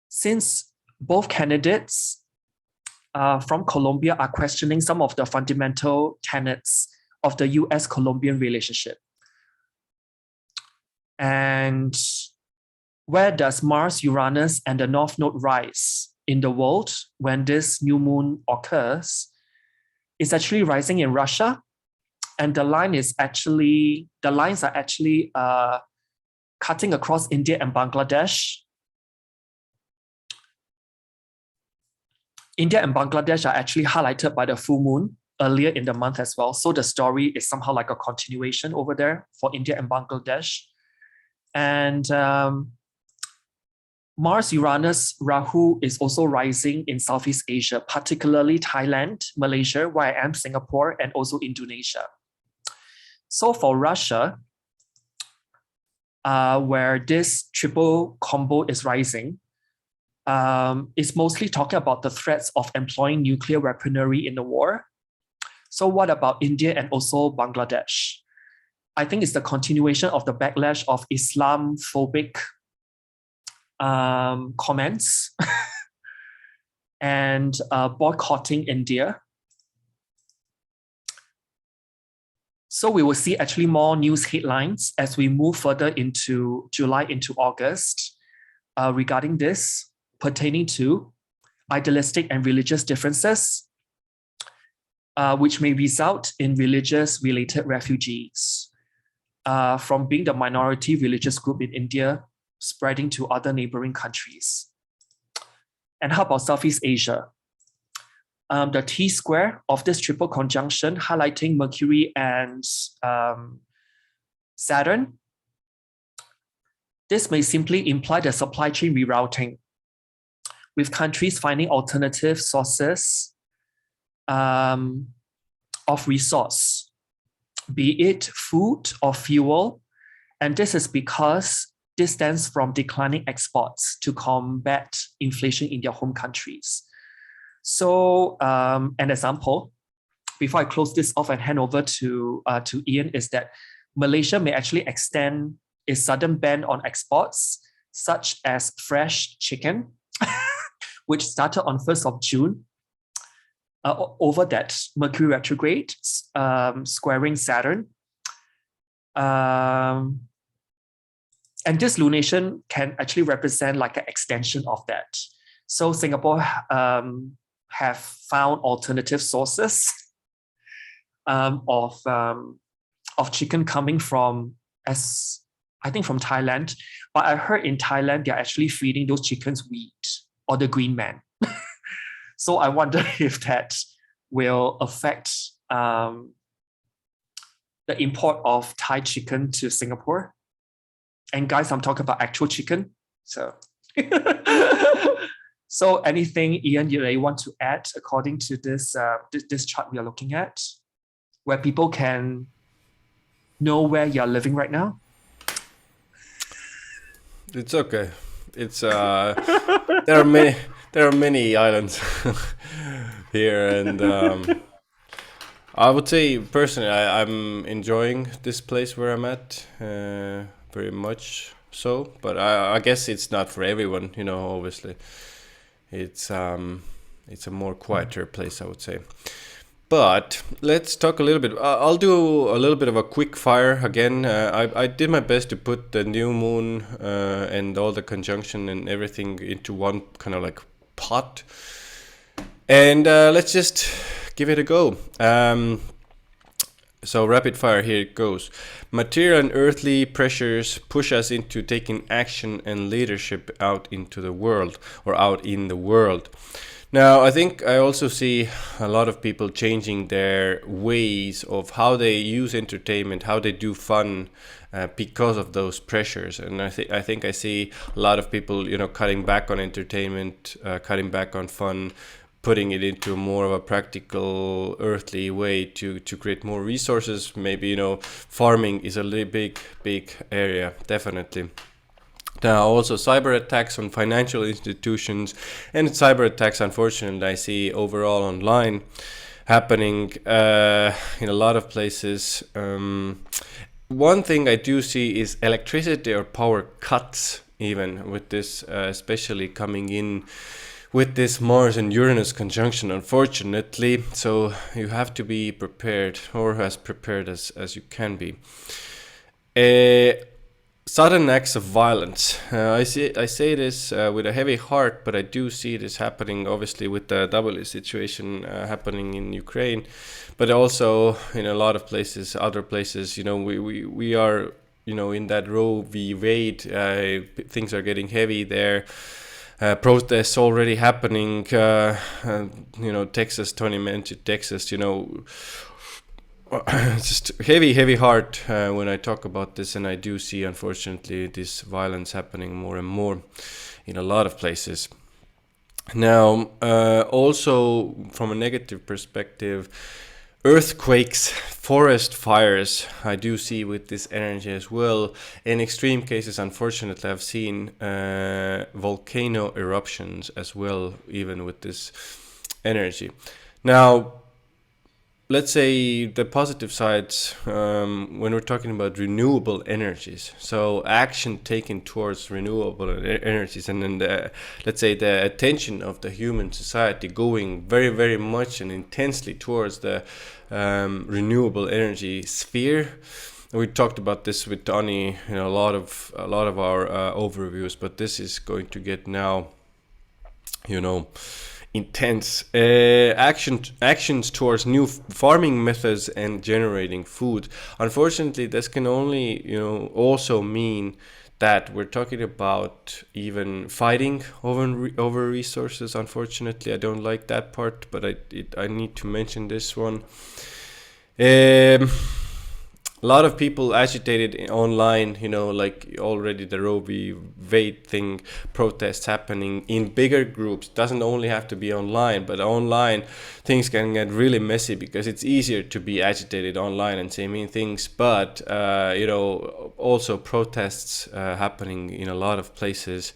since both candidates from Colombia are questioning some of the fundamental tenets of the US-Colombian relationship. And where does Mars, Uranus, and the North Node rise in the world when this new moon occurs? It's actually rising in Russia, and the lines are actually cutting across India and Bangladesh. India and Bangladesh are actually highlighted by the full moon earlier in the month as well. So the story is somehow like a continuation over there for India and Bangladesh. And Mars-Uranus-Rahu is also rising in Southeast Asia, particularly Thailand, Malaysia, where I am, Singapore, and also Indonesia. So for Russia, where this triple combo is rising, it's mostly talking about the threats of employing nuclear weaponry in the war. So what about India and also Bangladesh? I think it's the continuation of the backlash of Islamophobic comments and boycotting India. So we will see actually more news headlines as we move further into July, into August, regarding this, pertaining to idealistic and religious differences, which may result in religious-related refugees from being the minority religious group in India, spreading to other neighboring countries. And how about Southeast Asia? The T-square of this triple conjunction highlighting Mercury and Saturn. This may simply imply the supply chain rerouting, with countries finding alternative sources of resource, be it food or fuel. And this is because this stems from declining exports to combat inflation in their home countries. So an example, before I close this off and hand over to Ian, is that Malaysia may actually extend a sudden ban on exports, such as fresh chicken, which started on 1st of June, over that Mercury retrograde, squaring Saturn. And this lunation can actually represent like an extension of that. So Singapore have found alternative sources of chicken coming from, I think from Thailand. But I heard in Thailand, they're actually feeding those chickens wheat or the green man. So I wonder if that will affect the import of Thai chicken to Singapore. And guys, I'm talking about actual chicken. So, so anything, Ian, you want to add according to this this chart we are looking at, where people can know where you're living right now? It's okay. It's there are many islands here, and I would say personally I'm enjoying this place where I'm at very much so, but I guess it's not for everyone, you know. Obviously, it's a more quieter place, I would say. But let's talk a little bit. I'll do a little bit of a quick fire again. I did my best to put the new moon and all the conjunction and everything into one kind of like pot. And let's just give it a go. So rapid fire, here it goes. Material and earthly pressures push us into taking action and leadership out into the world, or out in the world. Now, I think I also see a lot of people changing their ways of how they use entertainment, how they do fun, because of those pressures. And I think I see a lot of people, you know, cutting back on entertainment, cutting back on fun, putting it into more of a practical, earthly way to create more resources. Maybe, you know, farming is a big area, definitely. Now, also cyber attacks on financial institutions and cyber attacks, unfortunately, I see overall online happening in a lot of places. One thing I do see is electricity or power cuts, even with this, especially coming in with this Mars and Uranus conjunction, unfortunately. So you have to be prepared, or as prepared as you can be. sudden acts of violence. I say this with a heavy heart, but I do see this happening, obviously, with the W situation happening in Ukraine, but also in a lot of places, other places. We are, in that Roe v. Wade. Things are getting heavy there. Protests already happening. Texas. Tony mentioned Texas. It's just heavy heart when I talk about this, and I do see, unfortunately, this violence happening more and more in a lot of places. Now, also from a negative perspective, earthquakes, forest fires, I do see with this energy as well. In extreme cases, unfortunately, I've seen volcano eruptions as well, even with this energy. Now, let's say the positive sides, when we're talking about renewable energies, so action taken towards renewable energies, and then let's say the attention of the human society going very, very much and intensely towards the renewable energy sphere. We talked about this with Donny in a lot of our overviews, but this is going to get now, intense actions towards new farming methods and generating food. Unfortunately, this can only also mean that we're talking about even fighting over resources. Unfortunately, I don't like that part, but I need to mention this one. A lot of people agitated online, like already the Roe v. Wade thing, protests happening in bigger groups. Doesn't only have to be online, but online things can get really messy because it's easier to be agitated online and say mean things. But, also protests happening in a lot of places.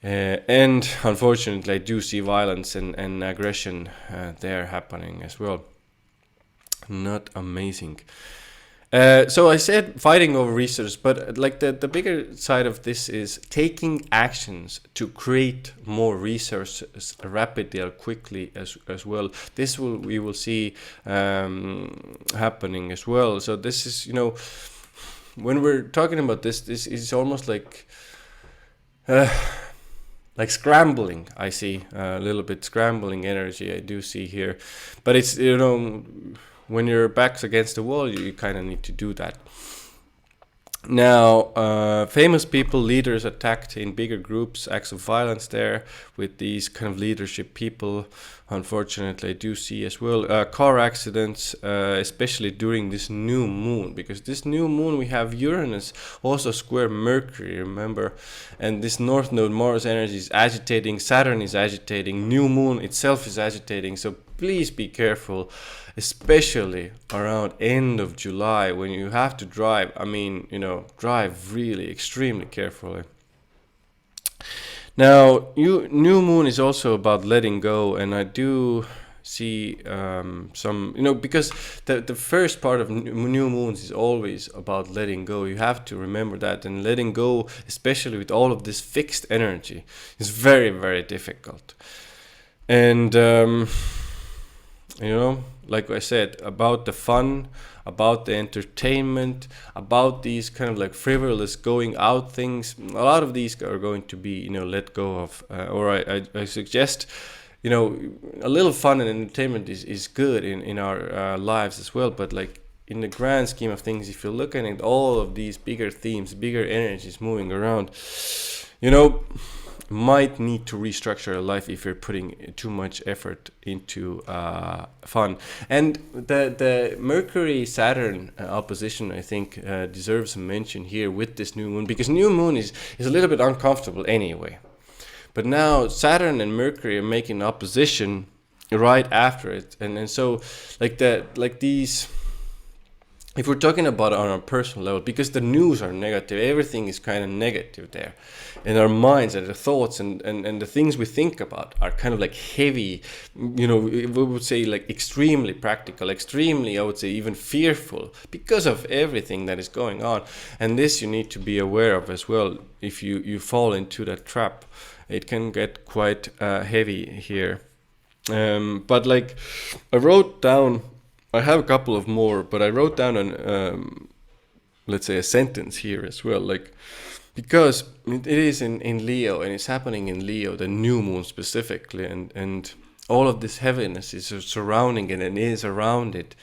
And unfortunately, I do see violence and aggression there happening as well. Not amazing. So I said fighting over resources, but like the bigger side of this is taking actions to create more resources rapidly or quickly as well. We will see happening as well. So this is, when we're talking about this is almost like scrambling. I see a little bit scrambling energy I do see here, but it's, when your back's against the wall, you kind of need to do that. Now, famous people, leaders attacked in bigger groups, acts of violence there with these kind of leadership people. Unfortunately, I do see as well car accidents, especially during this new moon, because this new moon we have Uranus also square Mercury, remember, and this north node Mars energy is agitating, Saturn is agitating, new moon itself is agitating. So please be careful, especially around end of July when you have to drive. Drive really extremely carefully. Now, new moon is also about letting go, and I do see some, because the first part of new moons is always about letting go. You have to remember that, and letting go, especially with all of this fixed energy, is very, very difficult. And like I said, about the fun, about the entertainment, about these kind of like frivolous going out things, a lot of these are going to be, let go of. Or I suggest, a little fun and entertainment is good in our lives as well. But like in the grand scheme of things, if you're looking at all of these bigger themes, bigger energies moving around, might need to restructure a life if you're putting too much effort into fun. And the Mercury Saturn opposition, I think, deserves a mention here with this new moon, because new moon is a little bit uncomfortable anyway. But now Saturn and Mercury are making opposition right after it, and so these. If we're talking about it on a personal level, because the news are negative, everything is kind of negative there. And our minds and the thoughts and the things we think about are kind of like heavy, we would say like extremely practical, extremely, I would say even fearful, because of everything that is going on. And this you need to be aware of as well. If you fall into that trap, it can get quite heavy here. But like I wrote down, I have a couple of more, but I wrote down let's say, a sentence here as well, like, because it is in Leo, and it's happening in Leo, the new moon specifically, and all of this heaviness is surrounding it and is around it.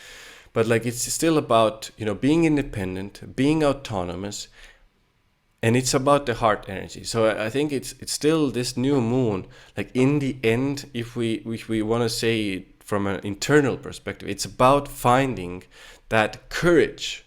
But like, it's still about, you know, being independent, being autonomous, and it's about the heart energy. So I think it's still this new moon, like, in the end, if we want to say it from an internal perspective, it's about finding that courage,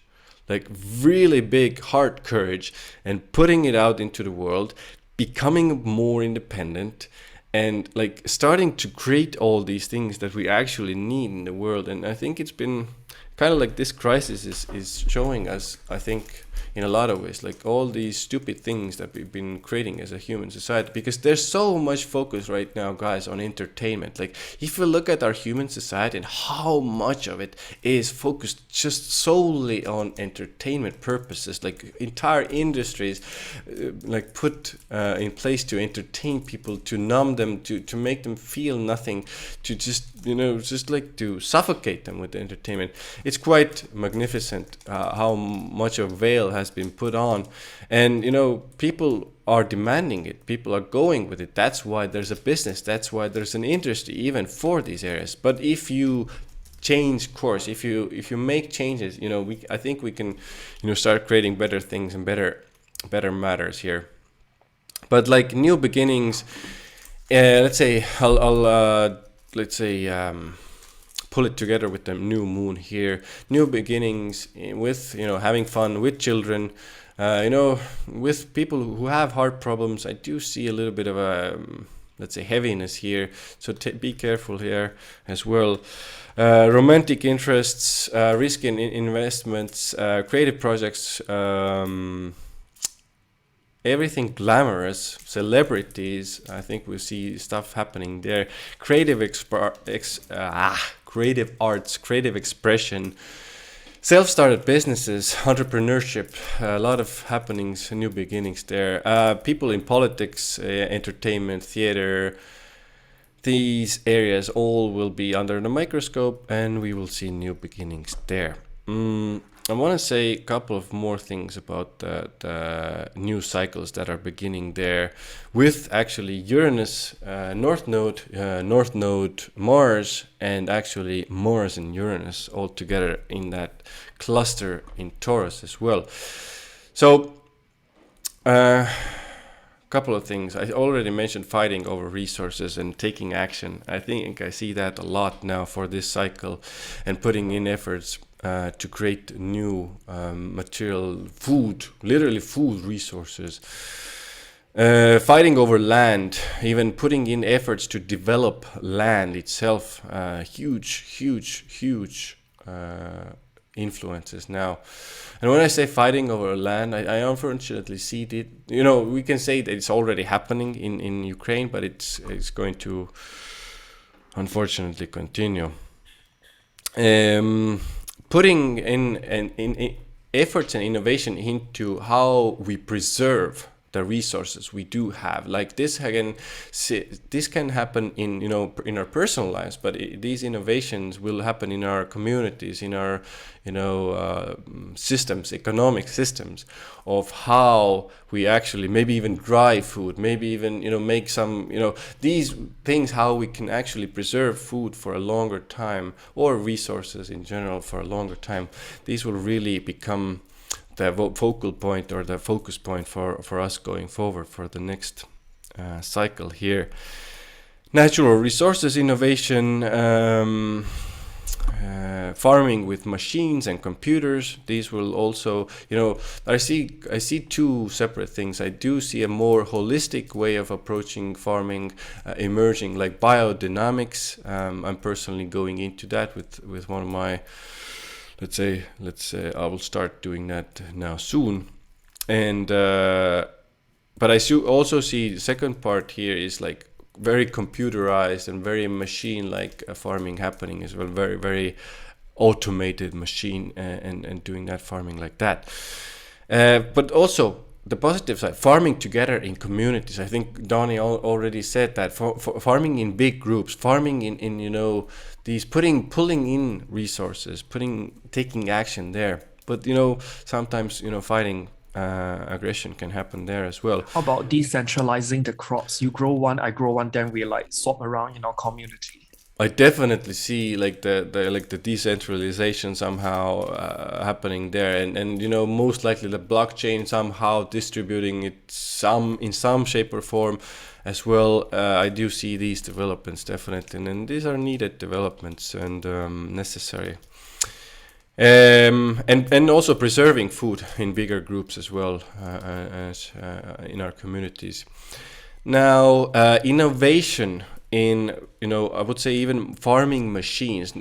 like really big heart courage, and putting it out into the world, becoming more independent, and like starting to create all these things that we actually need in the world. And I think it's been kind of like, this crisis is showing us, I think, in a lot of ways, like all these stupid things that we've been creating as a human society, because there's so much focus right now, guys, on entertainment. Like, if you look at our human society and how much of it is focused just solely on entertainment purposes, like entire industries like put in place to entertain people, to numb them, to make them feel nothing, to just, you know, just like to suffocate them with entertainment. It's quite magnificent how much a veil has been put on, and you know, people are demanding it, people are going with it. That's why there's a business, that's why there's an industry even for these areas. But if you change course, if you make changes, you know, I think we can, you know, start creating better things and better matters here. But like, new beginnings, let's say I'll let's say pull it together with the new moon here. New beginnings with, you know, having fun with children, you know, with people who have heart problems. I do see a little bit of a, let's say, heaviness here, so be careful here as well. Romantic interests, risk in investments, creative projects, everything glamorous, celebrities. I think we see stuff happening there. Creative creative arts, creative expression, self-started businesses, entrepreneurship, a lot of happenings, new beginnings there. People in politics, entertainment, theater, these areas all will be under the microscope, and we will see new beginnings there. I want to say a couple of more things about the new cycles that are beginning there, with actually Uranus, North Node, Mars, and actually Mars and Uranus all together in that cluster in Taurus as well. So, couple of things. I already mentioned fighting over resources and taking action. I think I see that a lot now for this cycle, and putting in efforts to create new material, food, literally food resources. Fighting over land, even putting in efforts to develop land itself. Huge influences now. And when I say fighting over land, I unfortunately see it. You know, we can say that it's already happening in Ukraine, but it's going to unfortunately continue. Putting in efforts and innovation into how we preserve the resources we do have. Like this can happen in, you know, in our personal lives, but these innovations will happen in our communities, in our, you know, systems, economic systems, of how we actually maybe even dry food, maybe even, you know, make some, you know, these things, how we can actually preserve food for a longer time, or resources in general for a longer time. These will really become the focal point, or the focus point for us going forward for the next cycle here. Natural resources innovation, farming with machines and computers. These will also, you know, I see two separate things. I do see a more holistic way of approaching farming emerging, like biodynamics. I'm personally going into that with one of my, let's say I will start doing that now soon. And but I also see the second part here is like very computerized and very machine-like farming happening as well. Very, very automated machine and doing that farming like that. But also the positive side, farming together in communities. I think Donny already said that, for farming in big groups, farming in you know, these pulling in resources, taking action there. But sometimes fighting, aggression can happen there as well. How about decentralizing the crops? You grow one, I grow one, then we like swap around in our community. I definitely see like the decentralization somehow happening there, and most likely the blockchain somehow distributing it in some shape or form as well. I do see these developments definitely, and these are needed developments and necessary. And also preserving food in bigger groups as well as in our communities. Now, innovation in I would say even farming machines.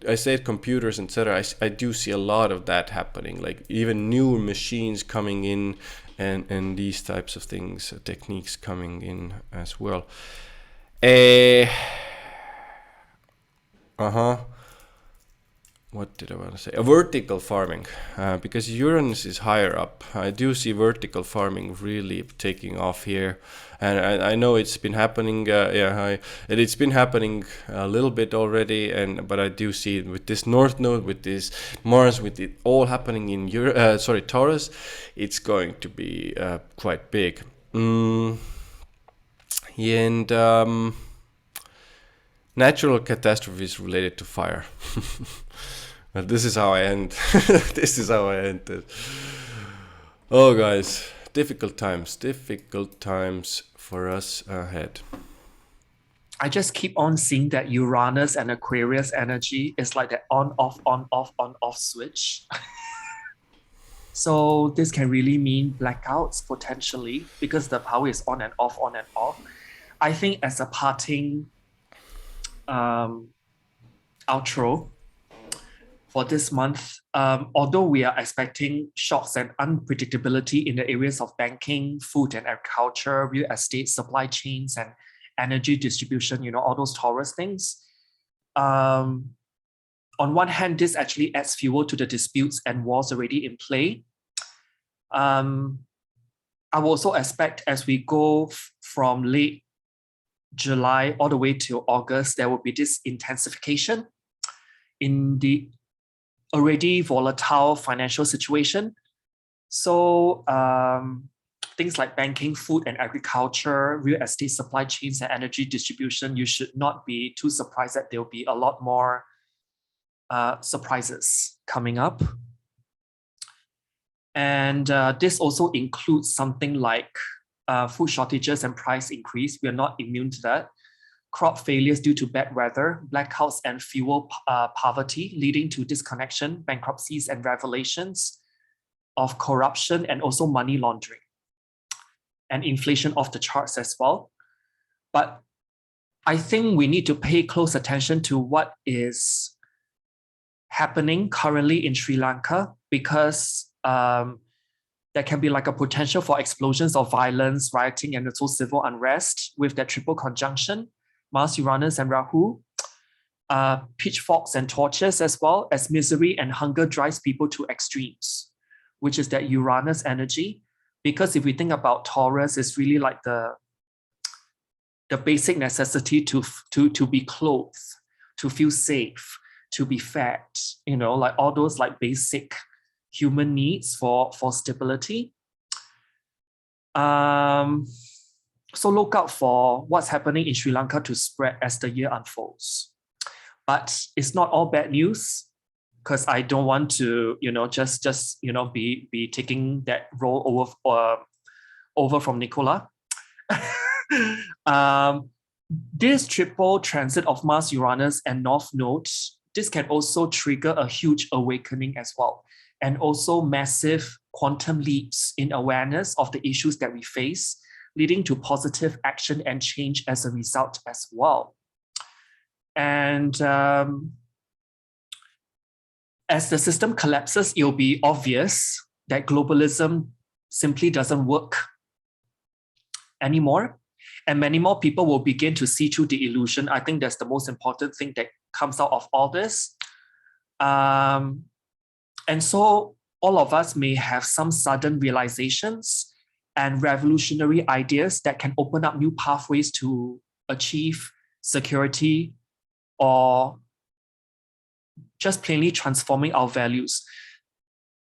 I said computers, etc. I do see a lot of that happening. Like even new machines coming in, and these types of things, techniques coming in as well. What did I want to say? A vertical farming, because Uranus is higher up. I do see vertical farming really taking off here, and I know it's been happening. It's been happening a little bit already, but I do see it with this North Node, with this Mars, with it all happening in Taurus. It's going to be quite big. And natural catastrophes related to fire. But this is how I end. This is how I ended. Oh, guys, difficult times for us ahead. I just keep on seeing that Uranus and Aquarius energy is like the on-off switch. So this can really mean blackouts potentially, because the power is on and off, on and off. I think as a parting outro for this month, although we are expecting shocks and unpredictability in the areas of banking, food and agriculture, real estate, supply chains, and energy distribution, all those Taurus things. On one hand, this actually adds fuel to the disputes and wars already in play. I will also expect as we go from late July all the way to August, there will be this intensification in the already volatile financial situation. So things like banking, food and agriculture, real estate, supply chains and energy distribution, you should not be too surprised that there will be a lot more surprises coming up. And this also includes something like food shortages and price increase. We are not immune to that. Crop failures due to bad weather, blackouts and fuel poverty, leading to disconnection, bankruptcies and revelations of corruption and also money laundering, and inflation off the charts as well. But I think we need to pay close attention to what is happening currently in Sri Lanka, because there can be like a potential for explosions of violence, rioting, and also civil unrest with that triple conjunction. Mars, Uranus, and Rahu, pitchforks and torches, as well as misery and hunger drives people to extremes, which is that Uranus energy. Because if we think about Taurus, it's really like the basic necessity to be clothed, to feel safe, to be fed, like all those like basic human needs for stability. So look out for what's happening in Sri Lanka to spread as the year unfolds. But it's not all bad news, because I don't want to, just be taking that role over from Nicola. This triple transit of Mars, Uranus, and North Node, this can also trigger a huge awakening as well, and also massive quantum leaps in awareness of the issues that we face, leading to positive action and change as a result as well. And as the system collapses, it'll be obvious that globalism simply doesn't work anymore. And many more people will begin to see through the illusion. I think that's the most important thing that comes out of all this. And so all of us may have some sudden realizations and revolutionary ideas that can open up new pathways to achieve security or just plainly transforming our values.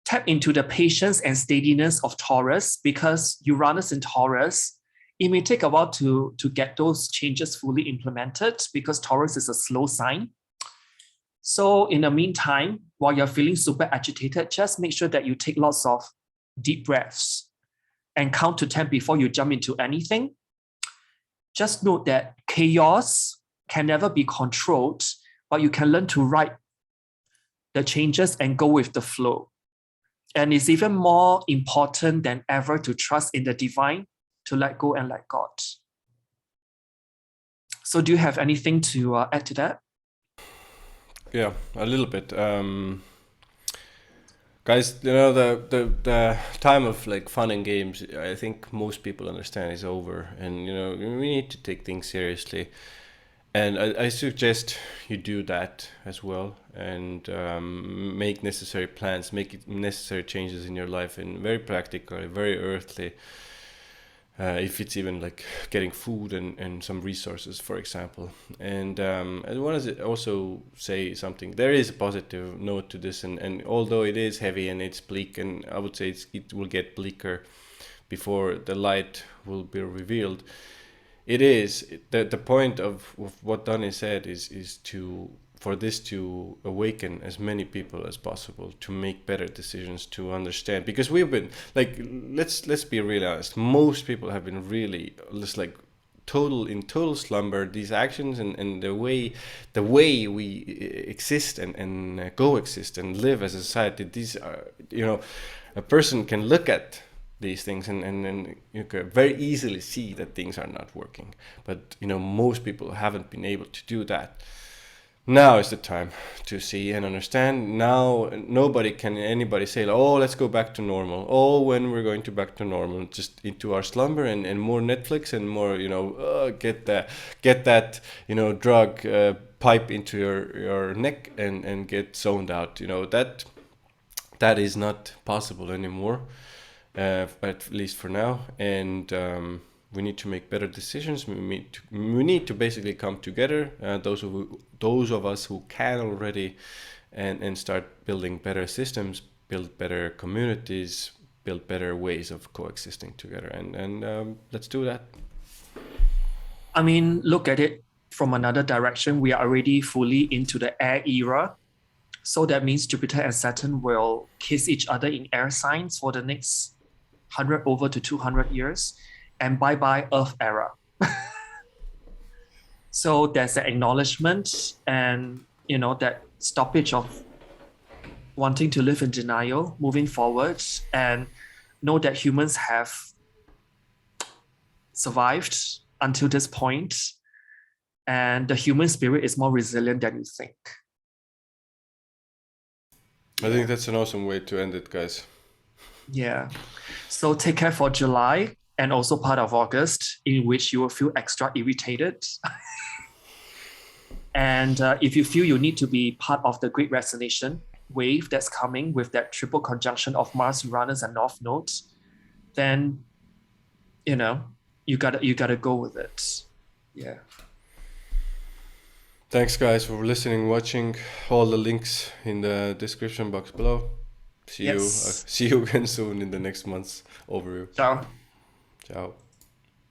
Tap into the patience and steadiness of Taurus, because Uranus in Taurus, it may take a while to get those changes fully implemented, because Taurus is a slow sign. So in the meantime, while you're feeling super agitated, just make sure that you take lots of deep breaths and count to 10 before you jump into anything. Just note that chaos can never be controlled, but you can learn to ride the changes and go with the flow. And it's even more important than ever to trust in the divine, to let go and let God. So do you have anything to add to that? Yeah, a little bit. Guys, you know, the time of like fun and games, I think most people understand, is over, and you know, we need to take things seriously. And I suggest you do that as well, and make necessary plans, make necessary changes in your life, and very practical, very earthly. If it's even like getting food and some resources, for example. And I want to also say something. There is a positive note to this, and although it is heavy and it's bleak, and I would say it will get bleaker before the light will be revealed. It is the point of what Donny said is for this to awaken as many people as possible, to make better decisions, to understand, because we've been like, let's be really honest, most people have been really just like total slumber. These actions and the way we exist and coexist and live as a society, these are, you know, a person can look at these things and you can very easily see that things are not working, but you know, most people haven't been able to do that. Now is the time to see and understand. Now anybody say, oh, let's go back to normal. Oh, when we're going to back to normal, just into our slumber and more Netflix and more, you know, get that, you know, drug pipe into your neck and get zoned out. You know, that is not possible anymore, at least for now. And we need to make better decisions. We need to basically come together, those of us who can already, and start building better systems, build better communities, build better ways of coexisting together. And let's do that. I mean, look at it from another direction. We are already fully into the air era. So that means Jupiter and Saturn will kiss each other in air signs for the next 100 over to 200 years. And bye-bye Earth era. So there's an acknowledgement and, you know, that stoppage of wanting to live in denial, moving forward, and know that humans have survived until this point, and the human spirit is more resilient than you think. I think that's an awesome way to end it, guys. Yeah. So take care for July and also part of August, in which you will feel extra irritated. And if you feel you need to be part of the Great Resignation wave that's coming with that triple conjunction of Mars, Uranus, and North Node, then, you know, you gotta go with it. Yeah. Thanks, guys, for listening, watching. All the links in the description box below. See you again soon in the next month's overview. Ciao. Ciao.